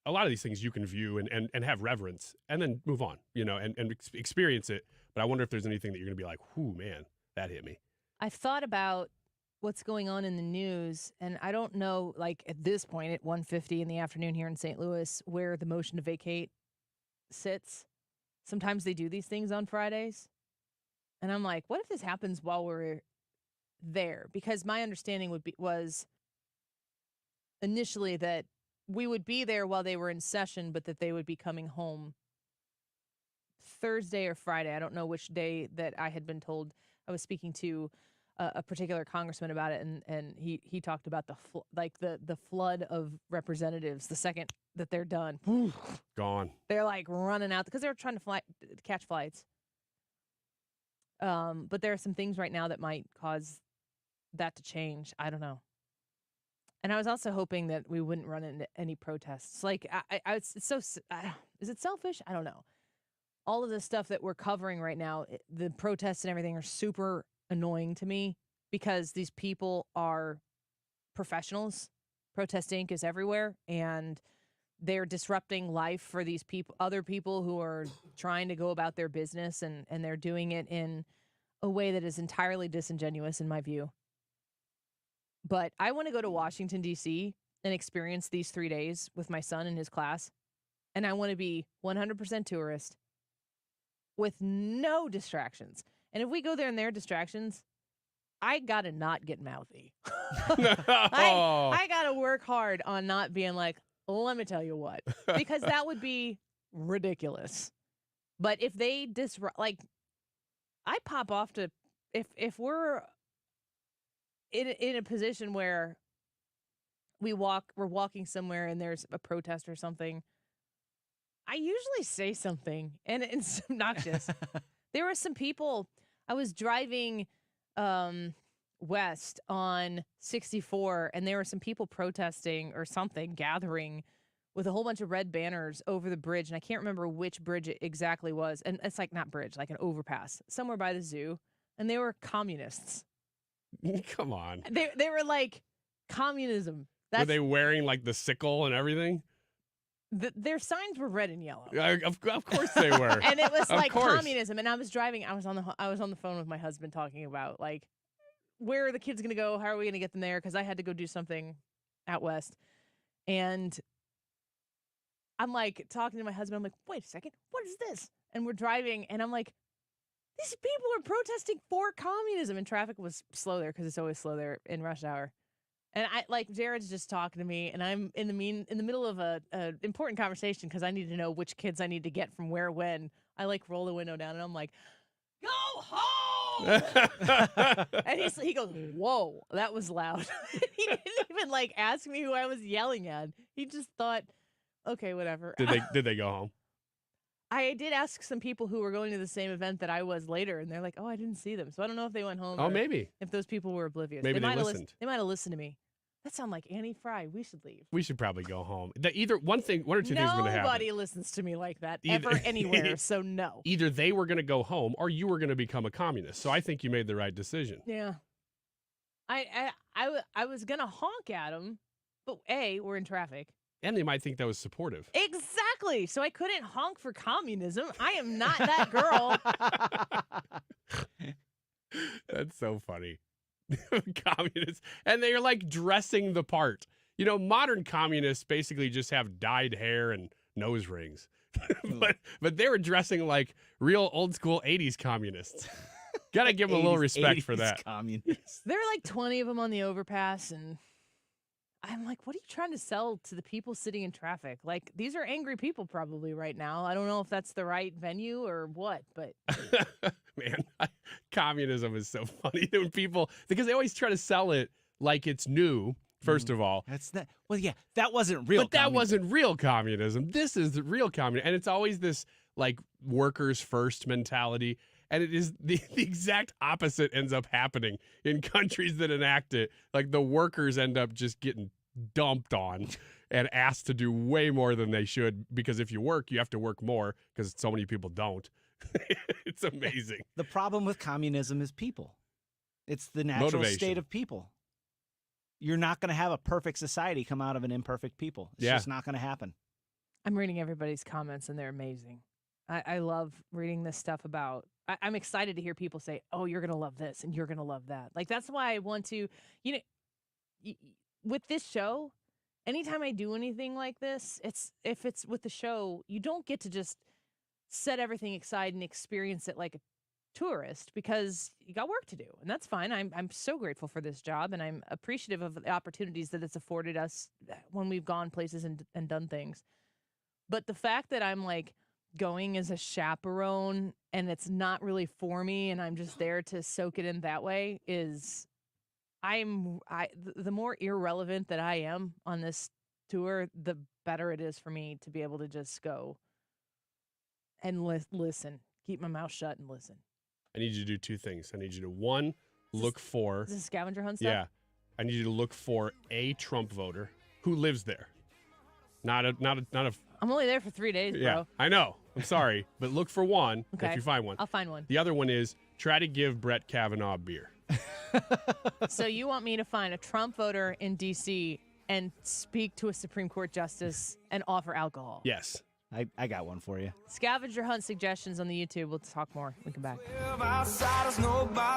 a lot of these things you can view and have reverence and then move on, and experience it. But I wonder if there's anything that you're going to be like, whoo, man, that hit me. I've thought about what's going on in the news, and I don't know, like at this point at 1:50 in the afternoon here in St. Louis, where the motion to vacate sits. Sometimes they do these things on Fridays. And I'm like, what if this happens while we're there? Because my understanding was initially that we would be there while they were in session, but that they would be coming home Thursday or Friday. I don't know which day that I had been told. I was speaking to a particular congressman about it, and he talked about the flood of representatives the second that they're done. Gone. They're like running out because they were trying to catch flights. But there are some things right now that might cause that to change. I don't know. And I was also hoping that we wouldn't run into any protests. Like, it's so, is it selfish? I don't know. All of the stuff that we're covering right now, the protests and everything are super annoying to me because these people are professionals. Protest Inc. is everywhere, and they're disrupting life for these people, other people who are trying to go about their business, and they're doing it in a way that is entirely disingenuous in my view. But I want to go to Washington, D.C. and experience these 3 days with my son and his class. And I want to be 100% tourist with no distractions. And if we go there and there are distractions, I got to not get mouthy. I got to work hard on not being like, let me tell you what, because that would be ridiculous. But if they disrupt, like, I pop off to, if we're in a position where we're walking somewhere and there's a protest or something, I usually say something, and it's obnoxious. There were some people, I was driving west on 64, and there were some people protesting or something, gathering with a whole bunch of red banners over the bridge, and I can't remember which bridge it exactly was. And it's like not bridge, like an overpass somewhere by the zoo, and they were communists. Come on. They were like communism. Were they wearing like the sickle and everything? Their signs were red and yellow. Of course they were. And it was like communism. And I was driving. I was on the phone with my husband talking about, like, where are the kids going to go? How are we going to get them there? Because I had to go do something out west. And I'm like talking to my husband. I'm like, wait a second. What is this? And we're driving. And I'm like, these people are protesting for communism. And traffic was slow there because it's always slow there in rush hour. And Jared's just talking to me, and I'm in the middle of a important conversation because I need to know which kids I need to get from where when. I like roll the window down, and I'm like, "Go home!" And he goes, "Whoa, that was loud." He didn't even like ask me who I was yelling at. He just thought, "Okay, whatever." Did they go home? I did ask some people who were going to the same event that I was later, and they're like, "Oh, I didn't see them," so I don't know if they went home. Oh, maybe if those people were oblivious. Maybe they listened. They might have listened to me. That sounds like Annie Fry. We should leave. We should probably go home. One or two things are going to happen. Nobody listens to me like that ever anywhere, so no. Either they were going to go home or you were going to become a communist. So I think you made the right decision. Yeah. I was going to honk at them, but A, we're in traffic. And they might think that was supportive. Exactly. So I couldn't honk for communism. I am not that girl. That's so funny. Communists. And they're like dressing the part. Modern communists basically just have dyed hair and nose rings. but they were dressing like real old school 80s communists. Gotta give them a little respect for that. Communists. There are like 20 of them on the overpass, and I'm like, what are you trying to sell to the people sitting in traffic? Like, these are angry people probably right now. I don't know if that's the right venue or what, but Man, communism is so funny when people, because they always try to sell it like it's new. First of all, that's that. Well, yeah, that wasn't real. But that wasn't real communism. This is the real communism, and it's always this like workers first mentality. And it is the exact opposite ends up happening in countries that enact it. Like the workers end up just getting dumped on and asked to do way more than they should, because if you work, you have to work more because so many people don't. It's amazing. The problem with communism is people. It's the natural state of people. You're not going to have a perfect society come out of an imperfect people. It's just not going to happen. I'm reading everybody's comments, and they're amazing. I love reading this stuff about, I'm excited to hear people say, oh, you're going to love this and you're going to love that. Like, that's why I want to, with this show, anytime I do anything like this, if it's with the show, you don't get to just set everything aside and experience it like a tourist, because you got work to do, and that's fine. I'm so grateful for this job, and I'm appreciative of the opportunities that it's afforded us when we've gone places and done things. But the fact that I'm like going as a chaperone and it's not really for me, and I'm just there to soak it in that way, is the more irrelevant that I am on this tour, the better it is for me to be able to just go and listen, keep my mouth shut and listen. I need you to do two things. I need you to, one, look for... Is this scavenger hunt stuff? Yeah. I need you to look for a Trump voter who lives there. Not a. I'm only there for 3 days, bro. Yeah, I know. I'm sorry. But look for one Okay. if you find one. I'll find one. The other one is try to give Brett Kavanaugh a beer. So you want me to find a Trump voter in D.C. and speak to a Supreme Court justice and offer alcohol? Yes. I got one for you. Scavenger hunt suggestions on the YouTube. We'll talk more. We come back.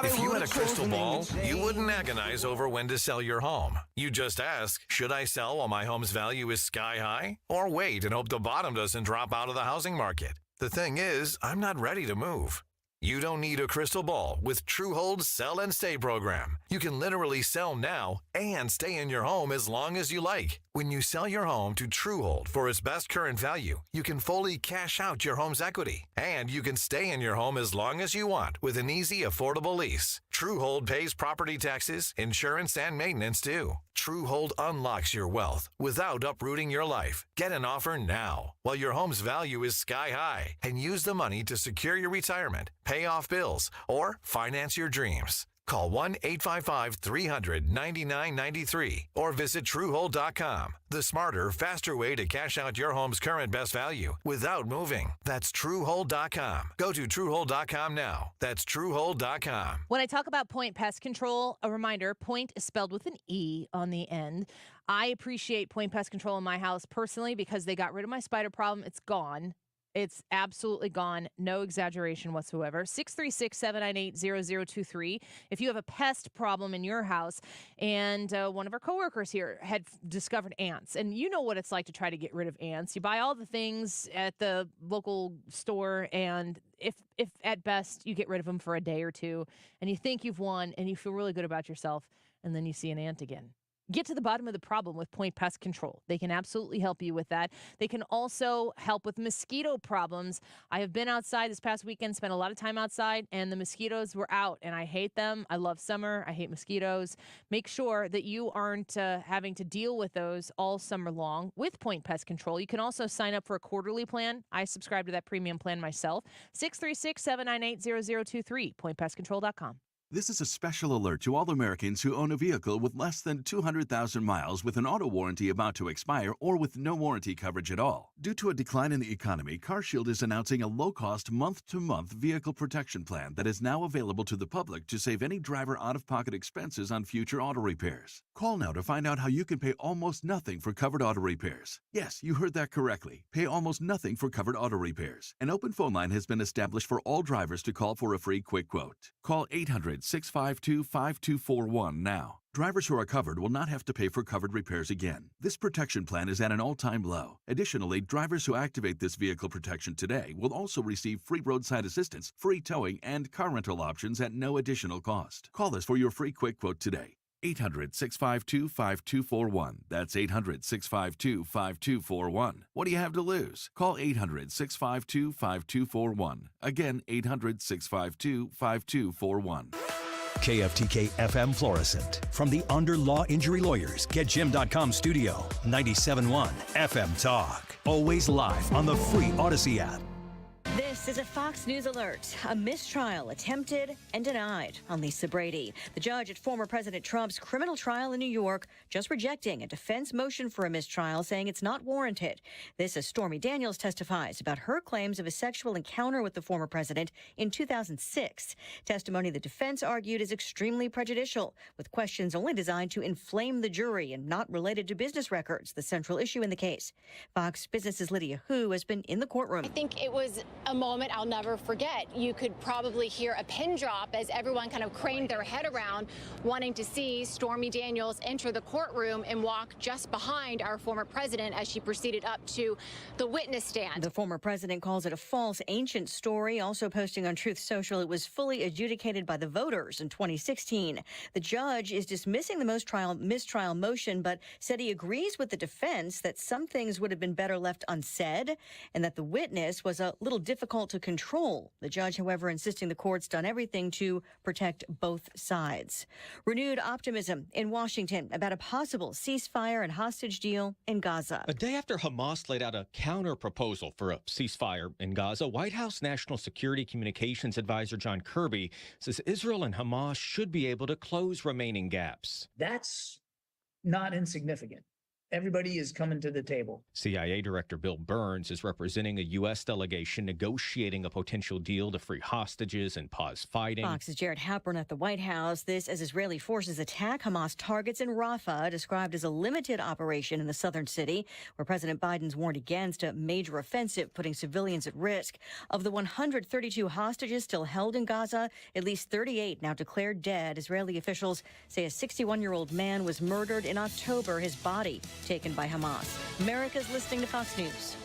If you had a crystal ball, you wouldn't agonize over when to sell your home. You just ask, should I sell while my home's value is sky high? Or wait and hope the bottom doesn't drop out of the housing market? The thing is, I'm not ready to move. You don't need a crystal ball with Truehold's Sell and Stay program. You can literally sell now and stay in your home as long as you like. When you sell your home to Truehold for its best current value, you can fully cash out your home's equity. And you can stay in your home as long as you want with an easy, affordable lease. Truehold pays property taxes, insurance, and maintenance too. Truehold unlocks your wealth without uprooting your life. Get an offer now while your home's value is sky high, and use the money to secure your retirement, pay off bills, or finance your dreams. Call 1-855-300-9993 or visit Truehold.com. The smarter, faster way to cash out your home's current best value without moving. That's Truehold.com. Go to Truehold.com now. That's Truehold.com. When I talk about Point Pest Control, a reminder, Point is spelled with an E on the end. I appreciate Point Pest Control in my house personally because they got rid of my spider problem. It's gone. It's absolutely gone. No exaggeration whatsoever. 636-798-0023. If you have a pest problem in your house, and one of our coworkers here had discovered ants, and you know what it's like to try to get rid of ants. You buy all the things at the local store, and if at best you get rid of them for a day or two, and you think you've won, and you feel really good about yourself, and then you see an ant again. Get to the bottom of the problem with Point Pest Control. They can absolutely help you with that. They can also help with mosquito problems. I have been outside this past weekend, spent a lot of time outside, and the mosquitoes were out, and I hate them. I love summer. I hate mosquitoes. Make sure that you aren't having to deal with those all summer long with Point Pest Control. You can also sign up for a quarterly plan. I subscribe to that premium plan myself. 636-798-0023, pointpestcontrol.com. This is a special alert to all Americans who own a vehicle with less than 200,000 miles with an auto warranty about to expire or with no warranty coverage at all. Due to a decline in the economy, CarShield is announcing a low-cost month-to-month vehicle protection plan that is now available to the public to save any driver out-of-pocket expenses on future auto repairs. Call now to find out how you can pay almost nothing for covered auto repairs. Yes, you heard that correctly. Pay almost nothing for covered auto repairs. An open phone line has been established for all drivers to call for a free quick quote. Call 800 800-652-5241 now. Drivers who are covered will not have to pay for covered repairs again. This protection plan is at an all-time low. Additionally, drivers who activate this vehicle protection today will also receive free roadside assistance, free towing, and car rental options at no additional cost. Call us for your free quick quote today. 800-652-5241. That's 800-652-5241. What do you have to lose? Call 800-652-5241. Again, 800-652-5241. KFTK FM Florissant. From the Under Law Injury Lawyers, GetJim.com studio. 97.1 FM Talk. Always live on the free Odyssey app. This is a Fox News alert. A mistrial attempted and denied on Lisa Brady. The judge at former President Trump's criminal trial in New York just rejecting a defense motion for a mistrial, saying it's not warranted. This as Stormy Daniels testifies about her claims of a sexual encounter with the former president in 2006. Testimony the defense argued is extremely prejudicial, with questions only designed to inflame the jury and not related to business records, the central issue in the case. Fox Business's Lydia Hu has been in the courtroom. I think it was a moment I'll never forget. You could probably hear a pin drop as everyone kind of craned their head around, wanting to see Stormy Daniels enter the courtroom and walk just behind our former president as she proceeded up to the witness stand. The former president calls it a false, ancient story, also posting on Truth Social it was fully adjudicated by the voters in 2016. The judge is dismissing the mistrial motion, but said he agrees with the defense that some things would have been better left unsaid and that the witness was a little difficult to control. The judge, however, insisting the court's done everything to protect both sides. Renewed optimism in Washington about a possible ceasefire and hostage deal in Gaza. A day after Hamas laid out a counter-proposal for a ceasefire in Gaza, White House National Security Communications Advisor John Kirby says Israel and Hamas should be able to close remaining gaps. That's not insignificant. Everybody is coming to the table. CIA Director Bill Burns is representing a U.S. delegation negotiating a potential deal to free hostages and pause fighting. Fox's Jared Halpern at the White House. This as Israeli forces attack Hamas targets in Rafah, described as a limited operation in the southern city, where President Biden's warned against a major offensive, putting civilians at risk. Of the 132 hostages still held in Gaza, at least 38 now declared dead. Israeli officials say a 61-year-old man was murdered in October, his body taken by Hamas. America's listening to Fox News.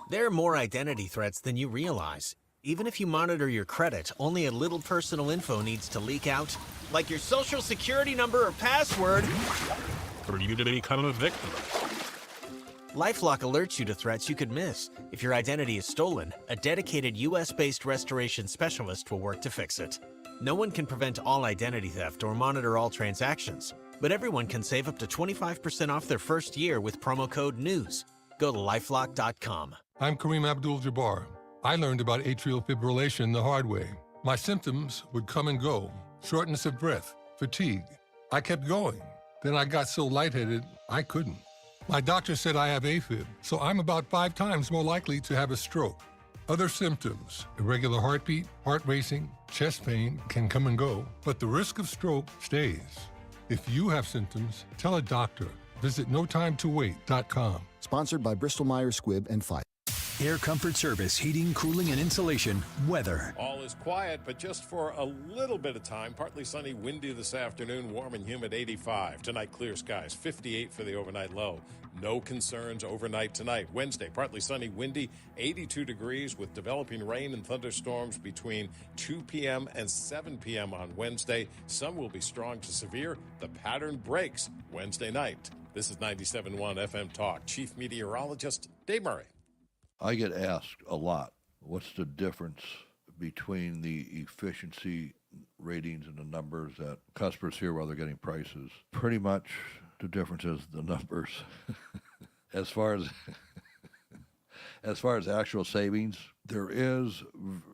There are more identity threats than you realize. Even if you monitor your credit, only a little personal info needs to leak out, like your social security number or password, for you to become a victim. LifeLock alerts you to threats you could miss. If your identity is stolen, a dedicated U.S.-based restoration specialist will work to fix it. No one can prevent all identity theft or monitor all transactions, but everyone can save up to 25% off their first year with promo code NEWS. Go to lifelock.com. I'm Kareem Abdul-Jabbar. I learned about atrial fibrillation the hard way. My symptoms would come and go: shortness of breath, fatigue. I kept going. Then I got so lightheaded, I couldn't. My doctor said I have AFib, so I'm about 5 times more likely to have a stroke. Other symptoms: irregular heartbeat, heart racing, chest pain can come and go, but the risk of stroke stays. If you have symptoms, tell a doctor. Visit notimetowait.com. Sponsored by Bristol-Myers Squibb and Pfizer. Air Comfort Service, heating, cooling, and insulation. Weather. All is quiet, but just for a little bit of time. Partly sunny, windy this afternoon, warm and humid 85. Tonight, clear skies, 58 for the overnight low. No concerns overnight tonight. Wednesday, partly sunny, windy, 82 degrees with developing rain and thunderstorms between 2 p.m. and 7 p.m. on Wednesday. Some will be strong to severe. The pattern breaks Wednesday night. This is 97.1 FM Talk. Chief Meteorologist Dave Murray. I get asked a lot, what's the difference between the efficiency ratings and the numbers that customers hear while they're getting prices? Pretty much the difference is the numbers. As far as actual savings, there is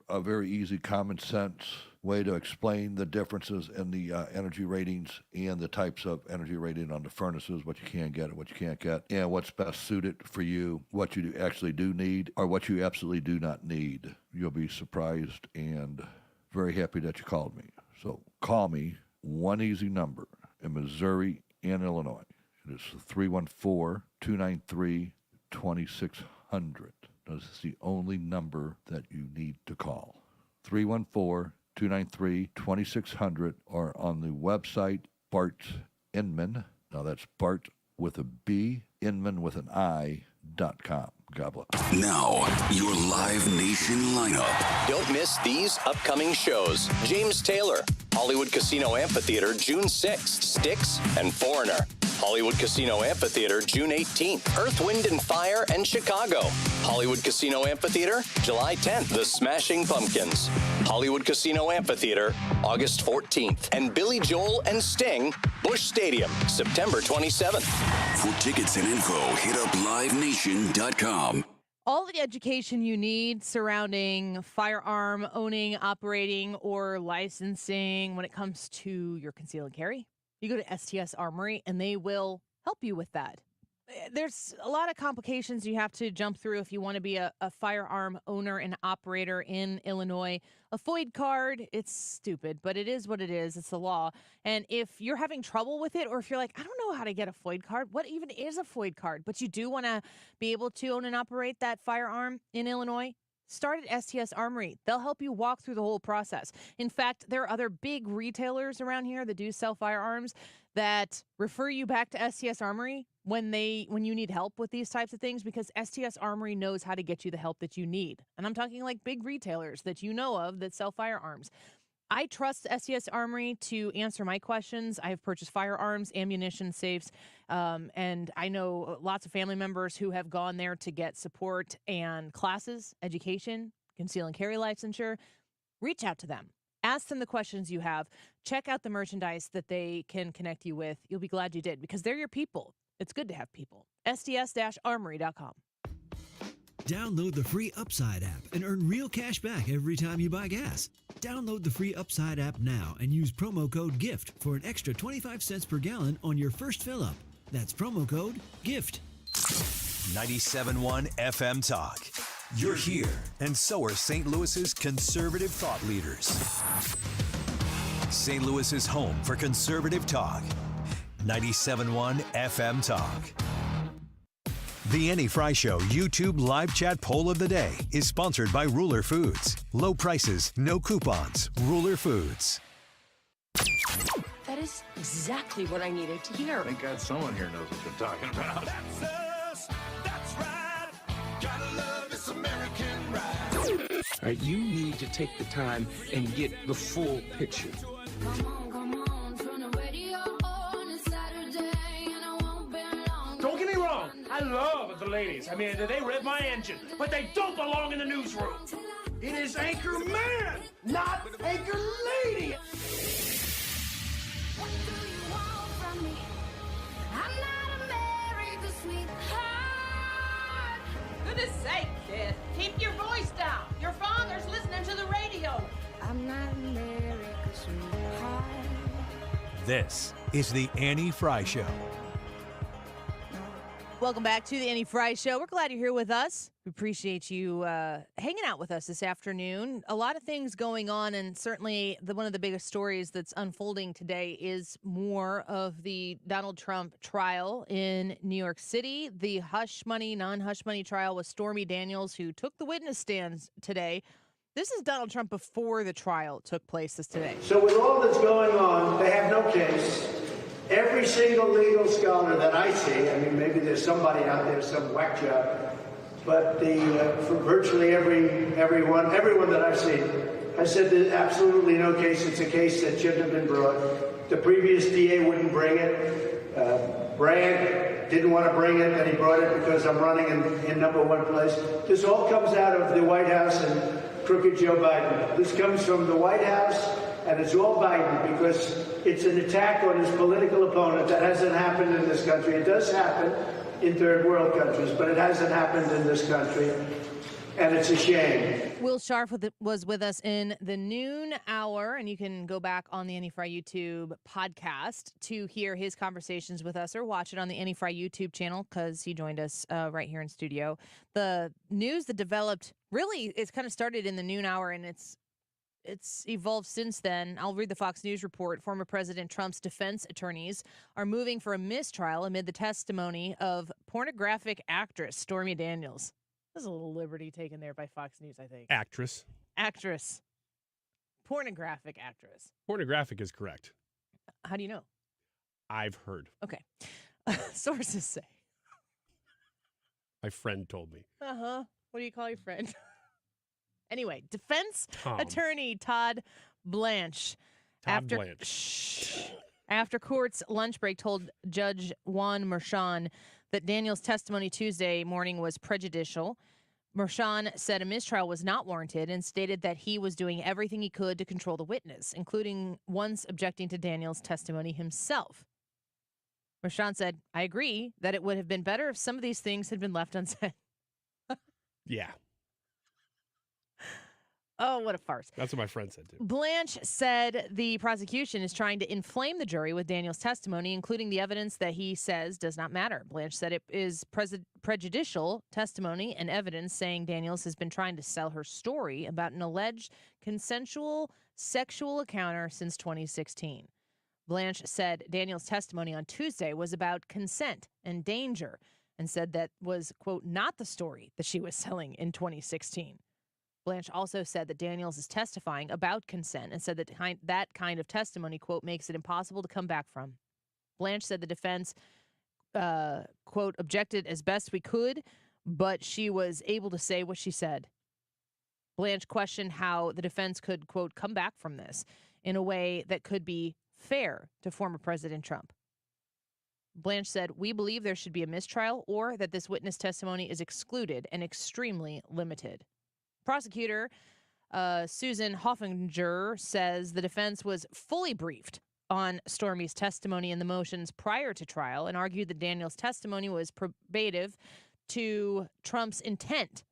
a very easy common sense way to explain the differences in the energy ratings and the types of energy rating on the furnaces, what you can get and what you can't get, and what's best suited for you, what you actually do need or what you absolutely do not need. You'll be surprised and very happy that you called me. So call me, one easy number in Missouri and Illinois. It is 314-293-2600. This is the only number that you need to call. 314 293-2600, or on the website Bart Inman. Now that's Bart with a B, Inman with an I.com. God bless. Now, your Live Nation lineup. Don't miss these upcoming shows. James Taylor, Hollywood Casino Amphitheater, June 6th, Styx and Foreigner. Hollywood Casino Amphitheater, June 18th, Earth, Wind and Fire and Chicago. Hollywood Casino Amphitheater, July 10th, The Smashing Pumpkins. Hollywood Casino Amphitheater, August 14th. And Billy Joel and Sting, Busch Stadium, September 27th. For tickets and info, hit up livenation.com. All the education you need surrounding firearm owning, operating, or licensing when it comes to your conceal and carry, you go to STS Armory, and they will help you with that. There's a lot of complications you have to jump through if you want to be a firearm owner and operator in Illinois. A FOID card, it's stupid, but it is what it is. It's the law. And if you're having trouble with it, or if you're like, I don't know how to get a FOID card, what even is a FOID card? But you do want to be able to own and operate that firearm in Illinois, start at STS Armory. They'll help you walk through the whole process. In fact, there are other big retailers around here that do sell firearms that refer you back to STS Armory when you need help with these types of things, because STS Armory knows how to get you the help that you need. And I'm talking like big retailers that you know of that sell firearms. I trust STS Armory to answer my questions. I have purchased firearms, ammunition, safes, and I know lots of family members who have gone there to get support and classes, education, conceal and carry licensure. Reach out to them. Ask them the questions you have. Check out the merchandise that they can connect you with. You'll be glad you did, because they're your people. It's good to have people. STS-armory.com. Download the free Upside app and earn real cash back every time you buy gas. Download the free Upside app now and use promo code GIFT for an extra 25 cents per gallon on your first fill-up. That's promo code GIFT. 97.1 FM Talk. You're here, and so are St. Louis's conservative thought leaders. St. Louis's home for conservative talk. 97.1 FM Talk. The Annie Fry Show YouTube live chat poll of the day is sponsored by Ruler Foods. Low prices, no coupons. Ruler Foods. That is exactly what I needed to hear. Thank God someone here knows what they're talking about. That's us. That's right. Gotta love this American ride. All right, you need to take the time and get the full picture. Don't get me wrong, I love the ladies. I mean, they rev my engine, but they don't belong in the newsroom. It is Anchor Man, not Anchor Lady. What do you want from me? I'm not America's sweetheart. Goodness sake, kid. Keep your voice down. Your father's listening to the radio. I'm not America's sweetheart. This is the Annie Fry Show. Welcome back to the Annie Fry Show. We're glad you're here with us. We appreciate you hanging out with us this afternoon. A lot of things going on, and certainly one of the biggest stories that's unfolding today is more of the Donald Trump trial in New York City. The hush money, non-hush money trial with Stormy Daniels, who took the witness stands today. This is Donald Trump before the trial took place today. So with all that's going on, they have no case. Every single legal scholar that I see, I mean, maybe there's somebody out there, some whack job, but for virtually everyone that I've seen has said there's absolutely no case. It's a case that shouldn't have been brought. The previous DA wouldn't bring it. Bragg didn't want to bring it, and he brought it because I'm running in number one place. This all comes out of the White House and crooked Joe Biden. This comes from the White House, and it's all Biden, because it's an attack on his political opponent. That hasn't happened in this country. It does happen in third world countries, but it hasn't happened in this country, and it's a shame. Will Scharf was with us in the noon hour, and you can go back on the Annie Fry YouTube podcast to hear his conversations with us, or watch it on the Annie Fry YouTube channel, because he joined us right here in studio. The news that developed, really, it's kind of started in the noon hour, and it's evolved since then. I'll read the Fox News report. Former President Trump's defense attorneys are moving for a mistrial amid the testimony of pornographic actress Stormy Daniels. There's a little liberty taken there by Fox News, I think. Actress. Pornographic actress. Pornographic is correct. How do you know? I've heard. Okay. Sources say. My friend told me. Uh-huh. What do you call your friend? Anyway, defense Tom. attorney Todd Blanche. After court's lunch break told Judge Juan Merchan that Daniel's testimony Tuesday morning was prejudicial. Merchan said a mistrial was not warranted and stated that he was doing everything he could to control the witness, including once objecting to Daniel's testimony himself. Merchan said, I agree that it would have been better if some of these things had been left unsaid. Yeah. Oh, what a farce. That's what my friend said, too. Blanche said the prosecution is trying to inflame the jury with Daniel's testimony, including the evidence that he says does not matter. Blanche said it is prejudicial testimony and evidence saying Daniels has been trying to sell her story about an alleged consensual sexual encounter since 2016. Blanche said Daniel's testimony on Tuesday was about consent and danger and said that was, quote, not the story that she was selling in 2016. Blanche also said that Daniels is testifying about consent and said that that kind of testimony, quote, makes it impossible to come back from. Blanche said the defense, quote, objected as best we could, but she was able to say what she said. Blanche questioned how the defense could, quote, come back from this in a way that could be fair to former President Trump. Blanche said, we believe there should be a mistrial or that this witness testimony is excluded and extremely limited. Prosecutor Susan Hoffinger says the defense was fully briefed on Stormy's testimony and the motions prior to trial and argued that Daniel's testimony was probative to Trump's intent.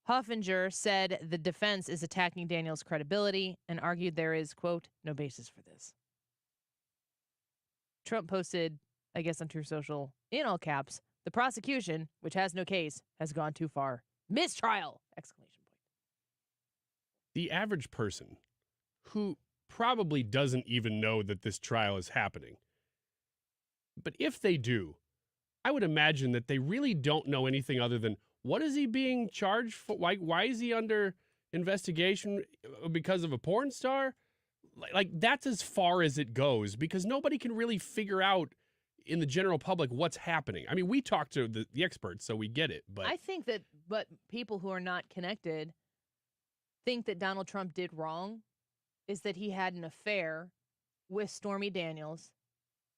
Hoffinger said the defense is attacking Daniel's credibility and argued there is, quote, no basis for this. Trump posted, I guess on Truth Social, in all caps, the prosecution, which has no case, has gone too far. Mistrial! Exclamation point. The average person who probably doesn't even know that this trial is happening, but if they do, I would imagine that they really don't know anything other than what is he being charged for? Why is he under investigation because of a porn star? Like that's as far as it goes because nobody can really figure out in the general public what's happening. I mean, we talk to the experts, so we get it. But I think that people who are not connected think that Donald Trump did wrong is that he had an affair with Stormy Daniels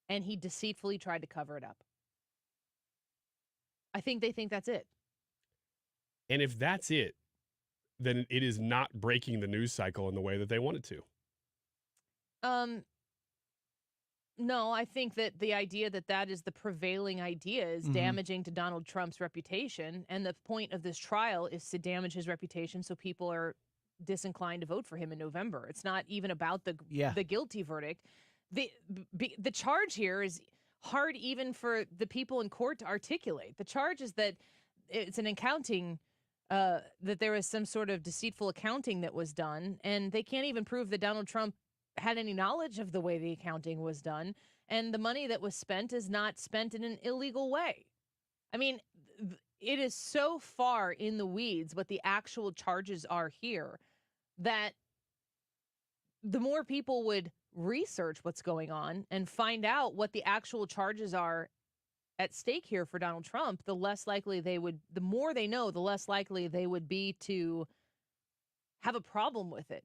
and he deceitfully tried to cover it up. I think they think that's it. And if that's it, then it is not breaking the news cycle in the way that they want it to. No, I think that the idea that is the prevailing idea is damaging to Donald Trump's reputation. And the point of this trial is to damage his reputation so people are disinclined to vote for him in November. It's not even about the guilty verdict. The charge here is hard even for the people in court to articulate. The charge is that it's an accounting, that there was some sort of deceitful accounting that was done. And they can't even prove that Donald Trump had any knowledge of the way the accounting was done, and the money that was spent is not spent in an illegal way. I mean, it is so far in the weeds what the actual charges are here that the more people would research what's going on and find out what the actual charges are at stake here for Donald Trump, the less likely they would, the more they know, the less likely they would be to have a problem with it.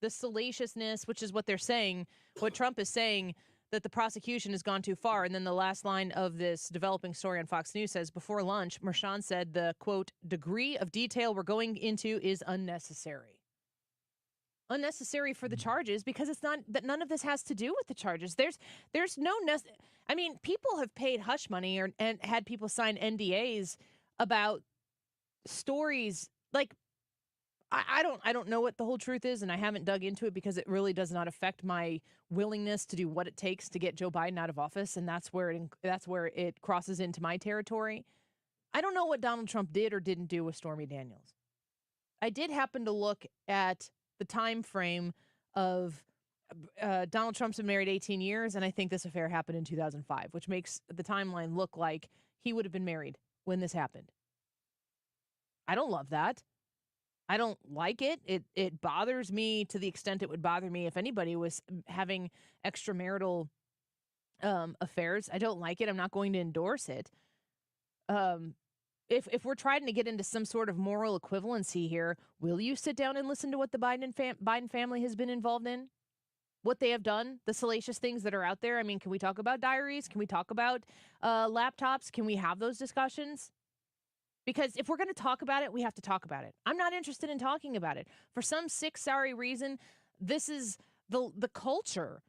The salaciousness, which is what they're saying, what Trump is saying, that the prosecution has gone too far. And then the last line of this developing story on Fox News says, before lunch, Merchan said the, quote, degree of detail we're going into is unnecessary. Unnecessary for the charges because it's not that none of this has to do with the charges. There's no I mean, people have paid hush money and had people sign NDAs about stories like I don't know what the whole truth is, and I haven't dug into it because it really does not affect my willingness to do what it takes to get Joe Biden out of office, and that's where it crosses into my territory. I don't know what Donald Trump did or didn't do with Stormy Daniels. I did happen to look at the time frame of Donald Trump's been married 18 years, and I think this affair happened in 2005, which makes the timeline look like he would have been married when this happened. I don't love that. I don't like it. It bothers me to the extent it would bother me if anybody was having extramarital affairs. I don't like it. I'm not going to endorse it. If we're trying to get into some sort of moral equivalency here, will you sit down and listen to what the Biden family has been involved in? What they have done, the salacious things that are out there? I mean, can we talk about diaries? Can we talk about laptops? Can we have those discussions? Because if we're going to talk about it, we have to talk about it. I'm not interested in talking about it. For some sick, sorry reason, this is the culture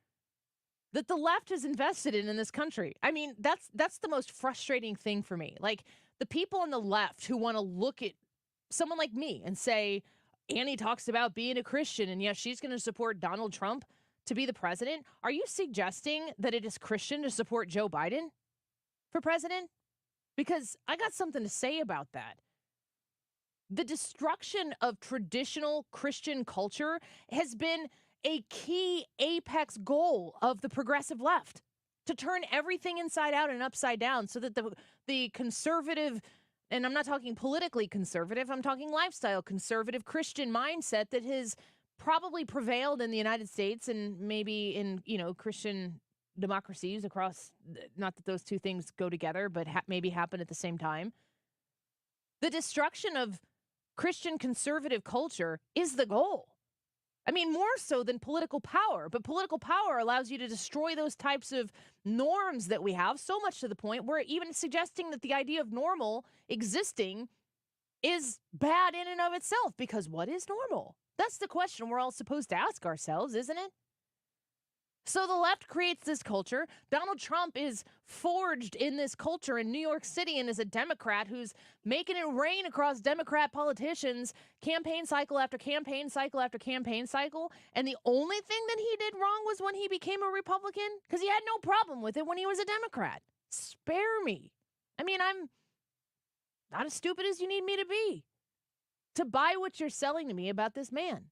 that the left has invested in this country. I mean, that's the most frustrating thing for me. Like, the people on the left who want to look at someone like me and say, Annie talks about being a Christian, and yes, she's going to support Donald Trump to be the president. Are you suggesting that it is Christian to support Joe Biden for president? Because I got something to say about that. The destruction of traditional Christian culture has been a key apex goal of the progressive left, to turn everything inside out and upside down so that the conservative, and I'm not talking politically conservative, I'm talking lifestyle conservative Christian mindset that has probably prevailed in the United States and maybe in, Christian democracies across, not that those two things go together, but maybe happen at the same time. The destruction of Christian conservative culture is the goal. I mean, more so than political power, but political power allows you to destroy those types of norms that we have, so much to the point where even suggesting that the idea of normal existing is bad in and of itself, because what is normal? That's the question we're all supposed to ask ourselves, isn't it? So the left creates this culture. Donald Trump is forged in this culture in New York City and is a Democrat who's making it rain across Democrat politicians, campaign cycle after campaign cycle after campaign cycle. And the only thing that he did wrong was when he became a Republican, because he had no problem with it when he was a Democrat. Spare me. I mean, I'm not as stupid as you need me to be to buy what you're selling to me about this man.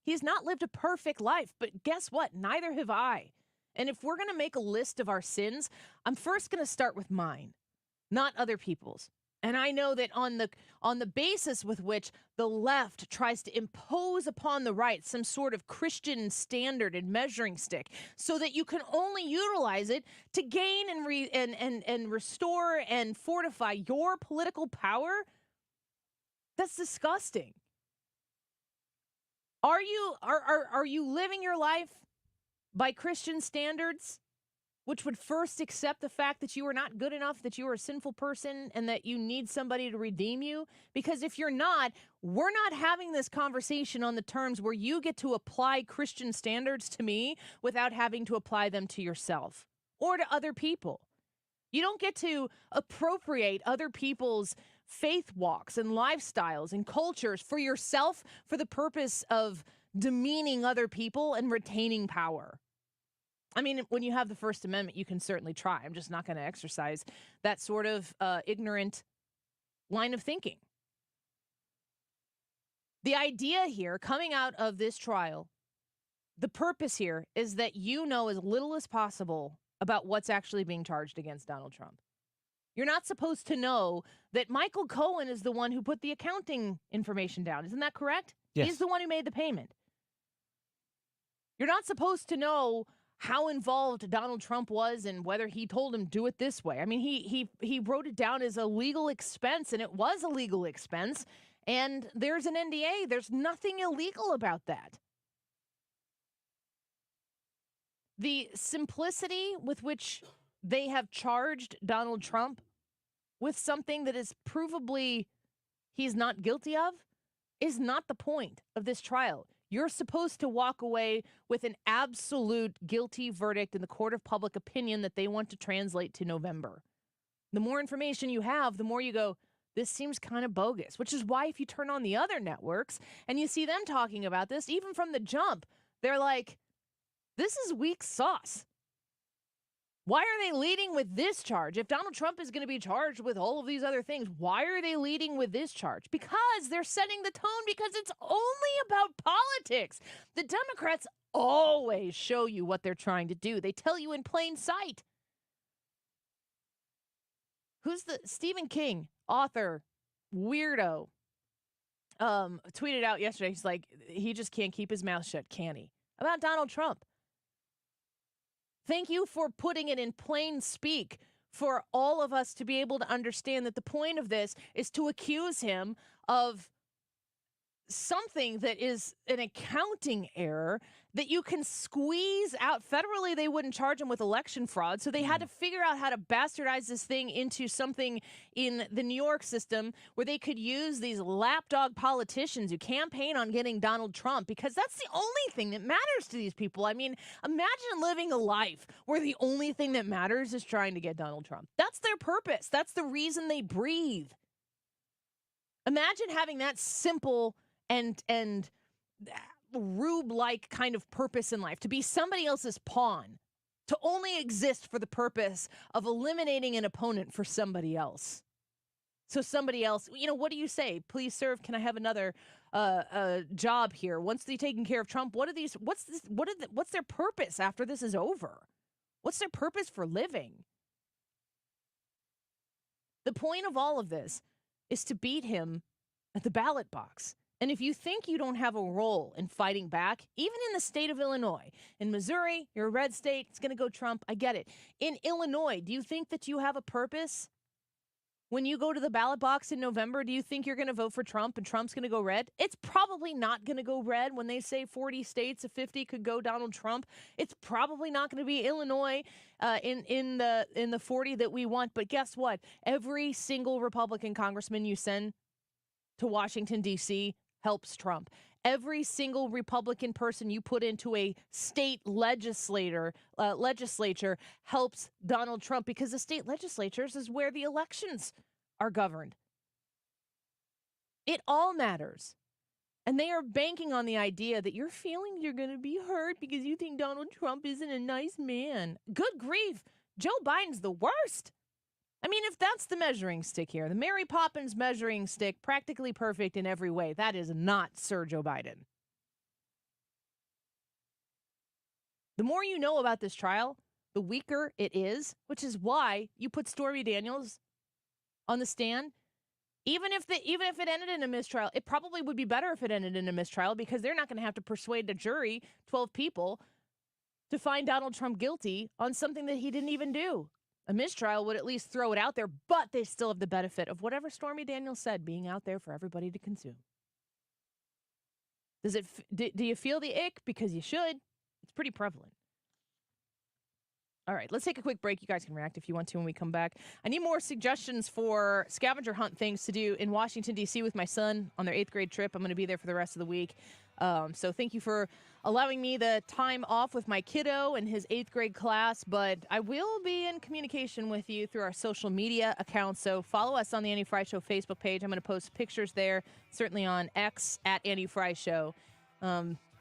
He's not lived a perfect life, but guess what? Neither have I. And if we're going to make a list of our sins, I'm first going to start with mine, not other people's. And I know that on the basis with which the left tries to impose upon the right some sort of Christian standard and measuring stick so that you can only utilize it to gain and restore and fortify your political power, that's disgusting. Are you living your life by Christian standards, which would first accept the fact that you are not good enough, that you are a sinful person, and that you need somebody to redeem you? Because if you're not, we're not having this conversation on the terms where you get to apply Christian standards to me without having to apply them to yourself or to other people. You don't get to appropriate other people's faith walks and lifestyles and cultures for yourself for the purpose of demeaning other people and retaining power. I mean, when you have the First Amendment, you can certainly try. I'm just not going to exercise that sort of ignorant line of thinking. The idea here coming out of this trial, the purpose here is that you know as little as possible about what's actually being charged against Donald Trump. You're not supposed to know that Michael Cohen is the one who put the accounting information down. Isn't that correct? Yes. He's the one who made the payment. You're not supposed to know how involved Donald Trump was and whether he told him do it this way. I mean, he wrote it down as a legal expense, and it was a legal expense. And there's an NDA. There's nothing illegal about that. The simplicity with which they have charged Donald Trump with something that is provably he's not guilty of is not the point of this trial. You're supposed to walk away with an absolute guilty verdict in the court of public opinion that they want to translate to November. The more information you have, the more you go, this seems kind of bogus, which is why if you turn on the other networks and you see them talking about this, even from the jump, they're like, this is weak sauce. Why are they leading with this charge? If Donald Trump is going to be charged with all of these other things, why are they leading with this charge? Because they're setting the tone, because it's only about politics. The Democrats always show you what they're trying to do. They tell you in plain sight. Who's the Stephen King, author, weirdo, tweeted out yesterday, he's like, he just can't keep his mouth shut, can he? About Donald Trump. Thank you for putting it in plain speak for all of us to be able to understand that the point of this is to accuse him of something that is an accounting error that you can squeeze out. Federally, they wouldn't charge him with election fraud, so they had to figure out how to bastardize this thing into something in the New York system where they could use these lapdog politicians who campaign on getting Donald Trump, because that's the only thing that matters to these people. I mean, imagine living a life where the only thing that matters is trying to get Donald Trump. That's their purpose. That's the reason they breathe. Imagine having that simple and Rube-like kind of purpose in life, to be somebody else's pawn, to only exist for the purpose of eliminating an opponent for somebody else. So somebody else, what do you say? Please, sir, can I have another job here? Once they're taking care of Trump, what's their purpose after this is over? What's their purpose for living? The point of all of this is to beat him at the ballot box. And if you think you don't have a role in fighting back, even in the state of Illinois, in Missouri, you're a red state, it's going to go Trump, I get it. In Illinois, do you think that you have a purpose? When you go to the ballot box in November, do you think you're going to vote for Trump and Trump's going to go red? It's probably not going to go red. When they say 40 states of 50 could go Donald Trump, it's probably not going to be Illinois in the 40 that we want. But guess what? Every single Republican congressman you send to Washington, D.C., helps Trump. Every single Republican person you put into a state legislature helps Donald Trump, because the state legislatures is where the elections are governed. It all matters. And they are banking on the idea that your feelings are going to be hurt because you think Donald Trump isn't a nice man. Good grief. Joe Biden's the worst. I mean, if that's the measuring stick here, the Mary Poppins measuring stick, practically perfect in every way, that is not Sir Joe Biden. The more you know about this trial, the weaker it is, which is why you put Stormy Daniels on the stand. Even if it ended in a mistrial, it probably would be better if it ended in a mistrial, because they're not going to have to persuade the jury, 12 people, to find Donald Trump guilty on something that he didn't even do. A mistrial would at least throw it out there, but they still have the benefit of whatever Stormy Daniels said being out there for everybody to consume. Do you feel the ick? Because you should. It's pretty prevalent. All right, let's take a quick break. You guys can react if you want to when we come back. I need more suggestions for scavenger hunt things to do in Washington, D.C. with my son on their 8th grade trip. I'm going to be there for the rest of the week. So thank you for allowing me the time off with my kiddo and his 8th grade class. But I will be in communication with you through our social media accounts. So follow us on the Annie Fry Show Facebook page. I'm going to post pictures there, certainly on X at Annie Fry Show.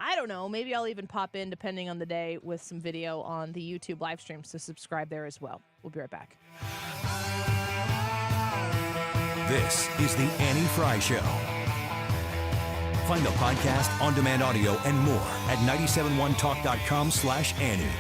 I don't know. Maybe I'll even pop in, depending on the day, with some video on the YouTube live stream. So subscribe there as well. We'll be right back. This is the Annie Fry Show. Find the podcast, on-demand audio, and more at 971talk.com/Annie.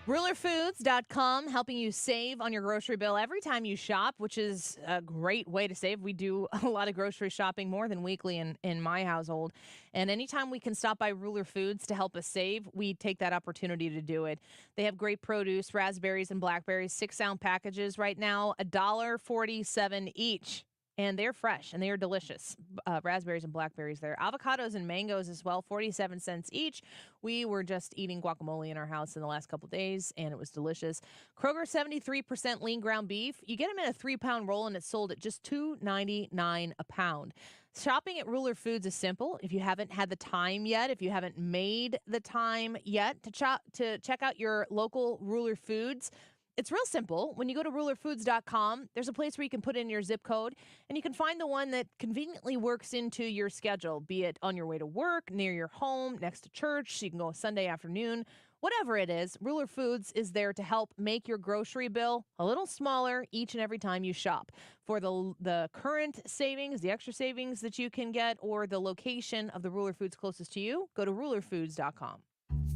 RulerFoods.com, helping you save on your grocery bill every time you shop, which is a great way to save. We do a lot of grocery shopping, more than weekly in my household. And anytime we can stop by Ruler Foods to help us save, we take that opportunity to do it. They have great produce, raspberries and blackberries, 6-ounce packages right now, $1.47 each. And they're fresh and they are delicious. Raspberries and blackberries there. Avocados and mangoes as well, 47 cents each. We were just eating guacamole in our house in the last couple days, and it was delicious. Kroger, 73% lean ground beef. You get them in a 3-pound roll, and it's sold at just $2.99 a pound. Shopping at Ruler Foods is simple. If you haven't had the time yet, if you haven't made the time yet to check out your local Ruler Foods, it's real simple. When you go to rulerfoods.com, there's a place where you can put in your zip code, and you can find the one that conveniently works into your schedule, be it on your way to work, near your home, next to church. So you can go Sunday afternoon, Whatever it is, Ruler Foods is there to help make your grocery bill a little smaller each and every time you shop. For the current savings, the extra savings that you can get, or the location of the Ruler Foods closest to you, go to rulerfoods.com.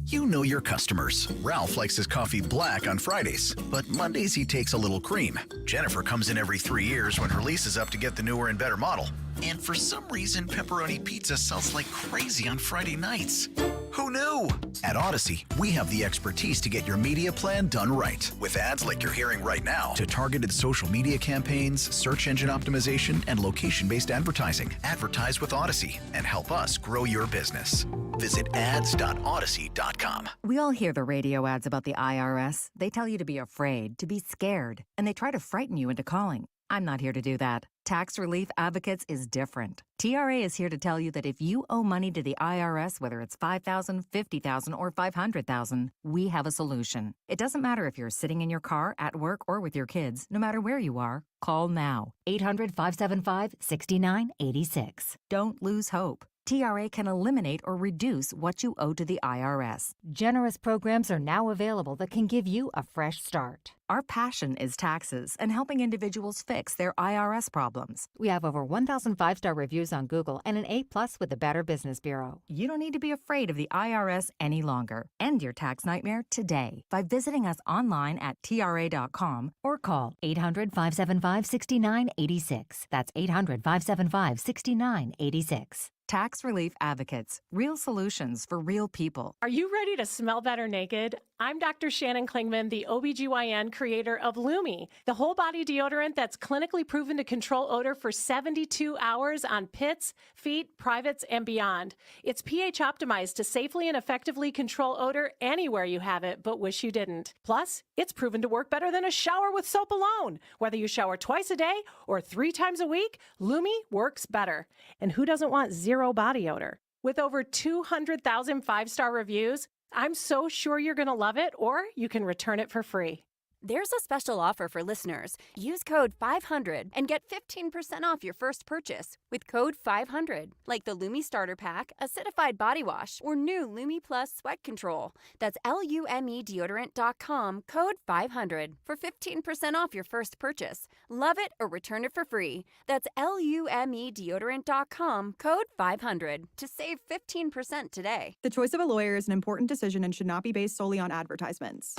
You know your customers. Ralph likes his coffee black on Fridays, but Mondays he takes a little cream. Jennifer comes in every 3 years when her lease is up to get the newer and better model. And for some reason, pepperoni pizza sells like crazy on Friday nights. Who knew? At Odyssey, we have the expertise to get your media plan done right. With ads like you're hearing right now, to targeted social media campaigns, search engine optimization, and location-based advertising. Advertise with Odyssey and help us grow your business. Visit ads.odyssey.com. We all hear the radio ads about the IRS. They tell you to be afraid, to be scared, and they try to frighten you into calling. I'm not here to do that. Tax Relief Advocates is different. TRA is here to tell you that if you owe money to the IRS, whether it's $5,000, $50,000, or $500,000, we have a solution. It doesn't matter if you're sitting in your car, at work, or with your kids. No matter where you are, call now. 800-575-6986. Don't lose hope. TRA can eliminate or reduce what you owe to the IRS. Generous programs are now available that can give you a fresh start. Our passion is taxes and helping individuals fix their IRS problems. We have over 1,000 5-star reviews on Google and an A+ with the Better Business Bureau. You don't need to be afraid of the IRS any longer. End your tax nightmare today by visiting us online at TRA.com or call 800-575-6986. That's 800-575-6986. Tax Relief Advocates. Real solutions for real people. Are you ready to smell better naked? I'm Dr. Shannon Klingman, the OBGYN creator of Lumi, the whole body deodorant that's clinically proven to control odor for 72 hours on pits, feet, privates, and beyond. It's pH optimized to safely and effectively control odor anywhere you have it, but wish you didn't. Plus, it's proven to work better than a shower with soap alone. Whether you shower twice a day or 3 times a week, Lumi works better. And who doesn't want zero body odor? With over 200,000 5-star reviews, I'm so sure you're going to love it, or you can return it for free. There's a special offer for listeners. Use code 500 and get 15% off your first purchase with code 500, like the Lumi Starter Pack, Acidified Body Wash, or new Lumi Plus Sweat Control. That's LUMEdeodorant.com, code 500 for 15% off your first purchase. Love it or return it for free. That's LUMEdeodorant.com, code 500 to save 15% today. The choice of a lawyer is an important decision and should not be based solely on advertisements.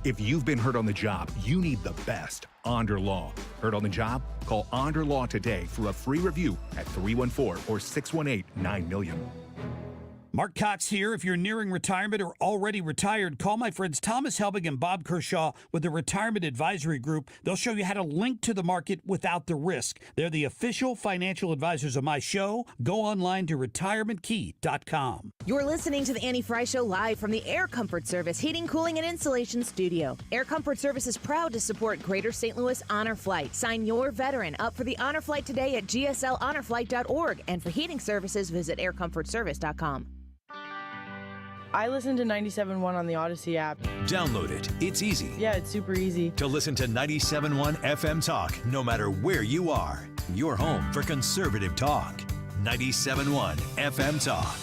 If you've been hurt on the job, you need the best, Onder Law. Hurt on the job? Call Onder Law today for a free review at 314 or 618-9000000. Mark Cox here. If you're nearing retirement or already retired, call my friends Thomas Helbig and Bob Kershaw with the Retirement Advisory Group. They'll show you how to link to the market without the risk. They're the official financial advisors of my show. Go online to retirementkey.com. You're listening to the Annie Fry Show live from the Air Comfort Service Heating, Cooling, and Insulation Studio. Air Comfort Service is proud to support Greater St. Louis Honor Flight. Sign your veteran up for the Honor Flight today at gslhonorflight.org. And for heating services, visit aircomfortservice.com. I listen to 97.1 on the Odyssey app. Download it. It's easy. Yeah, it's super easy. To listen to 97.1 FM Talk, no matter where you are. Your home for conservative talk. 97.1 FM Talk.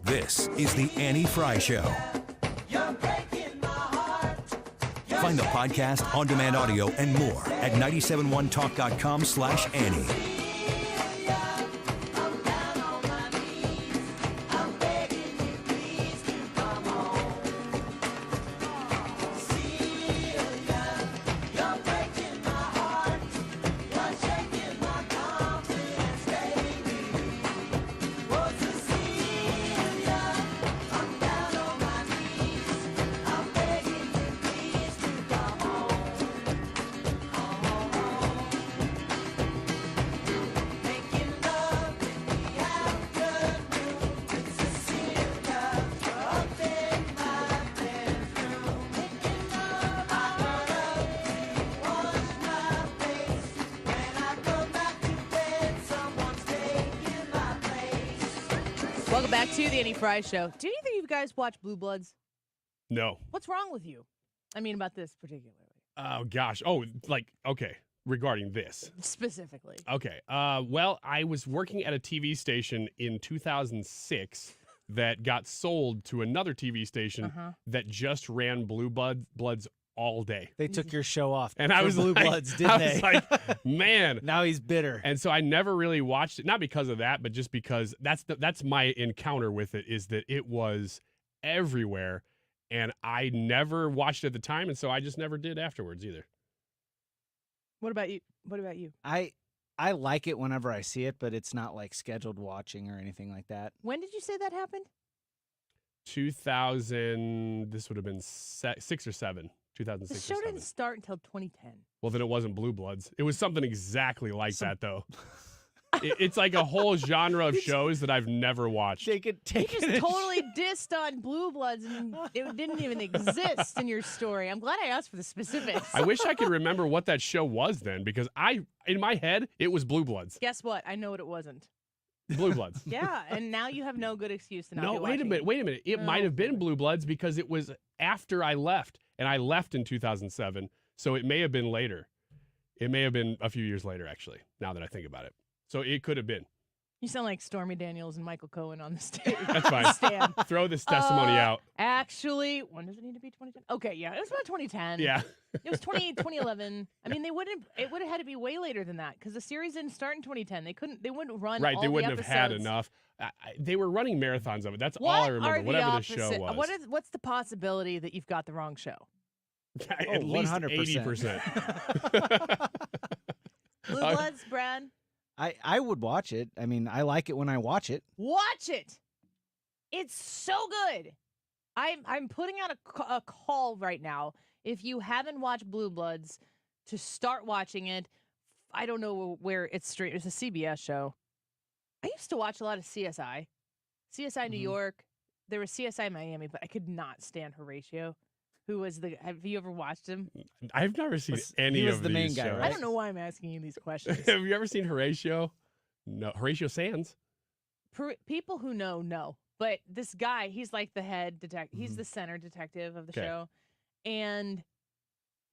This is the Annie Fry Show. Find the podcast, on-demand audio, and more at 971talk.com/Annie. Welcome back to the Annie Fry Show. Do either of you guys watch Blue Bloods? No. What's wrong with you? I mean, about this particularly. Oh, gosh. Oh, like, okay. regarding this? Specifically. Okay. Well, I was working at a TV station in 2006 that got sold to another TV station that just ran Blue Bloods all day. They took your show off. And I was Blue like, Bloods, didn't they? I was like, man. Now he's bitter. And so I never really watched it, not because of that, but just because that's my encounter with it, is that it was everywhere, and I never watched it at the time, and so I just never did afterwards either. What about you? What about you? I like it whenever I see it, but it's not like scheduled watching or anything like that. When did you say that happened? 2000, this would have been 6 or 7. 2006 The show or 7. didn't start until 2010. Well, then it wasn't Blue Bloods. It was something exactly like that, though. It's like a whole genre of shows that I've never watched. You just totally dissed on Blue Bloods, and it didn't even exist in your story. I'm glad I asked for the specifics. I wish I could remember what that show was then, because in my head, it was Blue Bloods. Guess what? I know what it wasn't. Blue Bloods. Yeah, and now you have no good excuse to not No, be wait a watching. minute. It might have been Blue Bloods because it was after I left, and I left in 2007, so it may have been later. It may have been a few years later, actually, now that I think about it. So it could have been. You sound like Stormy Daniels and Michael Cohen on the stage. That's fine. Stand. Throw this testimony out. Actually, when does it need to be? 2010? Okay, yeah, it was about 2010. Yeah. It was 2011. I mean, it would have had to be way later than that because the series didn't start in 2010. They wouldn't run Right, all they the wouldn't have had episodes. enough. They were running marathons of it. That's all What I remember, are the whatever the show opposite- was. What's the possibility that you've got the wrong show? At least 80%. Blue Bloods, Brad? I would watch it. I mean, I like it when I watch it. Watch it. It's so good. I'm putting out a call right now. If you haven't watched Blue Bloods, to start watching it. I don't know where it's straight. It's a CBS show. I used to watch a lot of CSI. CSI New York. There was CSI Miami, but I could not stand Horatio. Who was have you ever watched him? I've never seen any he was of the main these guy, shows. I don't know why I'm asking you these questions. Have you ever seen Horatio? No. Horatio Sands? People who know. But this guy, he's like the head detective. He's the center detective of the show. And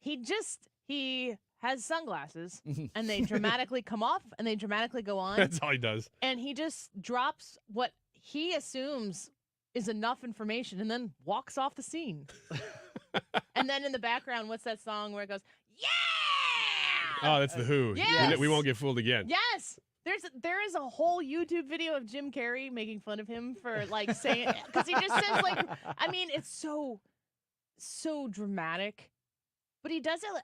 he has sunglasses and they dramatically come off and they dramatically go on. That's all he does. And he just drops what he assumes is enough information and then walks off the scene. And then in the background, what's that song where it goes, yeah! Oh, that's The Who. Yes! We won't get fooled again. Yes! There is a whole YouTube video of Jim Carrey making fun of him for like saying, because he just says like, I mean, it's so dramatic, but he does it.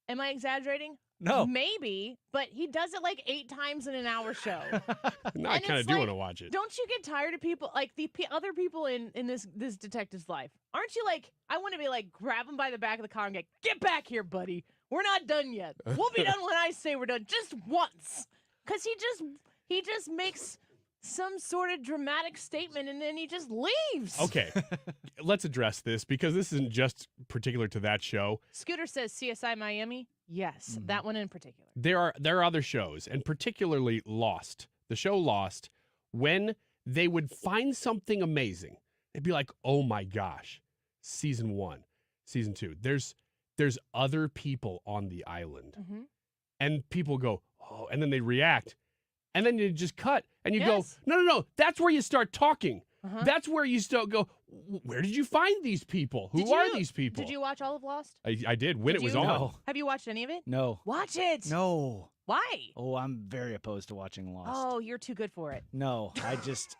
Am I exaggerating? No. Maybe, but he does it like 8 times in an hour show. No, I kind of do want to watch it. Don't you get tired of people like the other people in this detective's life? Aren't you like, I want to be like, grab him by the back of the car and get back here, buddy. We're not done yet. We'll be done when I say we're done, just once. Because he just makes some sort of dramatic statement and then he just leaves. Okay, let's address this because this isn't just particular to that show. Scooter says CSI Miami. Yes, that one in particular. There are other shows, and particularly Lost. The show Lost, when they would find something amazing, they'd be like, "Oh my gosh, season 1, season 2. There's other people on the island," and people go, "Oh," and then they react, and then you just cut, and you go, "No, that's where you start talking. That's where you start go. Where did you find these people? Who are these people?" Did you watch all of Lost? I did when it was on. No. Have you watched any of it? No. Watch it. No. Why? Oh, I'm very opposed to watching Lost. Oh, you're too good for it. No, I just,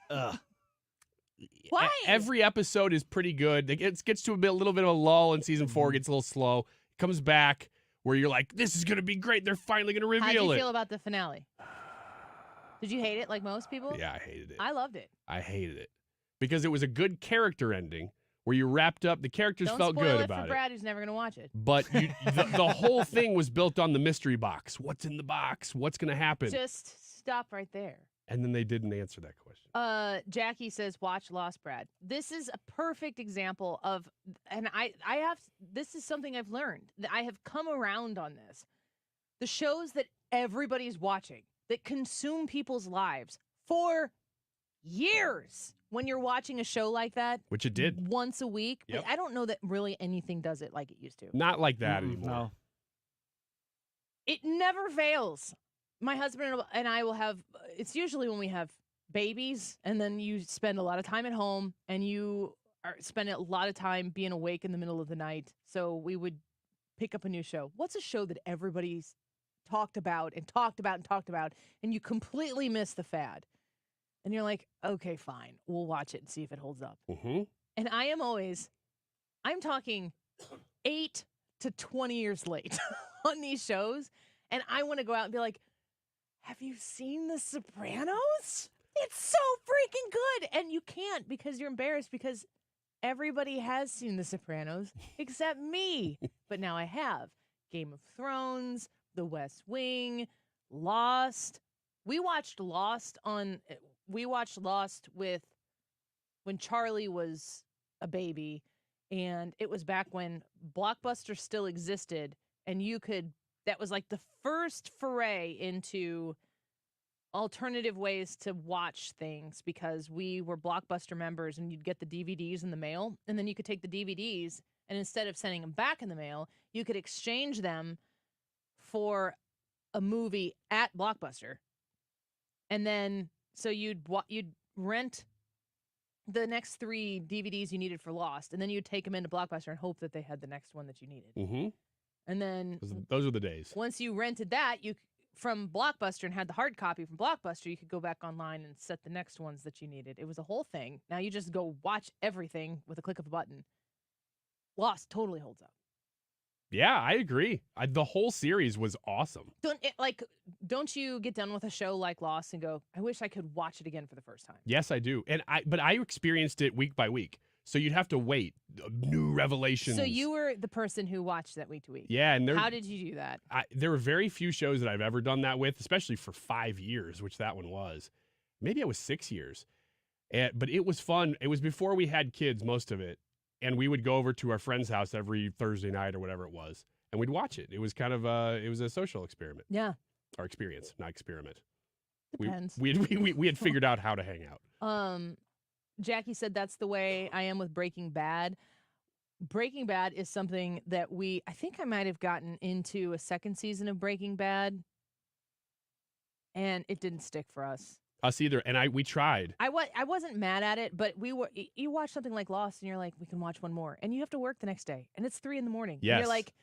Why? Every episode is pretty good. It gets to a little bit of a lull in season 4. Gets a little slow. It comes back where you're like, this is going to be great. They're finally going to reveal it. How did you feel about the finale? Did you hate it like most people? Yeah, I hated it. I loved it. I hated it because it was a good character ending where you wrapped up. The characters Don't felt spoil good it about for Brad, who's never going to watch it. But the whole thing was built on the mystery box. What's in the box? What's going to happen? Just stop right there. And then they didn't answer that question. Jackie says, watch Lost, Brad. This is a perfect example of, and this is something I've learned. I have come around on this. The shows that everybody's watching, that consume people's lives for years. When you're watching a show like that, Which it did. once a week, Yep. I don't know that really anything does it like it used to. Not like that anymore. No. It never fails. My husband and I will have, it's usually when we have babies, and then you spend a lot of time at home, and you spend a lot of time being awake in the middle of the night. So we would pick up a new show. What's a show that everybody's talked about and talked about and talked about, and you completely miss the fad? And you're like, okay, fine. We'll watch it and see if it holds up. Mm-hmm. And I'm talking 8 to 20 years late on these shows. And I want to go out and be like, have you seen The Sopranos? It's so freaking good. And you can't because you're embarrassed because everybody has seen The Sopranos except me. But now I have. Game of Thrones, The West Wing, Lost. We watched Lost with when Charlie was a baby, and it was back when Blockbuster still existed, and that was like the first foray into alternative ways to watch things, because we were Blockbuster members and you'd get the DVDs in the mail, and then you could take the DVDs and instead of sending them back in the mail, you could exchange them for a movie at Blockbuster. And then so you'd rent the next 3 DVDs you needed for Lost, and then you'd take them into Blockbuster and hope that they had the next one that you needed. Mm-hmm. And then those are the days. Once you rented that, from Blockbuster and had the hard copy from Blockbuster, you could go back online and set the next ones that you needed. It was a whole thing. Now you just go watch everything with a click of a button. Lost totally holds up. Yeah, I agree. The whole series was awesome. Don't you get done with a show like Lost and go, I wish I could watch it again for the first time? Yes, I do. But I experienced it week by week. So you'd have to wait. New revelations. So you were the person who watched that week to week. Yeah. And how did you do that? There were very few shows that I've ever done that with, especially for 5 years, which that one was. Maybe it was 6 years. But it was fun. It was before we had kids, most of it. And we would go over to our friend's house every Thursday night or whatever it was, and we'd watch it. It was kind of it was a social experiment. Yeah. Or experience, not experiment. Depends. We had figured out how to hang out. Jackie said that's the way I am with Breaking Bad. Breaking Bad is something that I think I might have gotten into a second season of Breaking Bad, and it didn't stick for us. Us either, and we tried. I wasn't mad at it, but you watch something like Lost, and you're like, we can watch one more, and you have to work the next day, and it's 3 a.m. Yes. And you're like,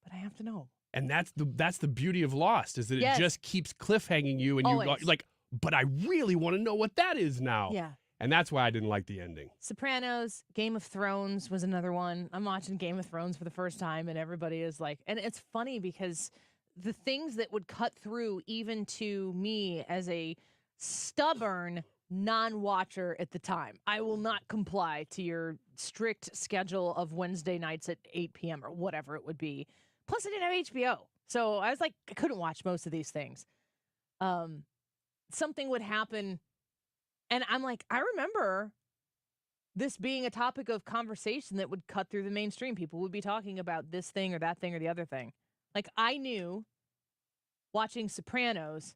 but I have to know. And that's the beauty of Lost, is that Yes. it just keeps cliffhanging you, and you're like, but I really want to know what that is now. Yeah. And that's why I didn't like the ending. Sopranos, Game of Thrones was another one. I'm watching Game of Thrones for the first time, and everybody is like, and it's funny because the things that would cut through even to me as a stubborn non-watcher at the time. I will not comply to your strict schedule of Wednesday nights at 8 p.m. or whatever it would be. Plus, I didn't have HBO. So I was like, I couldn't watch most of these things. Something would happen, and I'm like, I remember this being a topic of conversation that would cut through the mainstream. People would be talking about this thing or that thing or the other thing. Like, I knew watching Sopranos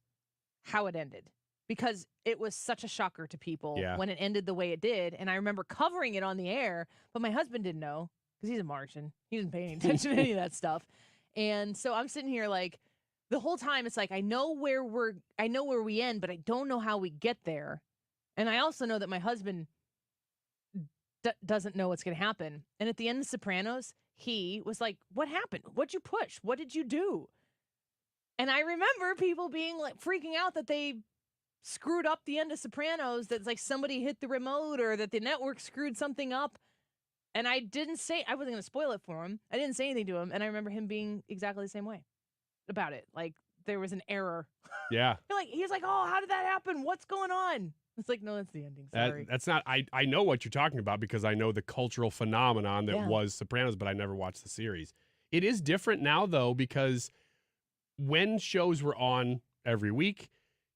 how it ended, because it was such a shocker to people when it ended the way it did. And I remember covering it on the air, but my husband didn't know because he's a Martian. He didn't pay any attention to any of that stuff. And so I'm sitting here like the whole time it's like, I know where we end, but I don't know how we get there. And I also know that my husband doesn't know what's going to happen. And at the end of Sopranos, he was like, what happened? What'd you push? What did you do? And I remember people being like freaking out that they screwed up the end of Sopranos, that's like somebody hit the remote or that the network screwed something up. And I wasn't going to spoil it for him. I didn't say anything to him. And I remember him being exactly the same way about it. Like there was an error. Yeah. He's like, oh, how did that happen? What's going on? It's like, no, that's the ending. Sorry. That's not, I know what you're talking about because I know the cultural phenomenon that was Sopranos, but I never watched the series. It is different now though, because when shows were on every week,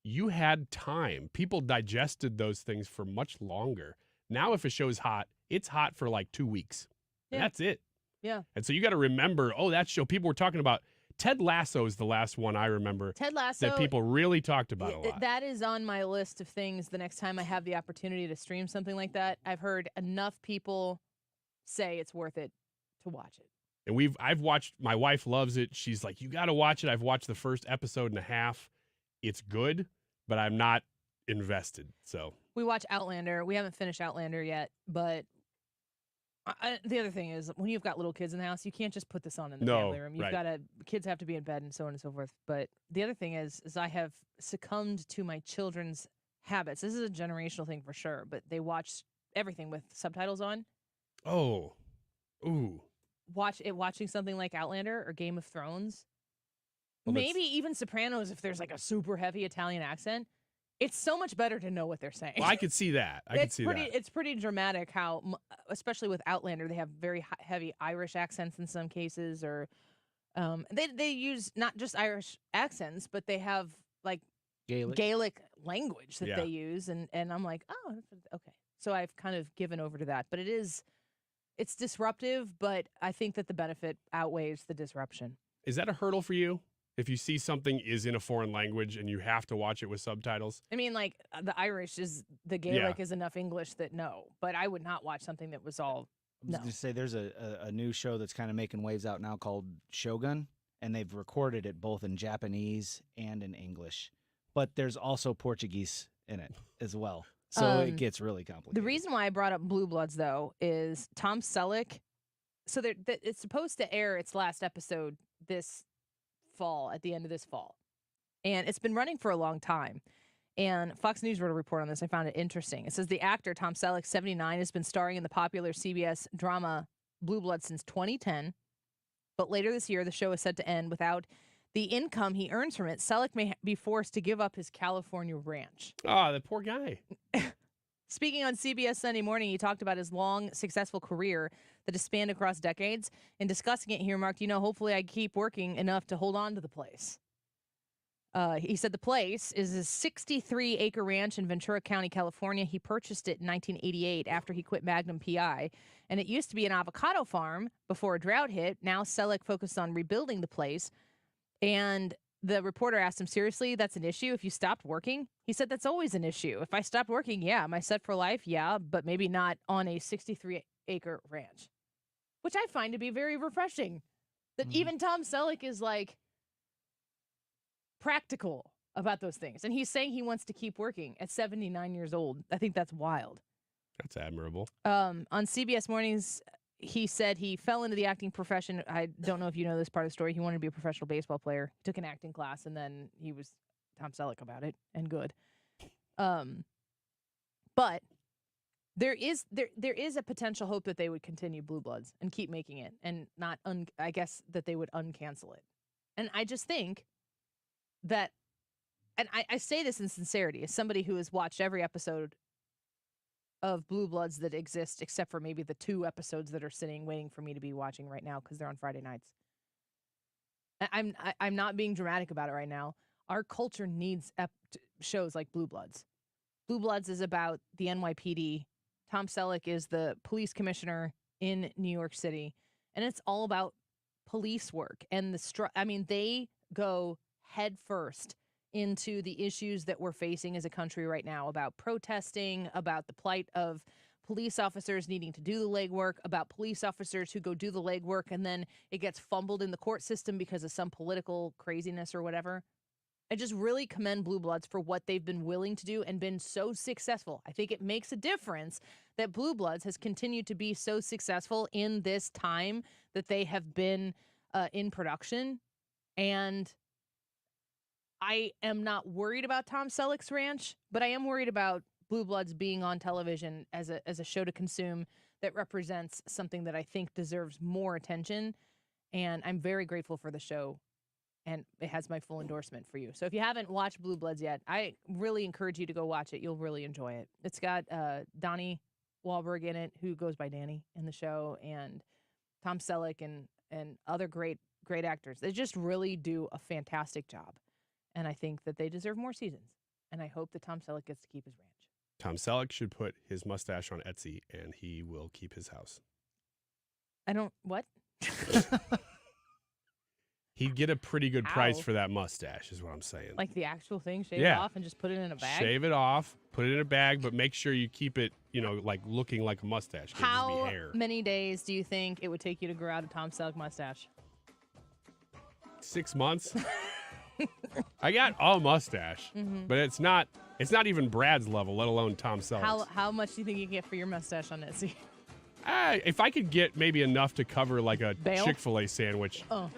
you had time. People digested those things for much longer. Now, if a show's hot, it's hot for like 2 weeks. And that's it. Yeah. And so you got to remember, that show, people were talking about. Ted Lasso is the last one I remember. Ted Lasso. That people really talked about a lot. That is on my list of things the next time I have the opportunity to stream something like that. I've heard enough people say it's worth it to watch it. And I've watched, my wife loves it. She's like, you got to watch it. I've watched the first episode and a half. It's good, but I'm not invested. So We watch Outlander. We haven't finished Outlander yet, but the other thing is when you've got little kids in the house, you can't just put this on in the family room. You've got to, kids have to be in bed and so on and so forth. But the other thing is I have succumbed to my children's habits. This is a generational thing for sure, but they watch everything with subtitles on. Oh, ooh. Watching something like Outlander or Game of Thrones, maybe even Sopranos if there's like a super heavy Italian accent. It's so much better to know what they're saying. Well, I could see that. It's pretty dramatic how, especially with Outlander, they have very heavy Irish accents in some cases, or they use not just Irish accents, but they have like Gaelic language that they use, and I'm like, oh, okay. So I've kind of given over to that, but it's disruptive, but I think that the benefit outweighs the disruption. Is that a hurdle for you? If you see something is in a foreign language and you have to watch it with subtitles? I mean, like the Irish the Gaelic is enough English that no, but I would not watch something that was all no. I was going to say there's a new show that's kind of making waves out now called Shogun, and they've recorded it both in Japanese and in English. But there's also Portuguese in it as well. So it gets really complicated. The reason why I brought up Blue Bloods, though, is Tom Selleck. So it's supposed to air its last episode this fall, at the end of this fall. And it's been running for a long time. And Fox News wrote a report on this. I found it interesting. It says the actor, Tom Selleck, 79, has been starring in the popular CBS drama Blue Bloods since 2010. But later this year, the show is set to end without the income he earns from it. Selleck may be forced to give up his California ranch. Oh, the poor guy. Speaking on CBS Sunday Morning, he talked about his long, successful career that has spanned across decades. In discussing it, he remarked, hopefully I keep working enough to hold on to the place. He said the place is a 63-acre ranch in Ventura County, California. He purchased it in 1988 after he quit Magnum PI. And it used to be an avocado farm before a drought hit. Now Selleck focused on rebuilding the place. And the reporter asked him, seriously, that's an issue if you stopped working? He said, that's always an issue. If I stopped working, yeah. Am I set for life? Yeah, but maybe not on a 63-acre ranch, which I find to be very refreshing. That even Tom Selleck is like practical about those things. And he's saying he wants to keep working at 79 years old. I think that's wild. That's admirable. On CBS Mornings, he said he fell into the acting profession. I don't know if you know this part of the story. He wanted to be a professional baseball player. He took an acting class, and then he was Tom Selleck about it, and good. But there is a potential hope that they would continue Blue Bloods and keep making it, and not I guess that they would uncancel it. And I just think that, and I say this in sincerity, as somebody who has watched every episode of Blue Bloods that exist, except for maybe the 2 episodes that are sitting waiting for me to be watching right now because they're on Friday nights. I'm not being dramatic about it right now. Our culture needs shows like Blue Bloods. Blue Bloods is about the NYPD. Tom Selleck is the police commissioner in New York City, and it's all about police work and they go head first into the issues that we're facing as a country right now, about protesting, about the plight of police officers needing to do the legwork, about police officers who go do the legwork and then it gets fumbled in the court system because of some political craziness or whatever. I just really commend Blue Bloods for what they've been willing to do and been so successful. I think it makes a difference that Blue Bloods has continued to be so successful in this time that they have been in production. And I am not worried about Tom Selleck's ranch, but I am worried about Blue Bloods being on television as a show to consume that represents something that I think deserves more attention. And I'm very grateful for the show, and it has my full endorsement for you. So if you haven't watched Blue Bloods yet, I really encourage you to go watch it. You'll really enjoy it. It's got Donnie Wahlberg in it, who goes by Danny in the show, and Tom Selleck and other great actors. They just really do a fantastic job. And I think that they deserve more seasons. And I hope that Tom Selleck gets to keep his ranch. Tom Selleck should put his mustache on Etsy, and he will keep his house. What? he'd get a pretty good price How? for that mustache, is what I'm saying. Like the actual thing, shave it Yeah. off and just put it in a bag? Shave it off, put it in a bag, but make sure you keep it, like looking like a mustache. Can't just How be hair. many days do you think it would take you to grow out a Tom Selleck mustache? 6 months. I got a mustache, but it's not even Brad's level, let alone Tom Selleck's. How much do you think you can get for your mustache on Etsy? If I could get maybe enough to cover like a Bail? Chick-fil-A sandwich, Oh.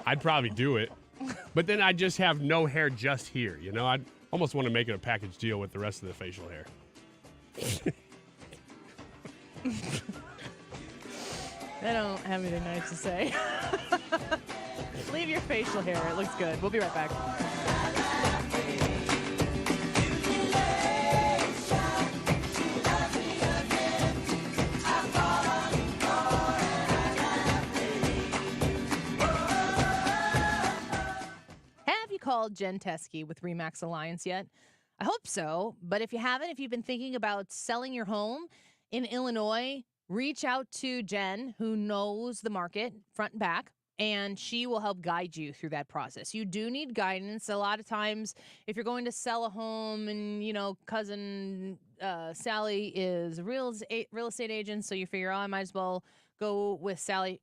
I'd probably do it. But then I'd just have no hair just here, I'd almost want to make it a package deal with the rest of the facial hair. I don't have anything nice to say. Leave your facial hair. It looks good. We'll be right back. Have you called Jen Teskey with RE/MAX Alliance yet? I hope so, but if you haven't, if you've been thinking about selling your home in Illinois, reach out to Jen, who knows the market front and back, and she will help guide you through that process. You do need guidance. A lot of times, if you're going to sell a home and, cousin Sally is a real estate agent, so you figure, I might as well go with Sally.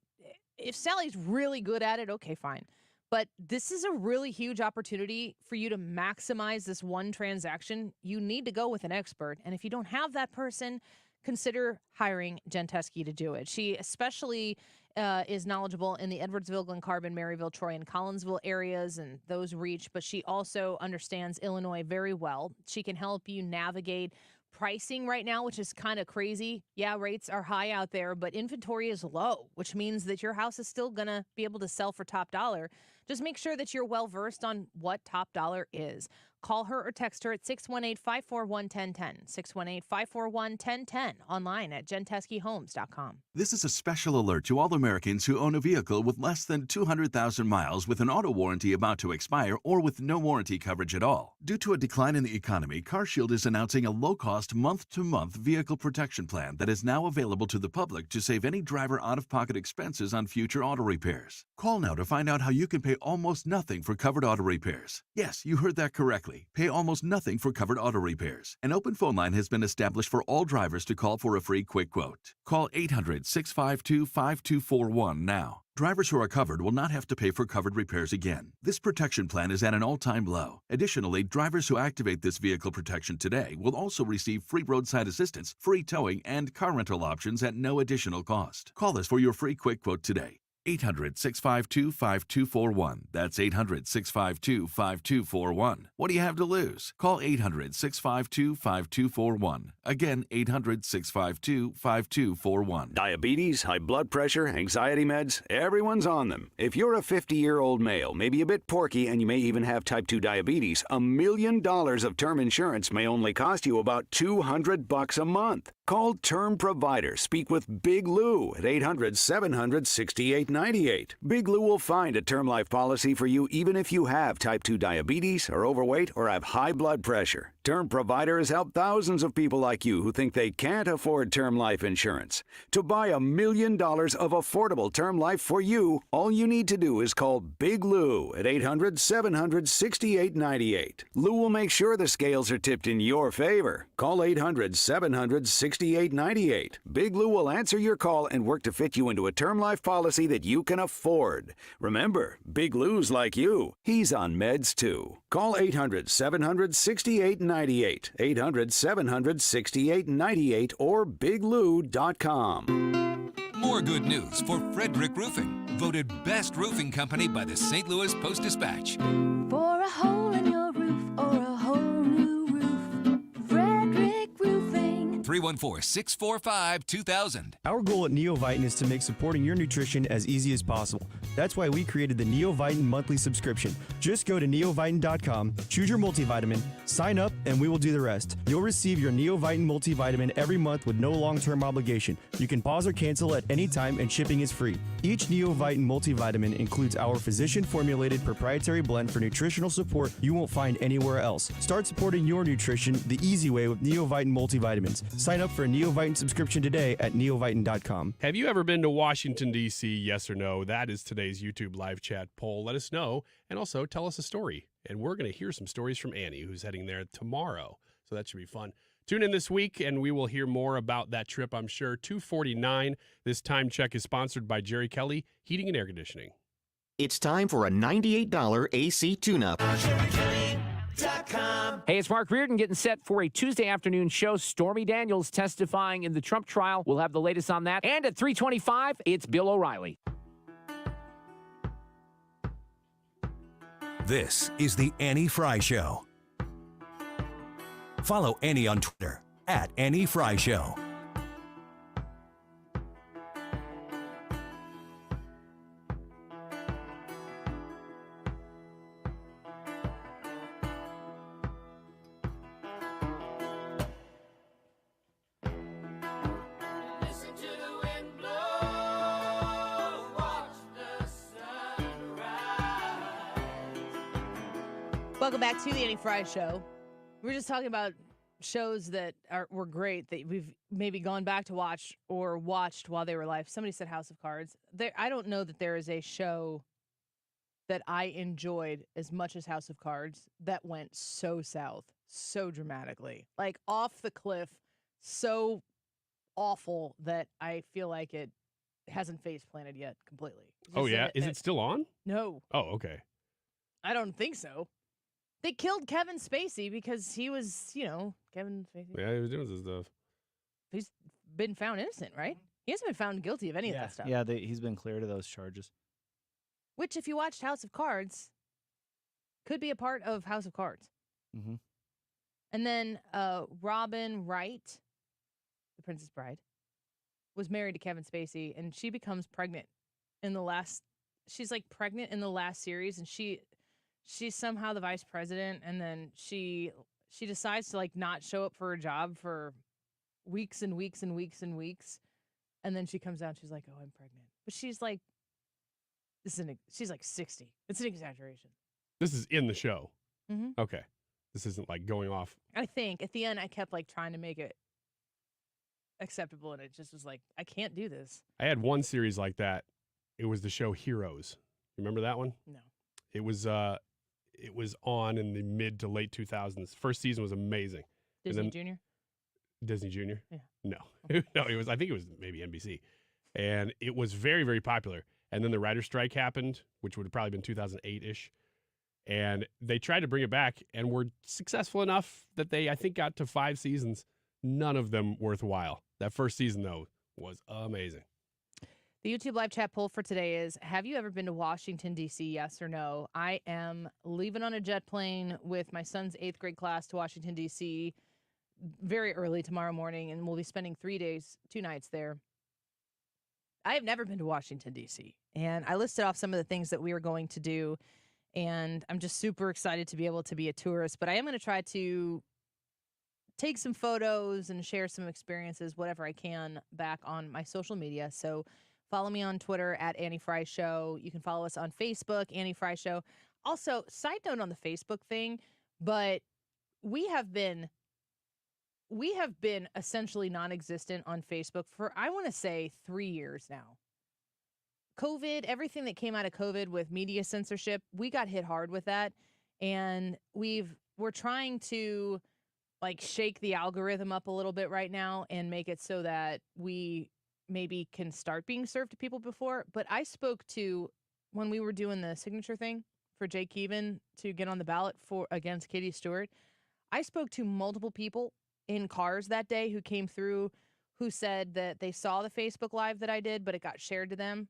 If Sally's really good at it, okay, fine. But this is a really huge opportunity for you to maximize this one transaction. You need to go with an expert. And if you don't have that person, consider hiring Jen Teskey to do it. She especially is knowledgeable in the Edwardsville, Glen Carbon, Maryville, Troy, and Collinsville areas and those reach, but she also understands Illinois very well. She can help you navigate pricing right now, which is kind of crazy. Yeah, rates are high out there, but inventory is low, which means that your house is still going to be able to sell for top dollar. Just make sure that you're well versed on what top dollar is. Call her or text her at 618-541-1010, 618-541-1010, online at jenteskeyhomes.com. This is a special alert to all Americans who own a vehicle with less than 200,000 miles with an auto warranty about to expire or with no warranty coverage at all. Due to a decline in the economy, CarShield is announcing a low-cost month-to-month vehicle protection plan that is now available to the public to save any driver out-of-pocket expenses on future auto repairs. Call now to find out how you can pay almost nothing for covered auto repairs. Yes, you heard that correctly. Pay almost nothing for covered auto repairs. An open phone line has been established for all drivers to call for a free quick quote. Call 800-652-5241 now. Drivers who are covered will not have to pay for covered repairs again. This protection plan is at an all-time low. Additionally, drivers who activate this vehicle protection today will also receive free roadside assistance, free towing, and car rental options at no additional cost. Call us for your free quick quote today. 800-652-5241. That's 800-652-5241. What do you have to lose? Call 800-652-5241. Again, 800-652-5241. Diabetes, high blood pressure, anxiety meds, everyone's on them. If you're a 50-year-old male, maybe a bit porky, and you may even have type 2 diabetes, $1 million of term insurance may only cost you about $200 a month. Call Term Provider. Speak with Big Lou at 800-700-6898. Big Lou will find a term life policy for you even if you have type 2 diabetes, are overweight, or have high blood pressure. Term Provider has helped thousands of people like you who think they can't afford term life insurance. To buy $1 million of affordable term life for you, all you need to do is call Big Lou at 800-700-6898. Lou will make sure the scales are tipped in your favor. Call 800-700-6898. Big Lou will answer your call and work to fit you into a term life policy that you can afford. Remember, Big Lou's like you. He's on meds too. Call 800-700-6898. 800-700-6898 or biglou.com. More good news for Frederick Roofing, voted best roofing company by the St. Louis Post-Dispatch. For a hole in your roof or a whole new roof, Frederick Roofing. 314-645-2000. Our goal at NeoVitan is to make supporting your nutrition as easy as possible. That's why we created the NeoVitan monthly subscription. Just go to neovitan.com, choose your multivitamin, sign up, and we will do the rest. You'll receive your NeoVitan multivitamin every month with no long-term obligation. You can pause or cancel at any time, and shipping is free. Each NeoVitan multivitamin includes our physician-formulated proprietary blend for nutritional support you won't find anywhere else. Start supporting your nutrition the easy way with NeoVitan multivitamins. Sign up for a Neovitin subscription today at neovitin.com. Have you ever been to Washington, D.C.? Yes or no? That is today's YouTube live chat poll. Let us know, and also tell us a story. And we're going to hear some stories from Annie, who's heading there tomorrow. So that should be fun. Tune in this week, and we will hear more about that trip, I'm sure. 2:49. This time check is sponsored by Jerry Kelly Heating and Air Conditioning. It's time for a $98 AC tune-up. Hey, it's Mark Reardon getting set for a Tuesday afternoon show. Stormy Daniels testifying in the Trump trial. We'll have the latest on that. And at 3:25, it's Bill O'Reilly. This is the Annie Fry Show. Follow Annie on Twitter at Annie Fry Show. Welcome back to the Annie Fry Show. We were just talking about shows that were great that we've maybe gone back to watch or watched while they were live. Somebody said House of Cards. I don't know that there is a show that I enjoyed as much as House of Cards that went so south, so dramatically, like off the cliff, so awful that I feel like it hasn't face planted yet completely. Oh, yeah? Is it still on? No. Oh, okay. I don't think so. They killed Kevin Spacey because he was, Kevin Spacey. Yeah, he was doing some stuff. He's been found innocent, right? He hasn't been found guilty of any of that stuff. Yeah, he's been cleared of those charges. Which, if you watched House of Cards, could be a part of House of Cards. Mm-hmm. And then Robin Wright, the Princess Bride, was married to Kevin Spacey, and she becomes pregnant in the last. She's like pregnant in the last series, and she's somehow the vice president, and then she decides to like not show up for her job for weeks and weeks and weeks and weeks, and then she comes out, she's like, "Oh, I'm pregnant," but she's like, she's like 60. It's an exaggeration. This is in the show. Mm-hmm. Okay, this isn't like going off. I think at the end I kept like trying to make it acceptable, and it just was like, I can't do this. I had one series like that. It was the show Heroes. Remember that one? No. It was on in the mid to late 2000s. First season was amazing. Disney Junior? Disney Junior? Yeah. No. No, I think it was maybe NBC. And it was very, very popular. And then the writer's strike happened, which would have probably been 2008-ish. And they tried to bring it back and were successful enough that they, I think, got to 5 seasons. None of them worthwhile. That first season, though, was amazing. The YouTube live chat poll for today is, have you ever been to Washington, D.C., yes or no? I am leaving on a jet plane with my son's 8th grade class to Washington, D.C. very early tomorrow morning, and we'll be spending 2 nights there. I have never been to Washington, D.C., and I listed off some of the things that we are going to do, and I'm just super excited to be able to be a tourist, but I am going to try to take some photos and share some experiences, whatever I can, back on my social media. So follow me on Twitter at Annie Fry Show. You can follow us on Facebook, Annie Fry Show. Also, side note on the Facebook thing, but we have been essentially non-existent on Facebook for, I want to say, 3 years now. COVID, everything that came out of COVID with media censorship, we got hit hard with that. And we're trying to like shake the algorithm up a little bit right now and make it so that we maybe can start being served to people before. But I spoke to, when we were doing the signature thing for Jake Keevan to get on the ballot against Katie Stewart, I spoke to multiple people in cars that day who came through who said that they saw the Facebook Live that I did, but it got shared to them.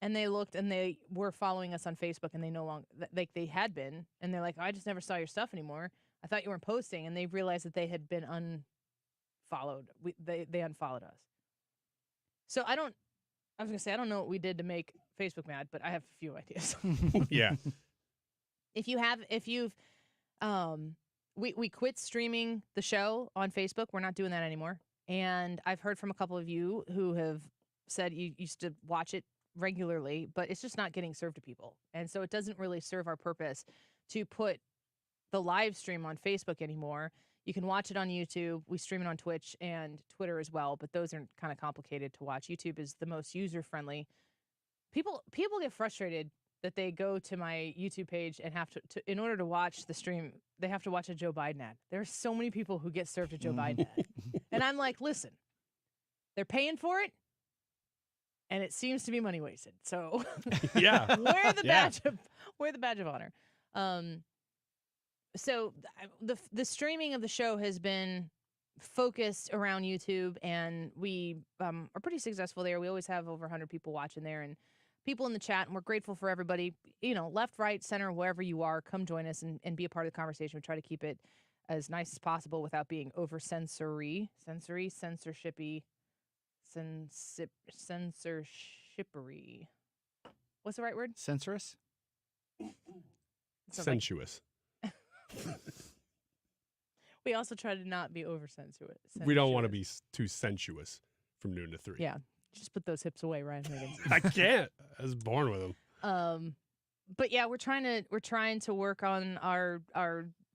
And they looked and they were following us on Facebook, and they no longer, like they had been. And they're like, I just never saw your stuff anymore. I thought you weren't posting. And they realized that they had been unfollowed. They unfollowed us. So I was going to say, I don't know what we did to make Facebook mad, but I have a few ideas. Yeah. We quit streaming the show on Facebook. We're not doing that anymore. And I've heard from a couple of you who have said you used to watch it regularly, but it's just not getting served to people. And so it doesn't really serve our purpose to put the live stream on Facebook anymore. You can watch it on YouTube. We stream it on Twitch and Twitter as well, but those are kind of complicated to watch. YouTube is the most user-friendly. People get frustrated that they go to my YouTube page and have to in order to watch the stream, they have to watch a Joe Biden ad. There are so many people who get served a Joe Biden ad. And I'm like, listen, they're paying for it, and it seems to be money wasted. So yeah, wear the badge of honor. So the streaming of the show has been focused around YouTube, and we are pretty successful there. We always have over 100 people watching there, and people in the chat, and we're grateful for everybody, left, right, center, wherever you are, come join us and be a part of the conversation. We try to keep it as nice as possible without being over censorshipy. What's the right word? Censorous? Sensuous. We also try to not be over sensuous. We don't want to be too sensuous from noon to 3. Yeah. Just put those hips away, Ryan Higgins. I can't. I was born with them. But yeah, we're trying to work on our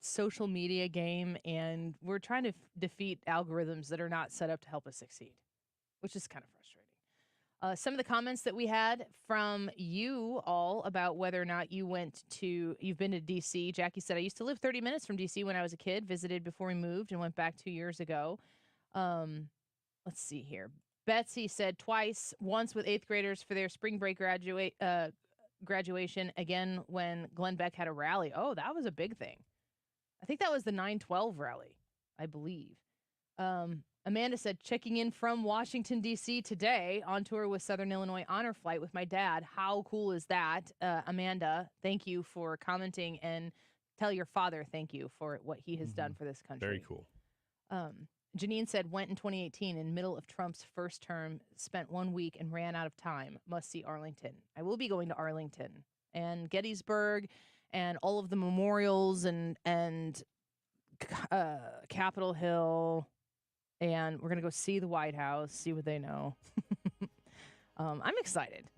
social media game, and we're trying to defeat algorithms that are not set up to help us succeed, which is kind of frustrating. Some of the comments that we had from you all about whether or not you've been to D.C. Jackie said, I used to live 30 minutes from D.C. when I was a kid, visited before we moved, and went back 2 years ago. Let's see here. Betsy said twice, once with 8th graders for their spring break graduation, again when Glenn Beck had a rally. Oh, that was a big thing. I think that was the 9/12 rally, I believe. Amanda said, checking in from Washington, D.C. today, on tour with Southern Illinois Honor Flight with my dad. How cool is that? Amanda, thank you for commenting, and tell your father thank you for what he has done for this country. Very cool. Janine said, went in 2018 in middle of Trump's first term, spent 1 week and ran out of time. Must see Arlington. I will be going to Arlington and Gettysburg and all of the memorials and Capitol Hill. And we're going to go see the White House, see what they know. I'm excited.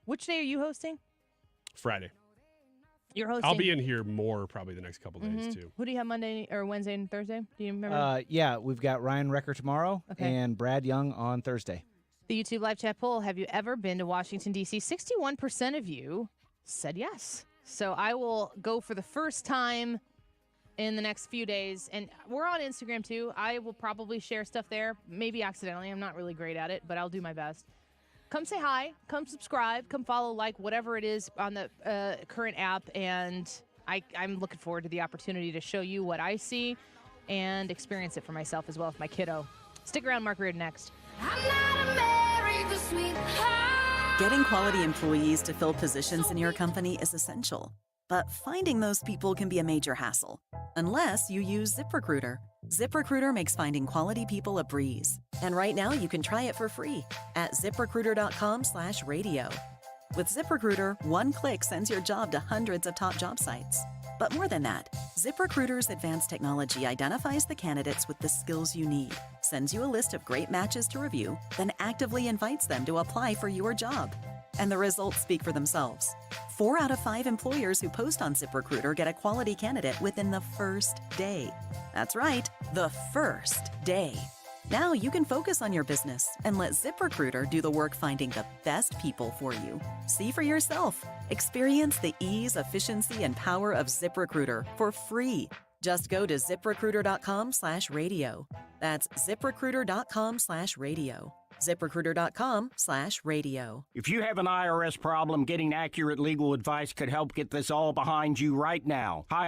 Which day are you hosting? Friday. You're hosting? I'll be in here more probably the next couple days, too. Who do you have Monday or Wednesday and Thursday? Do you remember? Yeah, we've got Ryan Recker tomorrow and Brad Young on Thursday. The YouTube live chat poll, have you ever been to Washington, D.C.? 61% of you said yes. So I will go for the first time in the next few days. And we're on Instagram, too. I will probably share stuff there, maybe accidentally. I'm not really great at it, but I'll do my best. Come say hi, come subscribe, come follow, like, whatever it is on the current app. And I'm looking forward to the opportunity to show you what I see and experience it for myself as well with my kiddo. Stick around, Mark Reardon next. Getting quality employees to fill positions in your company is essential. But finding those people can be a major hassle, unless you use ZipRecruiter. ZipRecruiter makes finding quality people a breeze. And right now you can try it for free at ZipRecruiter.com/radio. With ZipRecruiter, one click sends your job to hundreds of top job sites. But more than that, ZipRecruiter's advanced technology identifies the candidates with the skills you need, sends you a list of great matches to review, then actively invites them to apply for your job. And the results speak for themselves. 4 out of 5 employers who post on ZipRecruiter get a quality candidate within the first day. That's right, the first day. Now you can focus on your business and let ZipRecruiter do the work finding the best people for you. See for yourself. Experience the ease, efficiency, and power of ZipRecruiter for free. Just go to ZipRecruiter.com/radio. That's ZipRecruiter.com/radio. ZipRecruiter.com/radio. If you have an IRS problem, getting accurate legal advice could help get this all behind you right now. Hi.